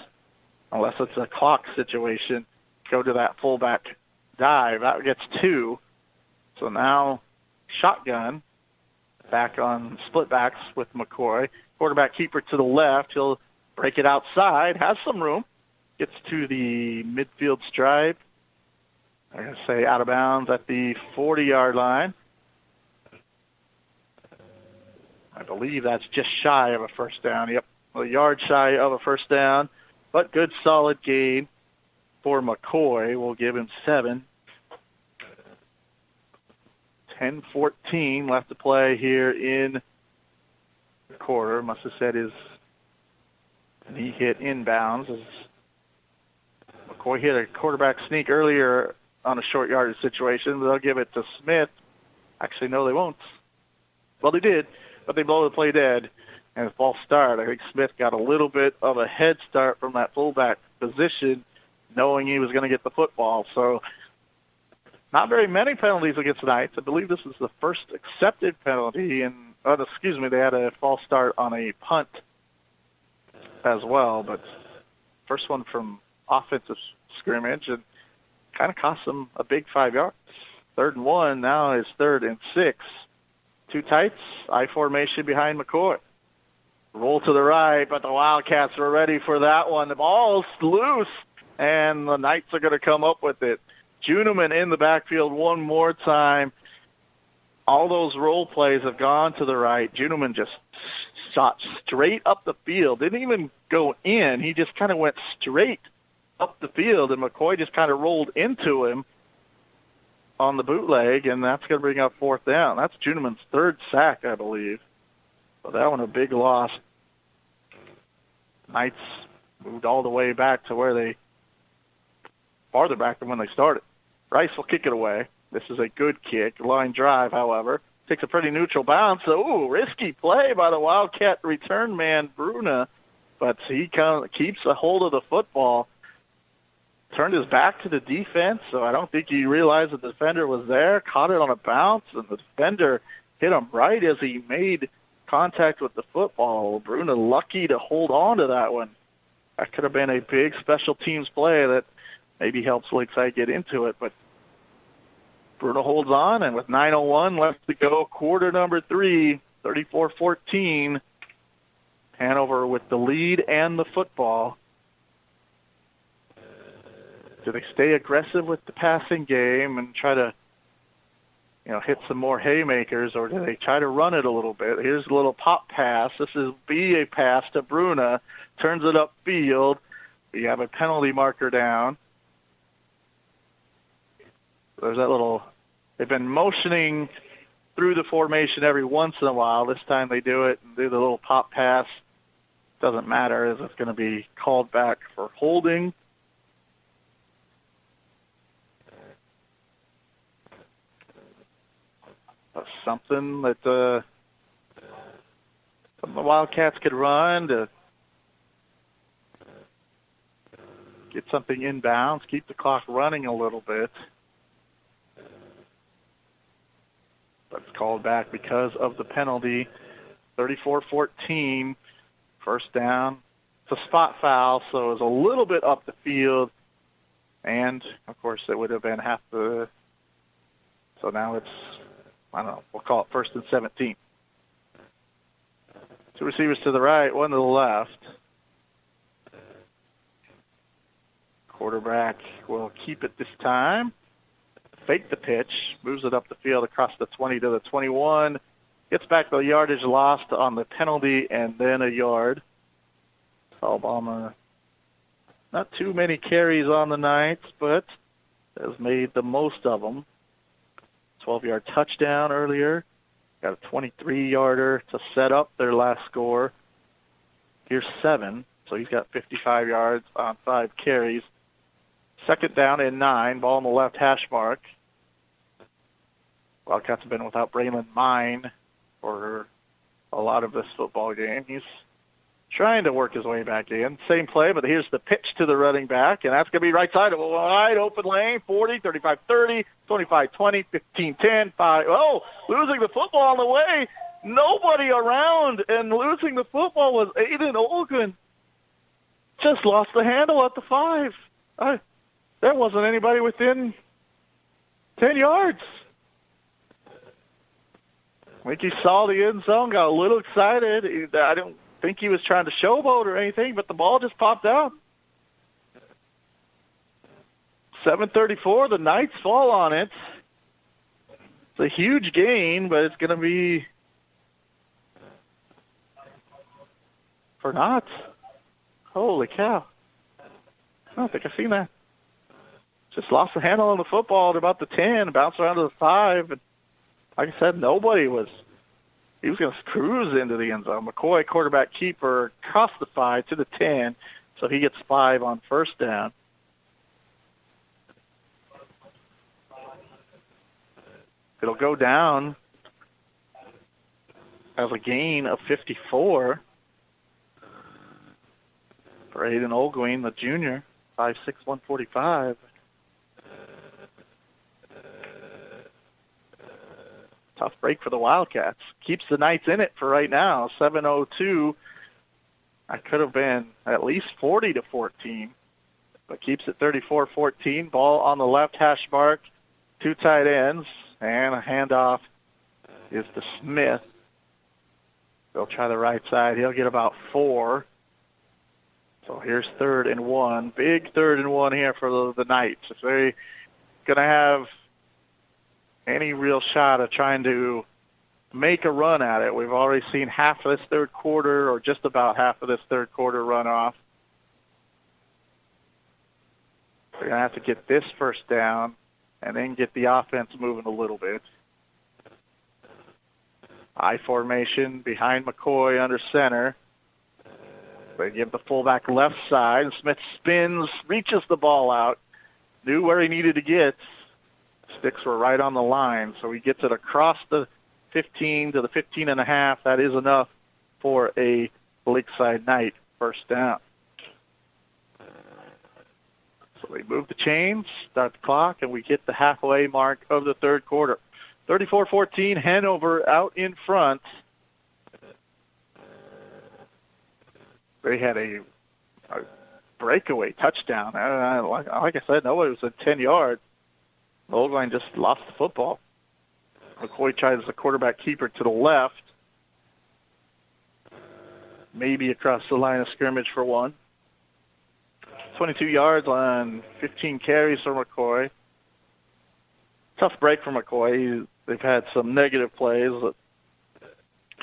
unless it's a clock situation, go to that fullback dive. That gets 2. So now shotgun, back on split backs with McCoy. Quarterback keeper to the left. He'll break it outside, has some room, gets to the midfield stripe. I'm going to say out of bounds at the 40-yard line. I believe that's just shy of a first down. Yep, a yard shy of a first down, but good solid gain for McCoy. We'll give him 7. 10-14 left to play here in the quarter. Must have said his knee hit inbounds. As McCoy hit a quarterback sneak earlier on a short yardage situation. They'll give it to Smith. Actually, no, they won't. Well, they did, but they blow the play dead, and a false start. I think Smith got a little bit of a head start from that fullback position, knowing he was going to get the football. So not very many penalties against the Knights. I believe this is the first accepted penalty. They had a false start on a punt as well, but first one from offensive scrimmage and kind of cost them a big 5 yards. 3rd and 1, now is 3rd and 6. 2 tights, I formation behind McCoy. Roll to the right, but the Wildcats are ready for that one. The ball's loose, and the Knights are going to come up with it. Juneman in the backfield one more time. All those roll plays have gone to the right. Juneman just shot straight up the field. Didn't even go in. He just kind of went straight up the field, and McCoy just kind of rolled into him on the bootleg, and that's going to bring up 4th down. That's Juneman's 3rd sack, I believe. So that one a big loss. Knights moved all the way back to where they, farther back than when they started. Rice will kick it away. This is a good kick. Line drive, however. Takes a pretty neutral bounce. So, risky play by the Wildcat return man, Bruna. But he kind of keeps a hold of the football. Turned his back to the defense, so I don't think he realized the defender was there. Caught it on a bounce, and the defender hit him right as he made contact with the football. Bruna lucky to hold on to that one. That could have been a big special teams play that maybe helps Lakeside get into it, but Bruna holds on, and with 9:01 left to go, quarter number 3, 34-14, Hanover with the lead and the football. Do they stay aggressive with the passing game and try to, hit some more haymakers, or do they try to run it a little bit? Here's a little pop pass. This is a pass to Bruna. Turns it upfield. We have a penalty marker down. There's that little, they've been motioning through the formation every once in a while. This time they do it and do the little pop pass. Doesn't matter, as it's going to be called back for holding. Something that the Wildcats could run to get something inbounds, keep the clock running a little bit. But it's called back because of the penalty. 34-14, 1st down. It's a spot foul, so it's a little bit up the field. And, of course, it would have been half the... So now it's, I don't know, we'll call it 1st and 17. 2 receivers to the right, 1 to the left. Quarterback will keep it this time. Fake the pitch, moves it up the field across the 20 to the 21. Gets back the yardage lost on the penalty and then a yard. Alabama, not too many carries on the Knights, but has made the most of them. 12-yard touchdown earlier. Got a 23-yarder to set up their last score. Here's 7, so he's got 55 yards on 5 carries. 2nd down and 9, ball on the left hash mark. Wildcats have been without Braylon Mine for a lot of this football game. He's trying to work his way back in. Same play, but here's the pitch to the running back, and that's going to be right side of a wide open lane, 40, 35-30, 25-20, 15-10, 5. Oh, losing the football on the way. Nobody around, and losing the football was Aiden Olgun. Just lost the handle at the 5. There wasn't anybody within 10 yards. I think he saw the end zone, got a little excited. I don't think he was trying to showboat or anything, but the ball just popped out. 7:34, the Knights fall on it. It's a huge gain, but it's going to be for Knots. Holy cow. I don't think I've seen that. Just lost the handle on the football at about the 10, bounced around to the 5. And like I said, he was going to cruise into the end zone. McCoy, quarterback keeper, across the 5 to the 10, so he gets 5 on 1st down. It'll go down as a gain of 54 for Aiden Olguin, the junior, 5'6", 145. Tough break for the Wildcats. Keeps the Knights in it for right now. 7:02 That could have been at least 40-14, but keeps it 34-14. Ball on the left hash mark, 2 tight ends, and a handoff is to Smith. They'll try the right side. He'll get about 4. So here's 3rd and 1. Big 3rd and 1 here for the Knights. If they're going to have any real shot of trying to make a run at it, we've already seen half of this third quarter, or just about half of this third quarter run off. They're going to have to get this first down and then get the offense moving a little bit. I formation behind McCoy under center. They give the fullback left side, and Smith spins, reaches the ball out, knew where he needed to get. Sticks were right on the line, so he gets it across the 15 to the 15.5. That is enough for a Lakeside Knight first down. So they move the chains, start the clock, and we hit the halfway mark of the third quarter. 34-14, Hanover out in front. They had a breakaway touchdown. Like I said, nobody was at 10 yards. The old line just lost the football. McCoy tries the quarterback keeper to the left. Maybe across the line of scrimmage for 1. 22 yards on 15 carries for McCoy. Tough break for McCoy. They've had some negative plays that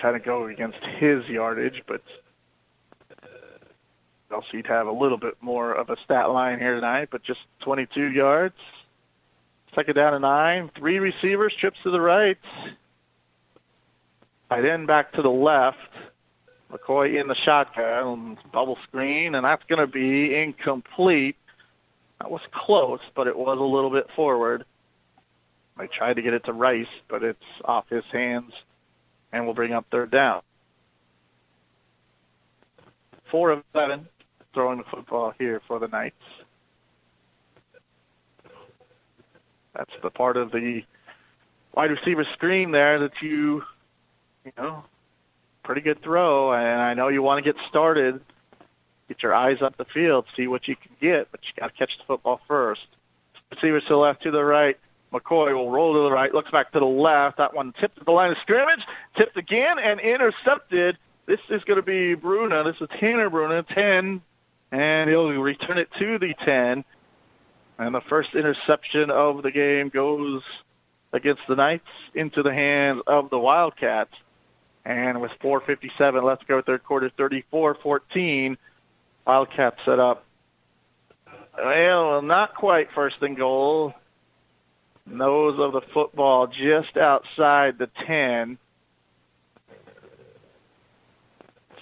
kind of go against his yardage, but else he'd have a little bit more of a stat line here tonight, but just 22 yards. 2nd down and 9. 3 receivers, trips to the right. Tight end back to the left. McCoy in the shotgun, bubble screen, and that's going to be incomplete. That was close, but it was a little bit forward. They tried to get it to Rice, but it's off his hands, and will bring up 3rd down. 4 of 7 throwing the football here for the Knights. That's the part of the wide receiver screen there that you know, pretty good throw, and I know you want to get started, get your eyes up the field, see what you can get, but you got to catch the football first. Receivers to the left, to the right. McCoy will roll to the right, looks back to the left. That one tipped at the line of scrimmage, tipped again, and intercepted. This is going to be Bruna. This is Tanner Bruna, 10, and he'll return it to the 10. And the first interception of the game goes against the Knights into the hands of the Wildcats. And with 4:57 left to go, third quarter, 34-14, Wildcats set up. Well, not quite first and goal. Nose of the football just outside the 10.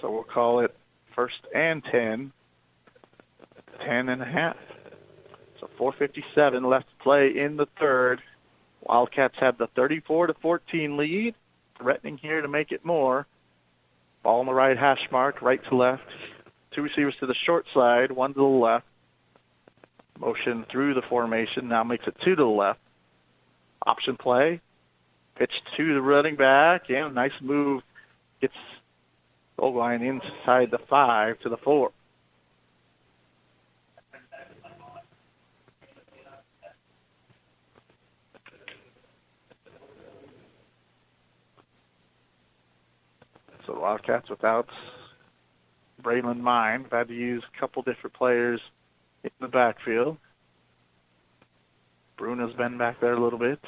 So we'll call it 1st and 10, 10.5. So 4:57 left to play in the third. Wildcats have the 34-14 lead, threatening here to make it more. Ball on the right hash mark, right to left. 2 receivers to the short side, 1 to the left. Motion through the formation, now makes it 2 to the left. Option play, pitch to the running back, and nice move. Gets goal line inside the 5 to the 4. So the Wildcats without Braylon Mine have had to use a couple different players in the backfield. Bruno's been back there a little bit.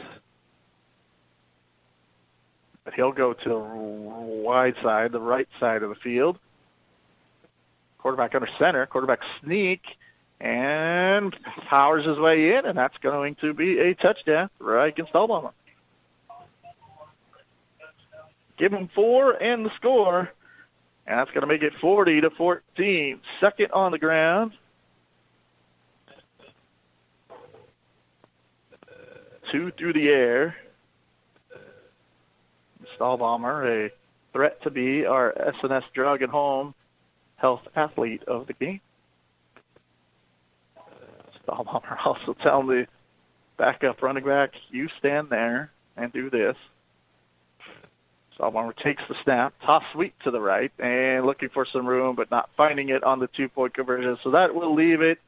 But he'll go to the wide side, the right side of the field. Quarterback under center, quarterback sneak, and powers his way in, and that's going to be a touchdown right against Alabama. Give him 4 and the score, and that's going to make it 40-14. Second on the ground. 2 through the air. Stahlbomber, a threat to be our SNS Drug and Home Health Athlete of the game. Stahlbomber also telling the backup running back, you stand there and do this. Stahlbomber takes the snap, toss sweep to the right, and looking for some room, but not finding it on the 2-point conversion. So that will leave it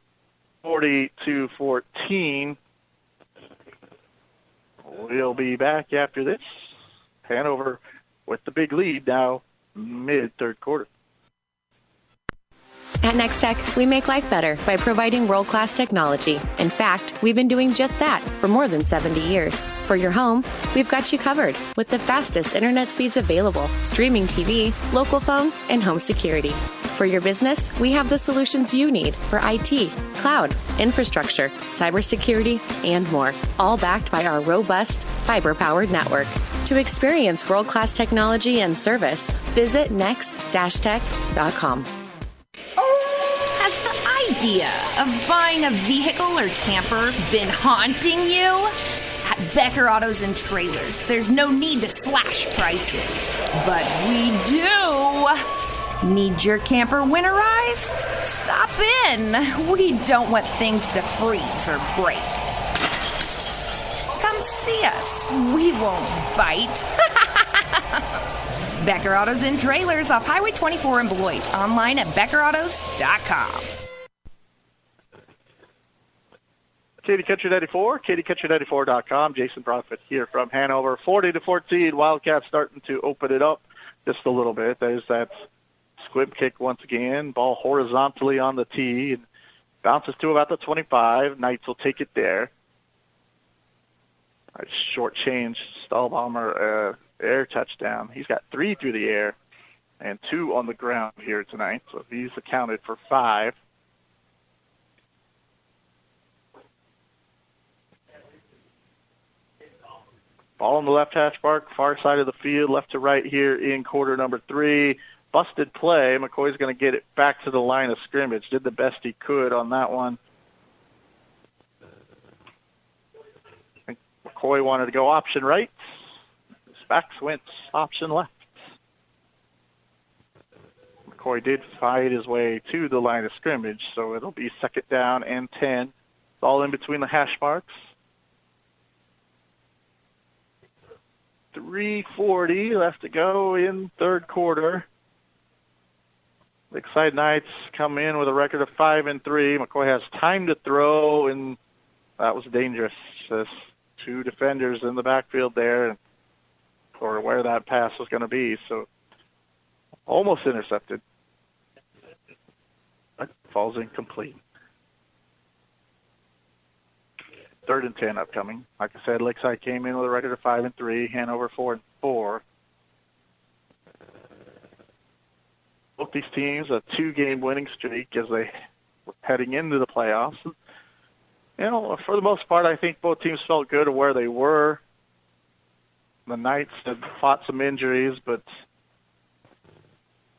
40-14. We'll be back after this. Hanover with the big lead now, mid-third quarter. At Next Tech, we make life better by providing world-class technology. In fact, we've been doing just that for more than 70 years. For your home, we've got you covered with the fastest internet speeds available, streaming TV, local phone, and home security. For your business, we have the solutions you need for IT, cloud, infrastructure, cybersecurity, and more, all backed by our robust, fiber-powered network. To experience world-class technology and service, visit next-tech.com. Has the idea of buying a vehicle or camper been haunting you? At Becker Autos and Trailers, there's no need to slash prices, but we do. Need your camper winterized? Stop in. We don't want things to freeze or break. Come see us. We won't bite. Becker Autos and Trailers off Highway 24 in Beloit. Online at BeckerAutos.com. KD Country 94, KDCountry94.com. Jason Profit here from Hanover. 40-14. Wildcats starting to open it up just a little bit. There's that squib kick once again. Ball horizontally on the tee and bounces to about the 25. Knights will take it there. Nice short change. Stahlbomber air touchdown. He's got 3 through the air and 2 on the ground here tonight. So he's accounted for 5. Ball on the left hash mark, far side of the field, left to right here in quarter number 3. Busted play. McCoy's going to get it back to the line of scrimmage. Did the best he could on that one. I think McCoy wanted to go option right. Spax went option left. McCoy did fight his way to the line of scrimmage, so it'll be 2nd down and 10. It's all in between the hash marks. 3:40 left to go in third quarter. Lakeside Knights come in with a record of 5-3. McCoy has time to throw, and that was dangerous. Just 2 defenders in the backfield there, or where that pass was going to be. So almost intercepted, but falls incomplete. 3rd and 10 upcoming. Like I said, Lakeside came in with a record of 5-3. Hanover 4-4. Both these teams a 2-game winning streak as they were heading into the playoffs. You know, for the most part, I think both teams felt good at where they were. The Knights had fought some injuries, but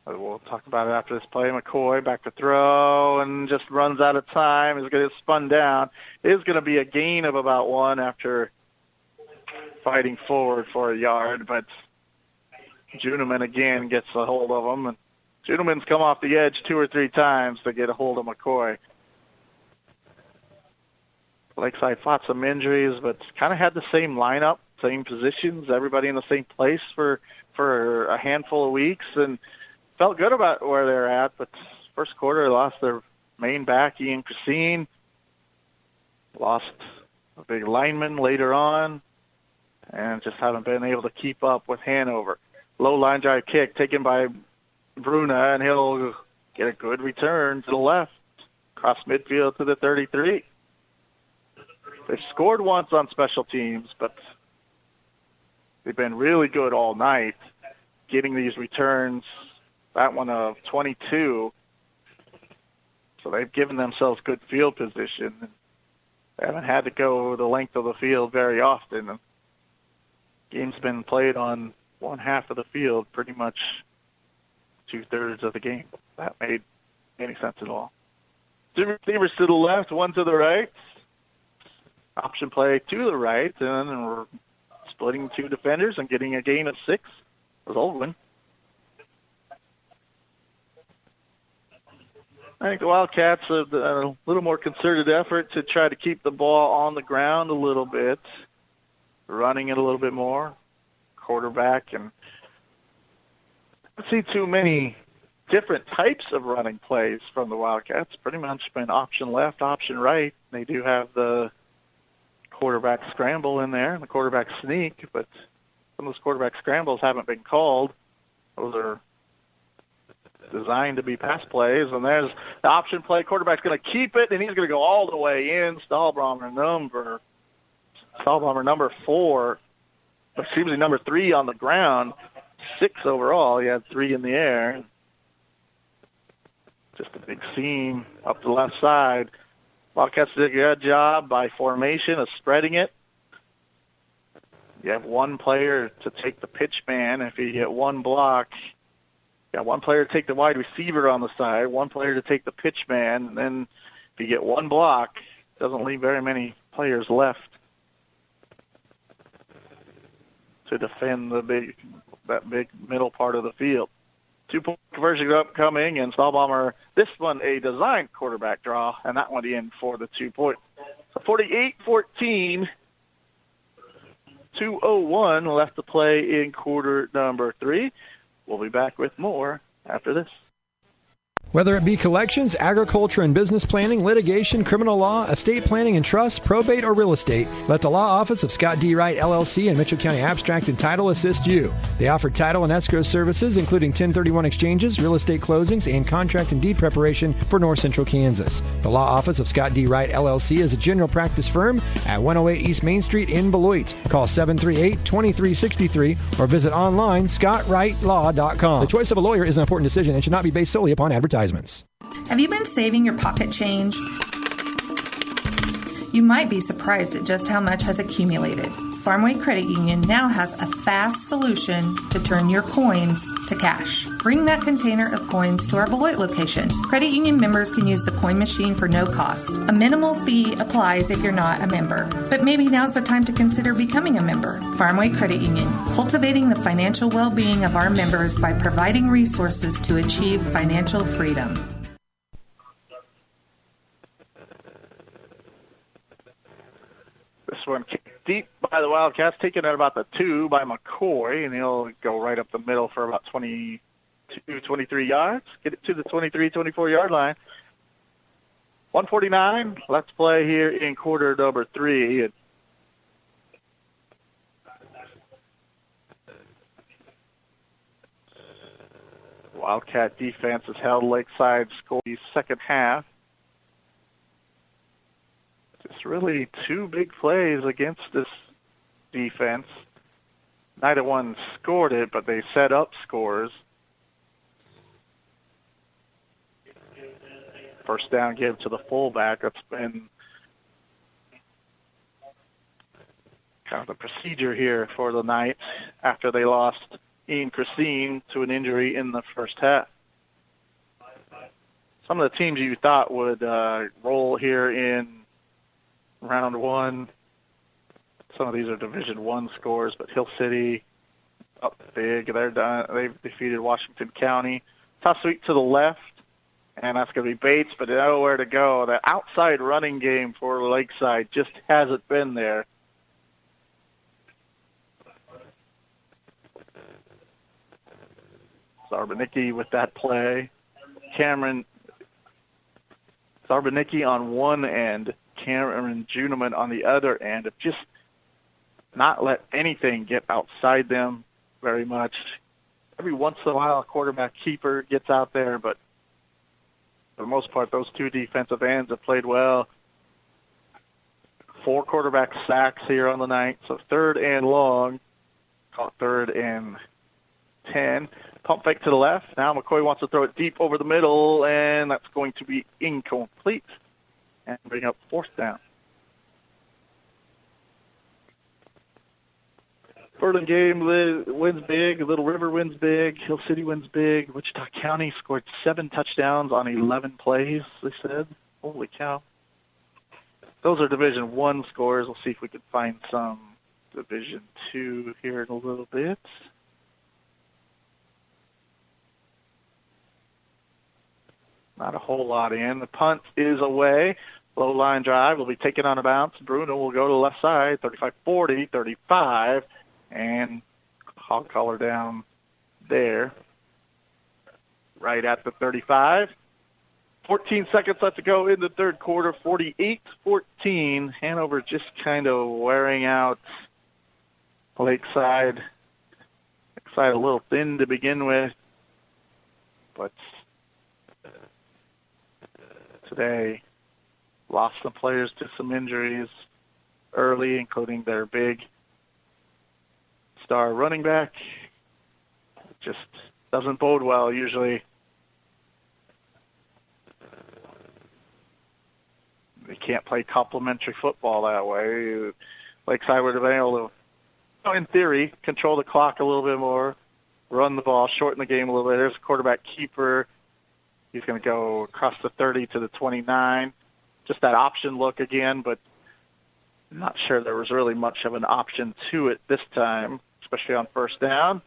we'll talk about it after this play. McCoy back to throw and just runs out of time. Is going to get spun down. It is going to be a gain of about 1 after fighting forward for a yard, but Juneman again gets a hold of him. And Juneman's come off the edge 2 or 3 times to get a hold of McCoy. Lakeside fought some injuries, but kind of had the same lineup, same positions, everybody in the same place for a handful of weeks, and felt good about where they're at. But first quarter, they lost their main back, Ian Christine, lost a big lineman later on, and just haven't been able to keep up with Hanover. Low line drive kick taken by Bruna, and he'll get a good return to the left, across midfield to the 33. They've scored once on special teams, but they've been really good all night getting these returns, that one of 22. So they've given themselves good field position. They haven't had to go the length of the field very often. The game's been played on one half of the field pretty much 2/3 of the game. That made any sense at all. 2 receivers to the left, 1 to the right. Option play to the right, and then we're splitting 2 defenders and getting a gain of 6 with Oldwin. I think the Wildcats have a little more concerted effort to try to keep the ball on the ground a little bit, running it a little bit more. Quarterback and see too many different types of running plays from the Wildcats. Pretty much been option left, option right. They do have the quarterback scramble in there and the quarterback sneak, but some of those quarterback scrambles haven't been called. Those are designed to be pass plays, and there's the option play. Quarterback's going to keep it, and he's going to go all the way in. Stahlbomber number 4, excuse me, number 3 on the ground, 6 overall. He had 3 in the air. Just a big seam up the left side. Wildcats did a good job by formation of spreading it. You have one player to take the pitch man. If you get one block, you got one player to take the wide receiver on the side, one player to take the pitch man, and then if you get one block, it doesn't leave very many players left to defend that big middle part of the field. 2-point conversion upcoming, and Stahlbomber, this one a designed quarterback draw, and that one in for the 2 point. So 48-14, 2:01 left to play in quarter number 3. We'll be back with more after this. Whether it be collections, agriculture and business planning, litigation, criminal law, estate planning and trust, probate, or real estate, let the law office of Scott D. Wright, LLC and Mitchell County Abstract and Title assist you. They offer title and escrow services, including 1031 exchanges, real estate closings, and contract and deed preparation for North Central Kansas. The law office of Scott D. Wright, LLC is a general practice firm at 108 East Main Street in Beloit. Call 738-2363 or visit online scottwrightlaw.com. The choice of a lawyer is an important decision and should not be based solely upon advertising. Have you been saving your pocket change? You might be surprised at just how much has accumulated. Farmway Credit Union now has a fast solution to turn your coins to cash. Bring that container of coins to our Beloit location. Credit union members can use the coin machine for no cost. A minimal fee applies if you're not a member. But maybe now's the time to consider becoming a member. Farmway Credit Union, cultivating the financial well-being of our members by providing resources to achieve financial freedom. This one kicked deep by the Wildcats, taken at about the 2 by McCoy, and he'll go right up the middle for about 22, 23 yards. Get it to the 23, 24-yard line. 149, let's play here in quarter number 3. Wildcat defense has held Lakeside score the second half. Just really 2 big plays against this defense. Neither one scored it, but they set up scores. First down give to the fullback. That's been kind of the procedure here for the Knights after they lost Ian Christine to an injury in the first half. Some of the teams you thought would roll here in round 1, some of these are Division I scores, but Hill City up big. They're done. They've defeated Washington County. Toss sweep to the left, and that's going to be Bates, but nowhere to go. The outside running game for Lakeside just hasn't been there. Zarbanicki with that play. Cameron Zarbanicki on one end, Cameron Juneman on the other end, have just not let anything get outside them very much. Every once in a while, a quarterback keeper gets out there, but for the most part, those 2 defensive ends have played well. 4 quarterback sacks here on the night, so 3rd and long, caught 3rd and 10. Pump fake to the left. Now McCoy wants to throw it deep over the middle, and that's going to be incomplete and bring up 4th down. Burlingame wins big. Little River wins big. Hill City wins big. Wichita County scored 7 touchdowns on 11 plays, they said. Holy cow. Those are Division I scores. We'll see if we can find some Division II here in a little bit. Not a whole lot in. The punt is away. Low line drive will be taken on a bounce. Bruno will go to the left side, 35-40, 35, and hog collar down there. right at the 35. 14 seconds left to go in the third quarter, 48-14. Hanover just kind of wearing out Lakeside. Lakeside a little thin to begin with, but today lost some players to some injuries early, including their big star running back. It just doesn't bode well usually. They can't play complementary football that way. Lakeside would have been able to, in theory, control the clock a little bit more, run the ball, shorten the game a little bit. There's a quarterback keeper. He's going to go across the 30 to the 29. Just that option look again, but I'm not sure there was really much of an option to it this time, especially on first down.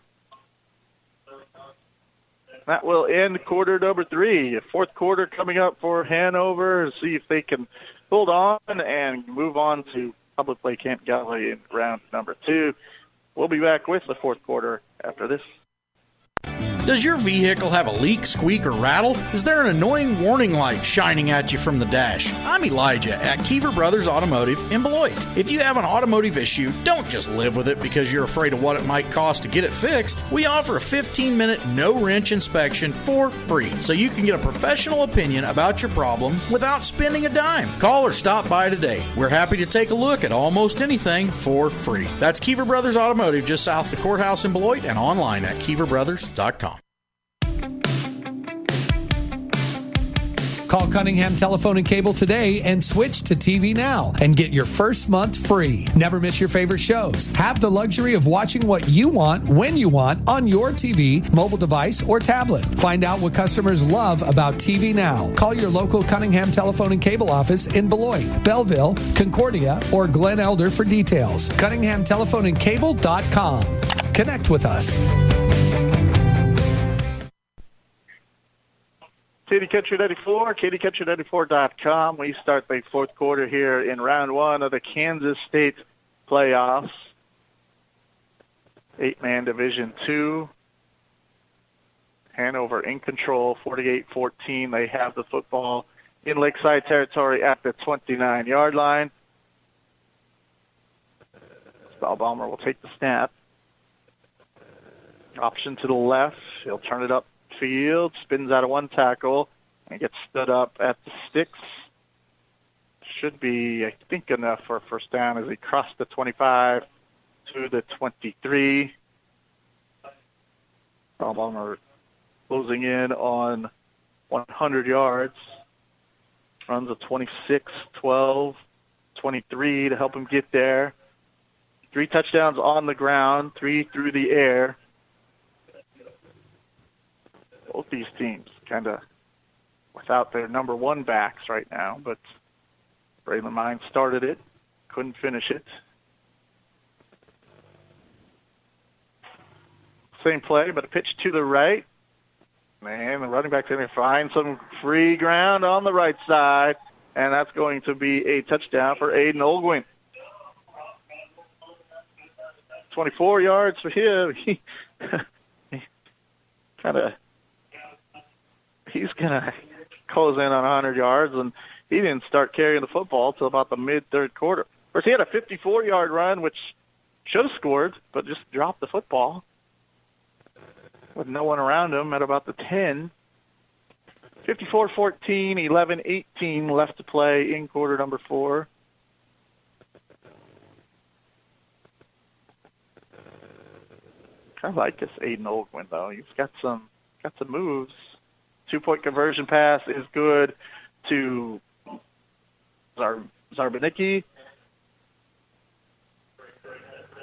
That will end quarter number 3. Fourth quarter coming up for Hanover. See if they can hold on and move on to public play Camp Galloway in round number 2. We'll be back with the fourth quarter after this. Does your vehicle have a leak, squeak, or rattle? Is there an annoying warning light shining at you from the dash? I'm Elijah at Keever Brothers Automotive in Beloit. If you have an automotive issue, don't just live with it because you're afraid of what it might cost to get it fixed. We offer a 15-minute no-wrench inspection for free, so you can get a professional opinion about your problem without spending a dime. Call or stop by today. We're happy to take a look at almost anything for free. That's Keever Brothers Automotive just south of the courthouse in Beloit and online at KeeverBrothers.com. Call Cunningham Telephone and Cable today and switch to TV Now and get your first month free. Never miss your favorite shows. Have the luxury of watching what you want, when you want, on your TV, mobile device, or tablet. Find out what customers love about TV Now. Call your local Cunningham Telephone and Cable office in Beloit, Belleville, Concordia, or Glen Elder for details. CunninghamTelephoneandCable.com. Connect with us. KD Country 94, KDCountry94.com. We start the fourth quarter here in round 1 of the Kansas State playoffs. 8-man Division II. Hanover in control, 48-14. They have the football in Lakeside territory at the 29-yard line. Spellbomber will take the snap. Option to the left. He'll turn it up field, spins out of one tackle, and gets stood up at the sticks. Should be, I think, enough for a first down as he crossed the 25 to the 23. Bomber closing in on 100 yards. Runs a 26, 12, 23 to help him get there. 3 touchdowns on the ground, 3 through the air. Both these teams kind of without their number 1 backs right now, but Braylon Mines started it, couldn't finish it. Same play, but a pitch to the right. And the running back's going to find some free ground on the right side, and that's going to be a touchdown for Aiden Olguin. 24 yards for him. He's going to close in on 100 yards, and he didn't start carrying the football until about the mid-third quarter. Of course, he had a 54-yard run, which should have scored, but just dropped the football with no one around him at about the 10. 54-14, 11-18 left to play in quarter number 4. I like this Aiden Olguin, though. He's got some moves. 2-point conversion pass is good to Zarbanicki,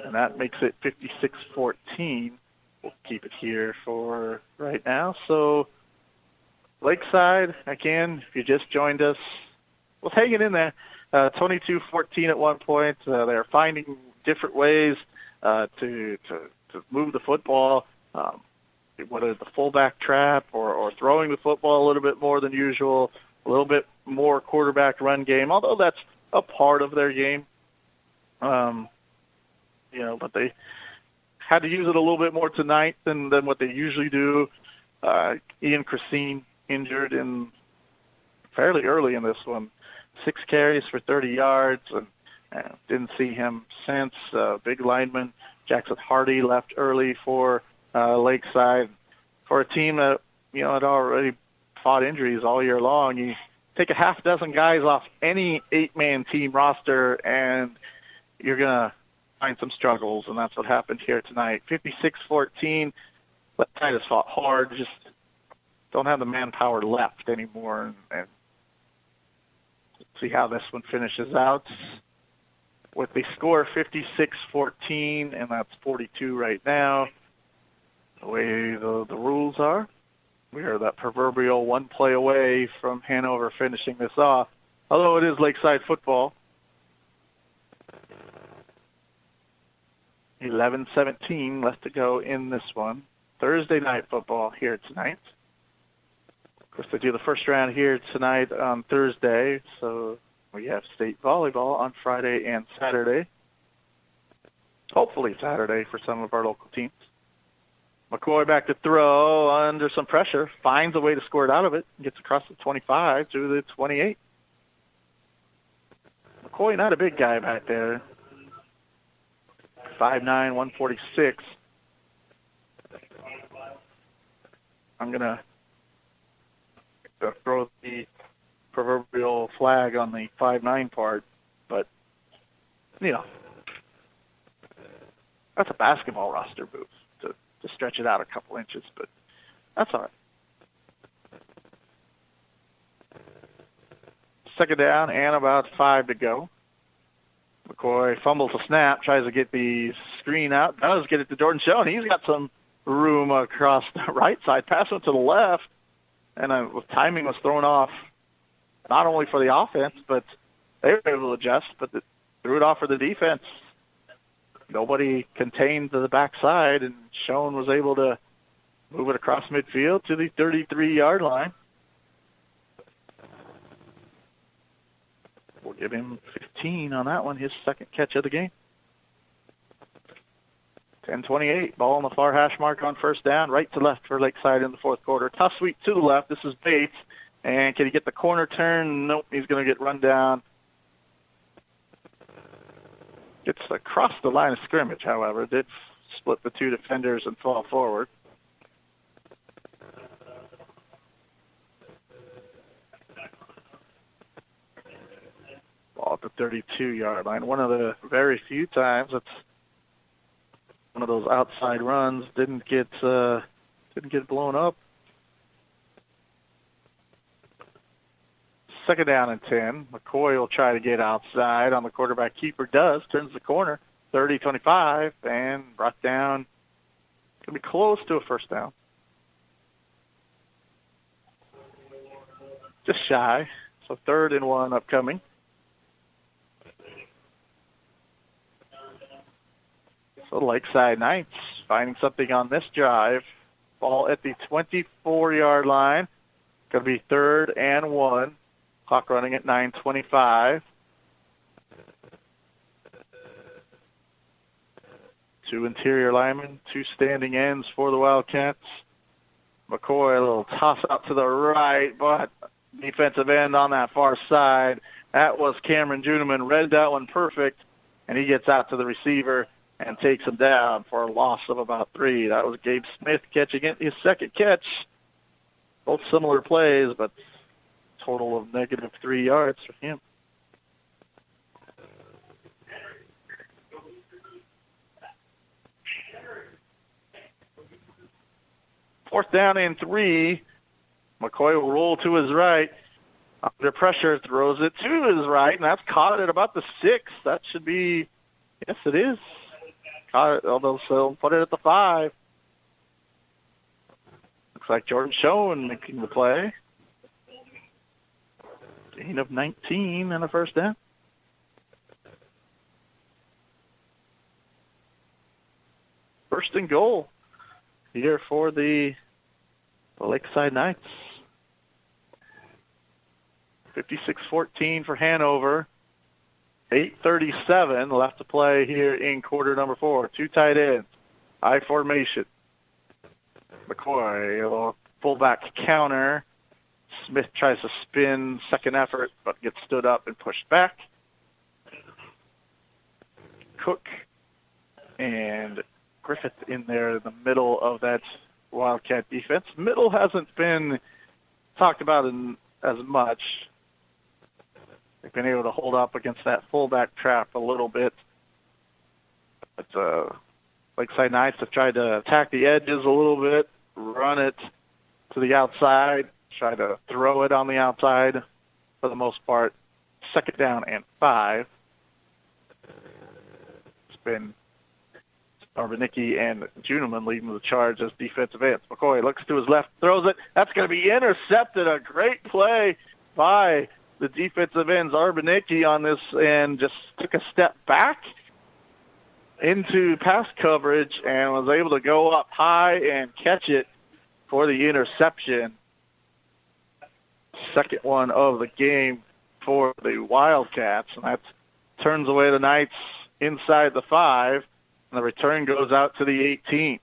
and that makes it 56-14. We'll keep it here for right now. So Lakeside, again, if you just joined us, was hanging in there. 22-14 at one point. They're finding different ways to move the football. Whether the fullback trap or throwing the football a little bit more than usual, a little bit more quarterback run game, although that's a part of their game. But they had to use it a little bit more tonight than what they usually do. Ian Christine injured fairly early in this one. 6 carries for 30 yards, and didn't see him since. Big lineman Jackson Hardy left early for Lakeside. For a team that had already fought injuries all year long, you take a half dozen guys off any 8-man team roster, and you're gonna find some struggles, and that's what happened here tonight. 56-14. Lakeside has fought hard, just don't have the manpower left anymore, and see how this one finishes out. With the score 56-14, and that's 42 right now. The way the rules are, we are that proverbial one play away from Hanover finishing this off, although it is Lakeside football. 11-17 left to go in this one. Thursday night football here tonight. Of course, they do the first round here tonight on Thursday, so we have state volleyball on Friday and Saturday. Hopefully Saturday for some of our local teams. McCoy back to throw under some pressure, finds a way to score it out of it, gets across the 25 to the 28. McCoy, not a big guy back there. 5'9", 146. I'm going to throw the proverbial flag on the 5'9" part, but, that's a basketball roster move to stretch it out a couple inches, but that's all right. Second down and about 5 to go. McCoy fumbles a snap, tries to get the screen out, does get it to Jordan Schoen. He's got some room across the right side, pass it to the left, and timing was thrown off not only for the offense, but they were able to adjust, but threw it off for the defense. Nobody contained the backside, and Schoen was able to move it across midfield to the 33-yard line. We'll give him 15 on that one, his second catch of the game. 10-28, ball on the far hash mark on first down, right to left for Lakeside in the fourth quarter. Tough sweep to the left. This is Bates. And can he get the corner turn? Nope, he's going to get run down. Gets across the line of scrimmage, however. Did split the two defenders and fall forward. Ball at the 32-yard line. One of the very few times that's one of those outside runs didn't get blown up. Second down and 10. McCoy will try to get outside on the quarterback keeper. Does. Turns the corner. 30-25 and brought down. Going to be close to a first down. Just shy. So 3rd and 1 upcoming. So Lakeside Knights finding something on this drive. Ball at the 24-yard line. Going to be 3rd and 1. Clock running at 9:25. 2 interior linemen, 2 standing ends for the Wildcats. McCoy, a little toss out to the right, but defensive end on that far side. That was Cameron Juneman. Read that one perfect, and he gets out to the receiver and takes him down for a loss of about 3. That was Gabe Smith catching it, his second catch. Both similar plays, but total of -3 yards for him. Fourth down and 3. McCoy will roll to his right. Under pressure, throws it to his right, and that's caught at about the 6. That should be, yes, it is. Caught it, although so put it at the 5. Looks like Jordan Schoen making the play. Gain of 19 and a first down. First and goal here for the Lakeside Knights. 56-14 for Hanover. 8:37 left to play here in quarter number 4. 2 tight ends. High formation. McCoy will fullback counter. Smith tries to spin, second effort, but gets stood up and pushed back. Cook and Griffith in there in the middle of that Wildcat defense. Middle hasn't been talked about as much. They've been able to hold up against that fullback trap a little bit. But Lakeside Knights have tried to attack the edges a little bit, run it to the outside, try to throw it on the outside for the most part. 2nd down and 5. It's been Arbanicki and Juneman leading the charge as defensive ends. McCoy looks to his left, throws it. That's going to be intercepted. A great play by the defensive ends. Arbanicki on this and just took a step back into pass coverage and was able to go up high and catch it for the interception. 2nd one of the game for the Wildcats, and that turns away the Knights inside the 5, and the return goes out to the 18.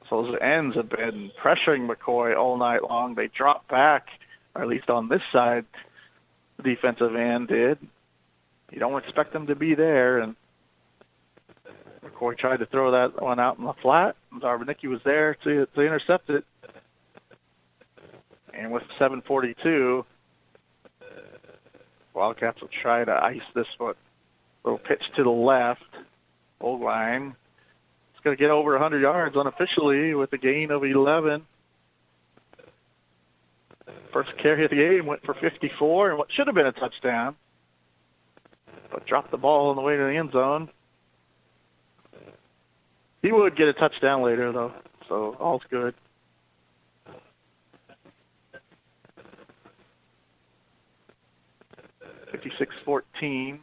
So those ends have been pressuring McCoy all night long. They dropped back, or at least on this side, the defensive end did. You don't expect them to be there, and McCoy tried to throw that one out in the flat. Arbanicki was there to intercept it. And with 7:42, Wildcats will try to ice this one. Little pitch to the left. Old line. It's going to get over 100 yards unofficially with a gain of 11. First carry of the game went for 54 and what should have been a touchdown, but dropped the ball on the way to the end zone. He would get a touchdown later, though, so all's good. (56-14).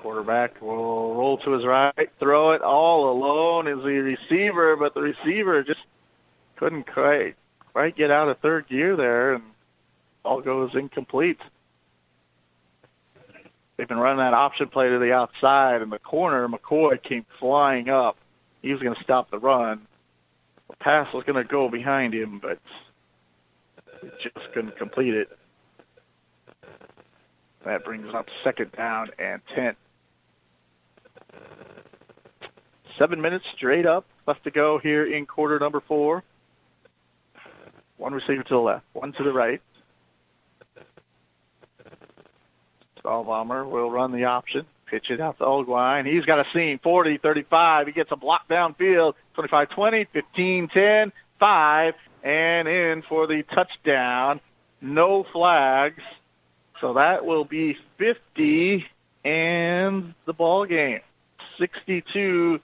Quarterback will roll to his right, throw it all alone is the receiver, but the receiver just couldn't quite get out of third gear there, and all goes incomplete. They've been running that option play to the outside, and the corner, McCoy, came flying up. He was going to stop the run. The pass was going to go behind him, but he just couldn't complete it. That brings up 2nd down and 10. 7 minutes straight up left to go here in quarter number 4. One receiver to the left, one to the right. Stahlbaumer will run the option, pitch it out to Ogwine. He's got a seam, 40, 35. He gets a block downfield, 25-20, 15-10, 5, and in for the touchdown. No flags. So that will be 50 and the ball game. 62-14.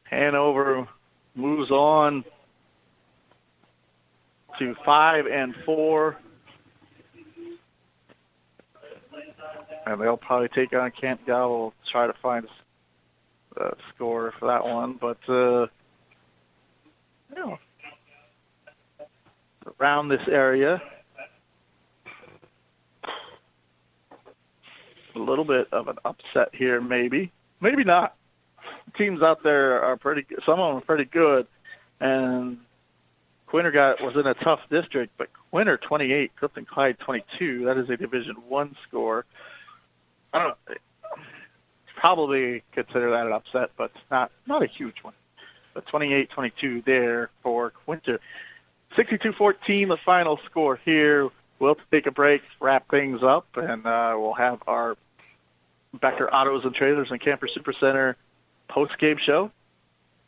Hanover moves on to 5-4. And they'll probably take on KNDY. We'll try to find a score for that one. But, around this area, a little bit of an upset here, maybe not. Teams out there are pretty good. Some of them are pretty good, and Quinter was in a tough district, but Quinter 28, Clifton Clyde 22. That is a Division I score. I don't know, probably consider that an upset, but not a huge one. But 28-22 there for Quinter. 62-14, the final score here. We'll take a break, wrap things up, and we'll have our Becker Autos and Trailers and Camper Supercenter post-game show.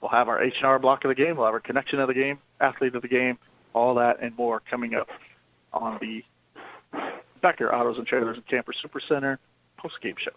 We'll have our H&R block of the game. We'll have our connection of the game, athlete of the game, all that and more coming up on the Becker Autos and Trailers and Camper Supercenter post-game show.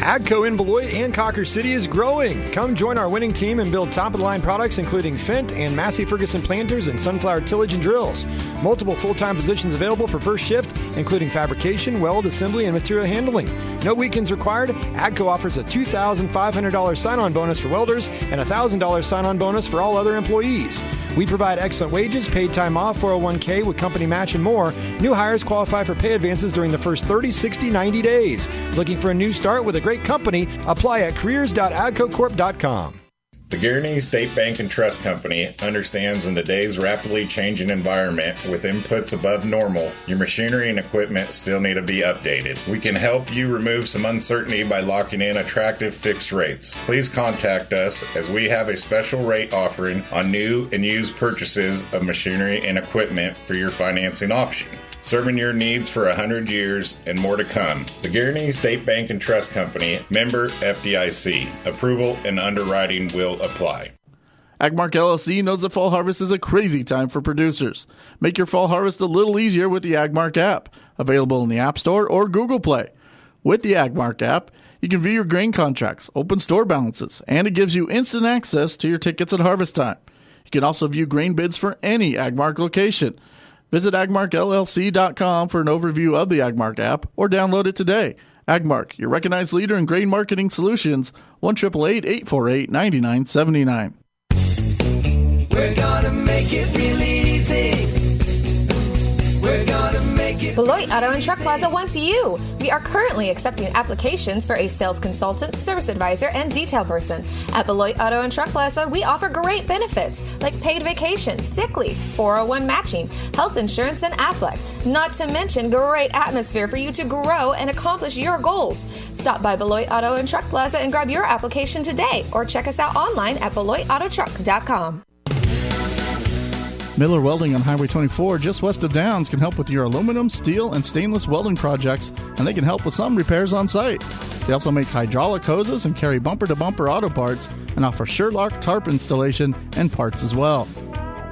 AGCO in Beloit and Cawker City is growing. Come join our winning team and build top-of-the-line products including Fendt and Massey Ferguson planters and sunflower tillage and drills. Multiple full-time positions available for first shift, including fabrication, weld, assembly, and material handling. No weekends required. AGCO offers a $2,500 sign-on bonus for welders and a $1,000 sign-on bonus for all other employees. We provide excellent wages, paid time off, 401k with company match, and more. New hires qualify for pay advances during the first 30, 60, 90 days. Looking for a new start with a great company? Apply at careers.agcocorp.com. The KNDY State Bank and Trust Company understands in today's rapidly changing environment with inputs above normal, your machinery and equipment still need to be updated. We can help you remove some uncertainty by locking in attractive fixed rates. Please contact us as we have a special rate offering on new and used purchases of machinery and equipment for your financing option. Serving your needs for 100 years and more to come. The KNDY State Bank and Trust Company, member FDIC. Approval and underwriting will apply. Agmark LLC knows that fall harvest is a crazy time for producers. Make your fall harvest a little easier with the Agmark app, available in the App Store or Google Play. With the Agmark app, you can view your grain contracts, open store balances, and it gives you instant access to your tickets at harvest time. You can also view grain bids for any Agmark location. Visit agmarkllc.com for an overview of the Agmark app or download it today. Agmark, your recognized leader in grain marketing solutions, 1-888-848-9979. We're gonna make it really easy. We're gonna make it. Beloit Auto and Truck Plaza wants you. We are currently accepting applications for a sales consultant, service advisor, and detail person. At Beloit Auto and Truck Plaza, we offer great benefits like paid vacation, sick leave, 401 matching, health insurance, and Aflac. Not to mention great atmosphere for you to grow and accomplish your goals. Stop by Beloit Auto and Truck Plaza and grab your application today, or check us out online at BeloitAutoTruck.com. Miller Welding on Highway 24, just west of Downs, can help with your aluminum, steel, and stainless welding projects, and they can help with some repairs on site. They also make hydraulic hoses and carry bumper-to-bumper auto parts and offer Sherlock tarp installation and parts as well.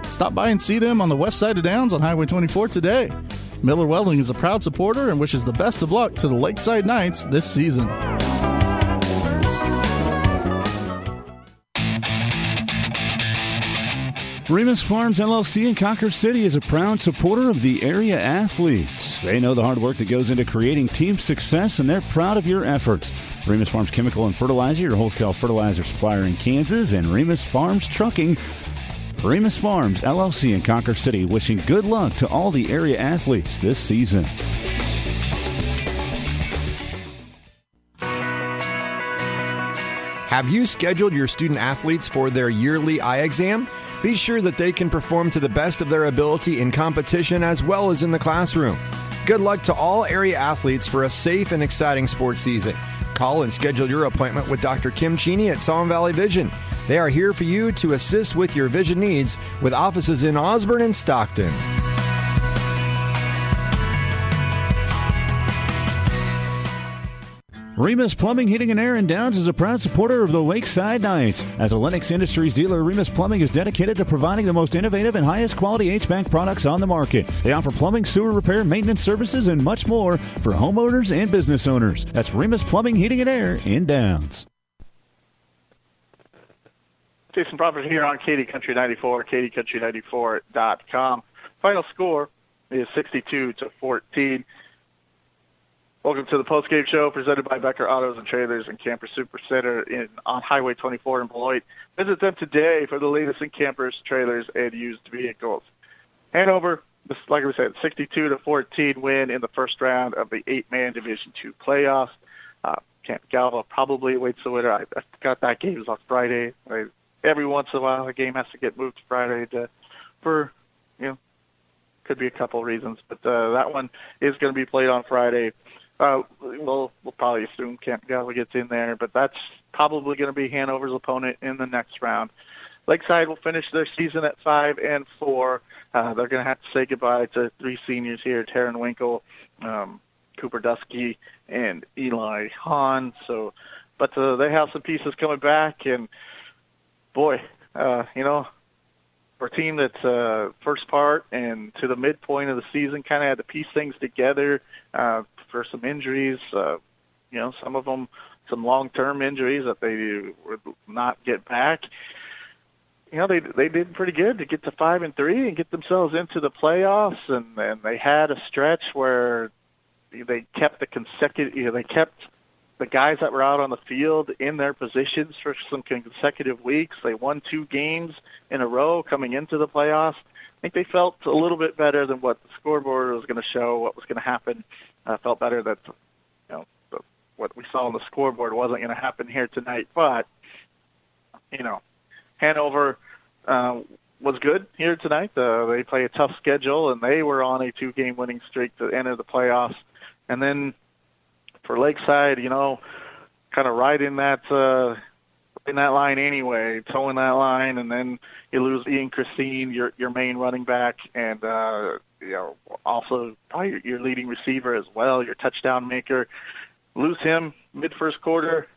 Stop by and see them on the west side of Downs on Highway 24 today. Miller Welding is a proud supporter and wishes the best of luck to the Lakeside Knights this season. Remus Farms LLC in Cawker City is a proud supporter of the area athletes. They know the hard work that goes into creating team success, and they're proud of your efforts. Remus Farms Chemical and Fertilizer, your wholesale fertilizer supplier in Kansas, and Remus Farms Trucking. Remus Farms LLC in Cawker City, wishing good luck to all the area athletes this season. Have you scheduled your student athletes for their yearly eye exam? Be sure that they can perform to the best of their ability in competition as well as in the classroom. Good luck to all area athletes for a safe and exciting sports season. Call and schedule your appointment with Dr. Kim Cheney at Salmon Valley Vision. They are here for you to assist with your vision needs with offices in Osborne and Stockton. Remus Plumbing, Heating, and Air in Downs is a proud supporter of the Lakeside Knights. As a Lennox Industries dealer, Remus Plumbing is dedicated to providing the most innovative and highest quality HVAC products on the market. They offer plumbing, sewer repair, maintenance services, and much more for homeowners and business owners. That's Remus Plumbing, Heating, and Air in Downs. Jason Prophet here on KD Country 94, KDCountry94.com. Final score is 62-14. Welcome to the postgame show presented by Becker Autos and Trailers and Camper Super Center on Highway 24 in Beloit. Visit them today for the latest in campers, trailers, and used vehicles. Hanover, like we said, 62-14 win in the first round of the 8-man Division II playoffs. Camp Galva probably awaits the winner. I forgot that game is on Friday. Every once in a while, a game has to get moved to Friday for could be a couple of reasons, but that one is going to be played on Friday. We'll probably assume Camp Galva gets in there, but that's probably going to be Hanover's opponent in the next round. Lakeside will finish their season at 5-4. They're going to have to say goodbye to 3 seniors here: Taryn Winkle, Cooper Dusky, and Eli Hahn. But they have some pieces coming back, and boy, for a team that's first part and to the midpoint of the season kind of had to piece things together for some injuries. Some of them some long-term injuries that they would not get back. They did pretty good to get to 5-3 and get themselves into the playoffs, and they had a stretch where they kept they kept the guys that were out on the field in their positions for some consecutive weeks. They won 2 games in a row coming into the playoffs. I think they felt a little bit better than what the scoreboard was going to show, what was going to happen. Felt better that what we saw on the scoreboard wasn't going to happen here tonight. But Hanover was good here tonight. They play a tough schedule, and they were on a 2-game winning streak to enter the playoffs. And then for Lakeside, kind of right in that line anyway, towing that line, and then you lose Ian Christine, your main running back, and also probably your leading receiver as well, your touchdown maker. Lose him mid-first quarter.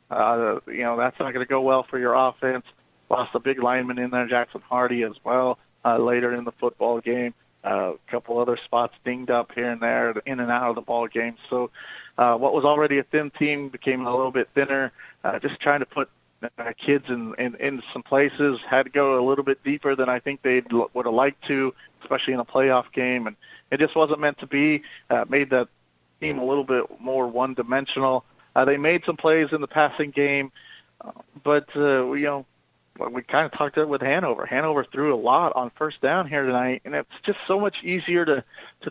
That's not going to go well for your offense. Lost a big lineman in there, Jackson Hardy, as well, later in the football game. A couple other spots dinged up here and there, in and out of the ball game. So what was already a thin team became a little bit thinner. Just trying to put kids in some places. Had to go a little bit deeper than I think they would have liked to, especially in a playoff game. And it just wasn't meant to be. Made the team a little bit more one-dimensional. They made some plays in the passing game, but we kind of talked with Hanover. Hanover threw a lot on first down here tonight, and it's just so much easier to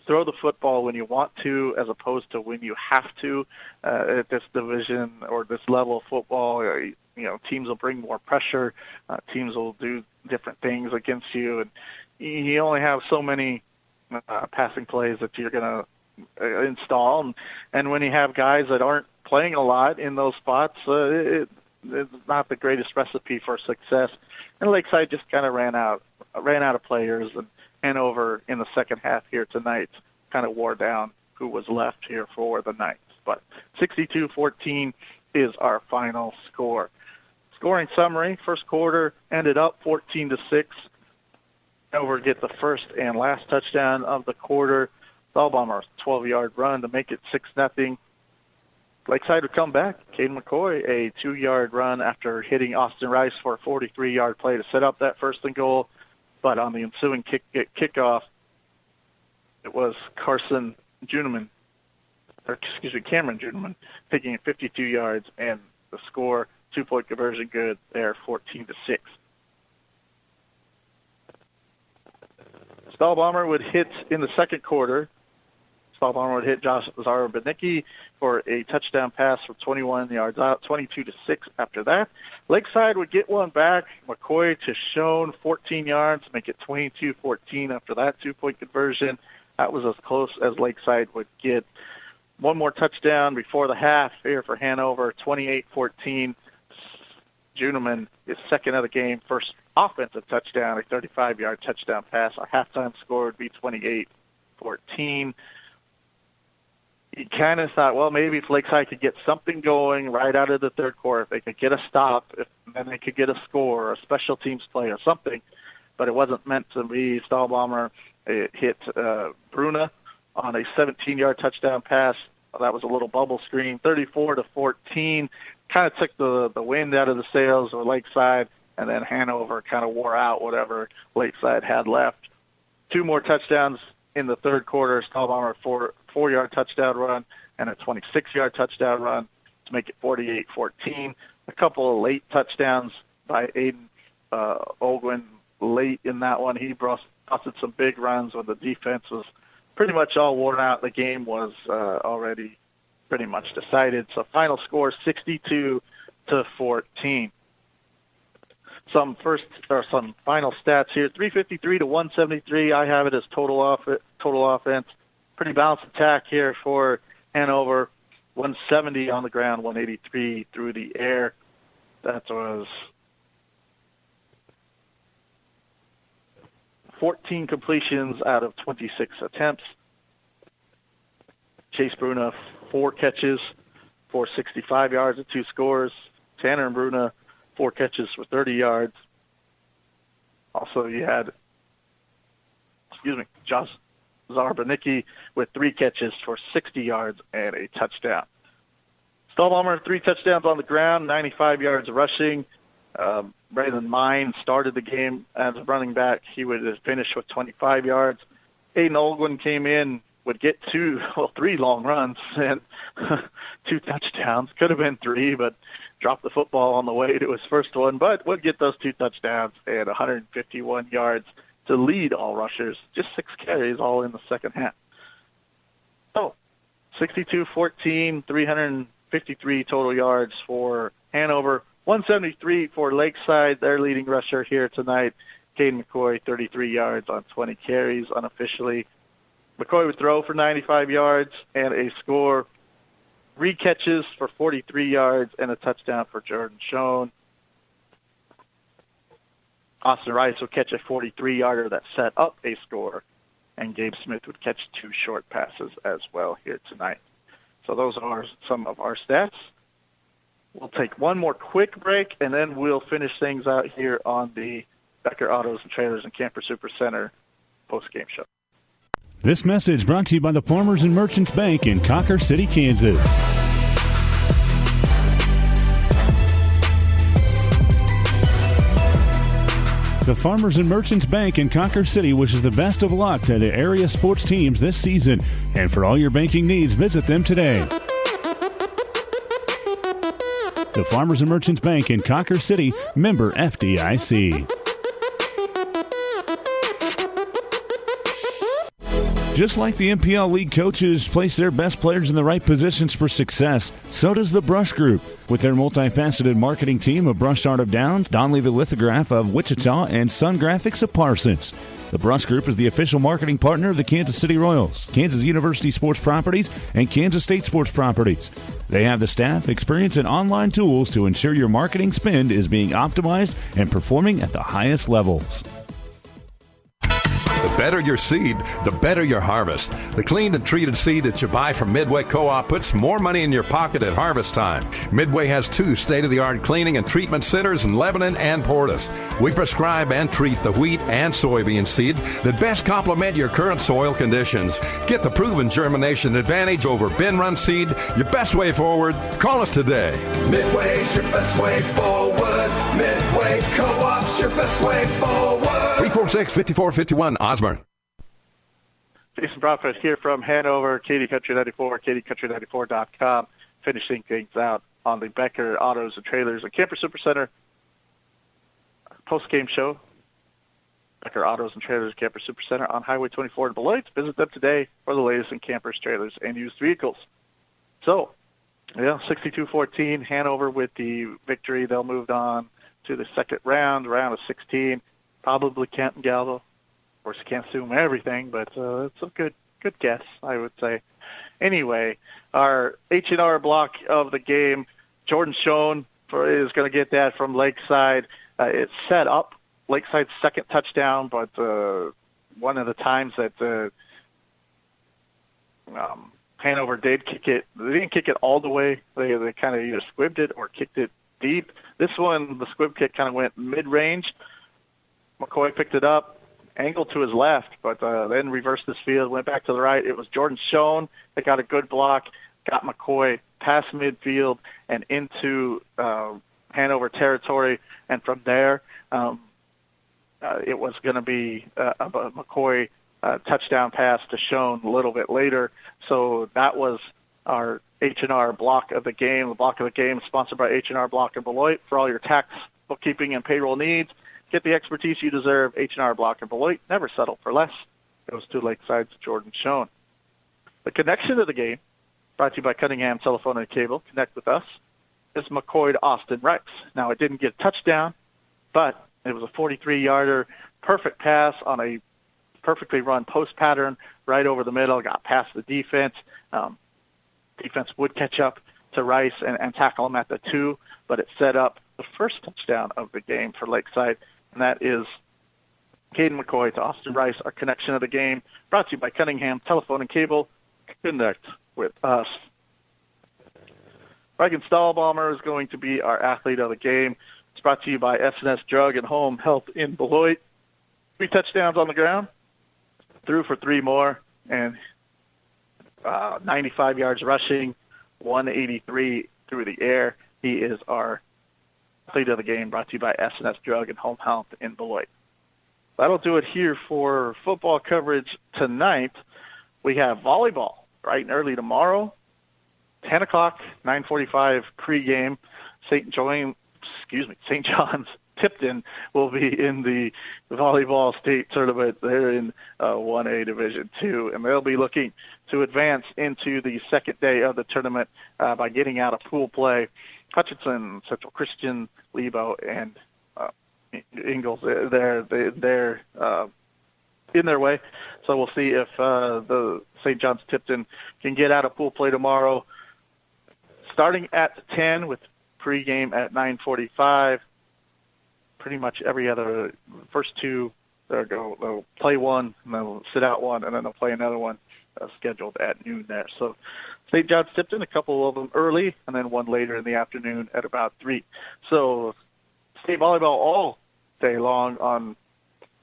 throw the football when you want to as opposed to when you have to at this division or this level of football. Teams will bring more pressure. Teams will do different things against you, and you only have so many passing plays that you're going to install. And when you have guys that aren't playing a lot in those spots, it's not the greatest recipe for success. And Lakeside just kind of ran out of players, and Hanover in the second half here tonight kind of wore down who was left here for the Knights. But 62-14 is our final score. Scoring summary: first quarter ended up 14-6. Hanover get the first and last touchdown of the quarter. Stahlbaumer's 12-yard run to make it 6-0. Lakeside would come back. Caden McCoy, a 2-yard run after hitting Austin Rice for a 43-yard play to set up that first and goal. But on the ensuing kickoff, it was Cameron Juneman, taking it 52 yards, and the score, 2-point conversion good there, 14-6. Stahlbaumer would hit in the second quarter. Stahlbaumer would hit Josh Zarabanicki for a touchdown pass from 21 yards out, 22-6 after that. Lakeside would get one back. McCoy to Schoen, 14 yards, make it 22-14 after that 2-point conversion. That was as close as Lakeside would get. One more touchdown before the half here for Hanover, 28-14. Juneman is second of the game, first offensive touchdown, a 35-yard touchdown pass. Our halftime score would be 28-14. You kind of thought, well, maybe if Lakeside could get something going right out of the third quarter, if they could get a stop, then they could get a score or a special teams play or something. But it wasn't meant to be. Stahlbaumer hit Bruna on a 17-yard touchdown pass. That was a little bubble screen, 34-14. Kind of took the wind out of the sails of Lakeside, and then Hanover kind of wore out whatever Lakeside had left. 2 more touchdowns in the third quarter. Stahlbaumer 4-yard touchdown run and a 26-yard touchdown run to make it 48-14. A couple of late touchdowns by Aiden Ogwin late in that one. He busted some big runs when the defense was pretty much all worn out. The game was already pretty much decided. So final score 62-14. Some final stats here. 353-173. I have it as total offense. Pretty balanced attack here for Hanover. 170 on the ground, 183 through the air. That was 14 completions out of 26 attempts. Chase Bruna, 4 catches for 65 yards and 2 scores. Tanner and Bruna, 4 catches for 30 yards. Also, you had, Josh Zarabanicki with 3 catches for 60 yards and a touchdown. Stahlbomber, 3 touchdowns on the ground, 95 yards rushing. Braylon Mine started the game as a running back. He would have finished with 25 yards. Aiden Olguin came in, would get 3 long runs and 2 touchdowns. Could have been 3, but dropped the football on the way to his first one, but would get those 2 touchdowns and 151 yards to lead all rushers. Just 6 carries all in the second half. So 62-14, 353 total yards for Hanover. 173 for Lakeside, their leading rusher here tonight. Caden McCoy, 33 yards on 20 carries unofficially. McCoy would throw for 95 yards and a score. 3 catches for 43 yards and a touchdown for Jordan Schoen. Austin Rice would catch a 43-yarder that set up a score, and Gabe Smith would catch 2 short passes as well here tonight. So those are some of our stats. We'll take one more quick break, and then we'll finish things out here on the Becker Autos and Trailers and Camper Supercenter post-game show. This message brought to you by the Farmers and Merchants Bank in Cawker City, Kansas. The Farmers and Merchants Bank in Cawker City wishes the best of luck to the area sports teams this season. And for all your banking needs, visit them today. The Farmers and Merchants Bank in Cawker City, member FDIC. Just like the MPL League coaches place their best players in the right positions for success, so does the Brush Group. With their multifaceted marketing team of Brush Art of Downs, Don Levy Lithograph of Wichita, and Sun Graphics of Parsons. The Brush Group is the official marketing partner of the Kansas City Royals, Kansas University Sports Properties, and Kansas State Sports Properties. They have the staff, experience, and online tools to ensure your marketing spend is being optimized and performing at the highest levels. The better your seed, the better your harvest. The cleaned and treated seed that you buy from Midway Co-op puts more money in your pocket at harvest time. Midway has 2 state-of-the-art cleaning and treatment centers in Lebanon and Portis. We prescribe and treat the wheat and soybean seed that best complement your current soil conditions. Get the proven germination advantage over bin-run seed, your best way forward. Call us today. Midway's your best way forward. Midway Co-op's your best way forward. 346-5451, Osborne. Jason Profit here from Hanover, KD Country 94, KDCountry94.com, finishing things out on the Becker Autos and Trailers and Camper Supercenter post-game show. Becker Autos and Trailers and Camper Supercenter on Highway 24 in Beloit. Visit them today for the latest in campers, trailers, and used vehicles. So, 62-14, Hanover with the victory. They'll move on to the second round of 16. Probably Canton Galvo. Of course, you can't assume everything, but it's a good guess, I would say. Anyway, our H&R block of the game, Jordan Schoen is going to get that from Lakeside. It's set up Lakeside's second touchdown, but one of the times that Hanover did kick it, they didn't kick it all the way. They kind of either squibbed it or kicked it deep. This one, the squib kick kind of went mid-range. McCoy picked it up, angled to his left, but then reversed his field, went back to the right. It was Jordan Schoen that got a good block, got McCoy past midfield and into Hanover territory, and from there it was going to be a McCoy touchdown pass to Schoen a little bit later. So that was our H&R block of the game. The block of the game is sponsored by H&R Block in Beloit. For all your tax, bookkeeping, and payroll needs, get the expertise you deserve. H&R Block in Beloit. Never settle for less. Goes to Lakeside's Jordan Schoen. The connection to the game, brought to you by Cunningham Telephone and Cable. Connect with us. Is McCoy to Austin Rex. Now, it didn't get a touchdown, but it was a 43-yarder, perfect pass on a perfectly run post pattern right over the middle. Got past the defense. Defense would catch up to Rice and tackle him at the 2, but it set up the first touchdown of the game for Lakeside, and that is Caden McCoy to Austin Rice, our connection of the game, brought to you by Cunningham Telephone and Cable. Connect with us. Reagan Stahlbomber is going to be our athlete of the game. It's brought to you by S&S Drug and Home Health in Beloit. 3 touchdowns on the ground, threw for 3 more, and 95 yards rushing, 183 through the air. He is our athlete of the game, brought to you by S&S Drug and Home Health in Beloit. That'll do it here for football coverage tonight. We have volleyball bright and early tomorrow, 10 o'clock, 9:45 pregame. St. John's Tipton will be in the volleyball state tournament. They're in 1A Division II, and they'll be looking to advance into the second day of the tournament by getting out of pool play. Hutchinson, Central Christian, Lebo, and Ingalls, they're in their way. So we'll see if the St. John's Tipton can get out of pool play tomorrow. Starting at 10 with pregame at 9:45. Pretty much every other, first two, they'll play one, and then they'll sit out one, and then they'll play another one scheduled at noon there. So St. John's Tipton, a couple of them early, and then one later in the afternoon at about 3. So state volleyball all day long on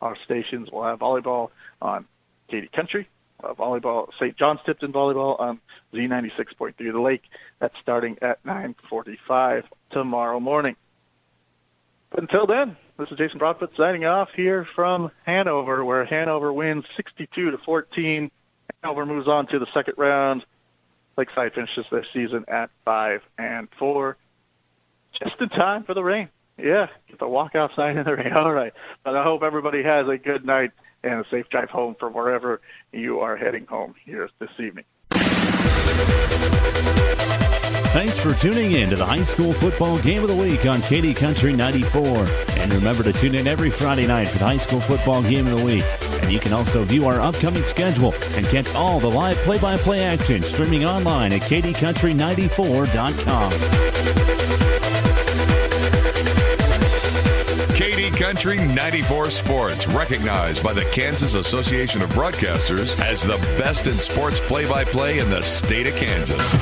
our stations. We'll have volleyball on KD Country, volleyball, St. John's Tipton volleyball on Z96.3 The Lake. That's starting at 9:45 tomorrow morning. But until then, this is Jason Broadfoot signing off here from Hanover, where Hanover wins 62-14. Hanover moves on to the second round. Lakeside finishes their season at 5-4. Just in time for the rain. Yeah, get to walk outside in the rain. All right. But I hope everybody has a good night and a safe drive home from wherever you are heading home here this evening. Thanks for tuning in to the high school football game of the week on KD Country 94. And remember to tune in every Friday night for the high school football game of the week. And you can also view our upcoming schedule and catch all the live play-by-play action streaming online at kdcountry94.com. KD Country 94 Sports, recognized by the Kansas Association of Broadcasters as the best in sports play-by-play in the state of Kansas.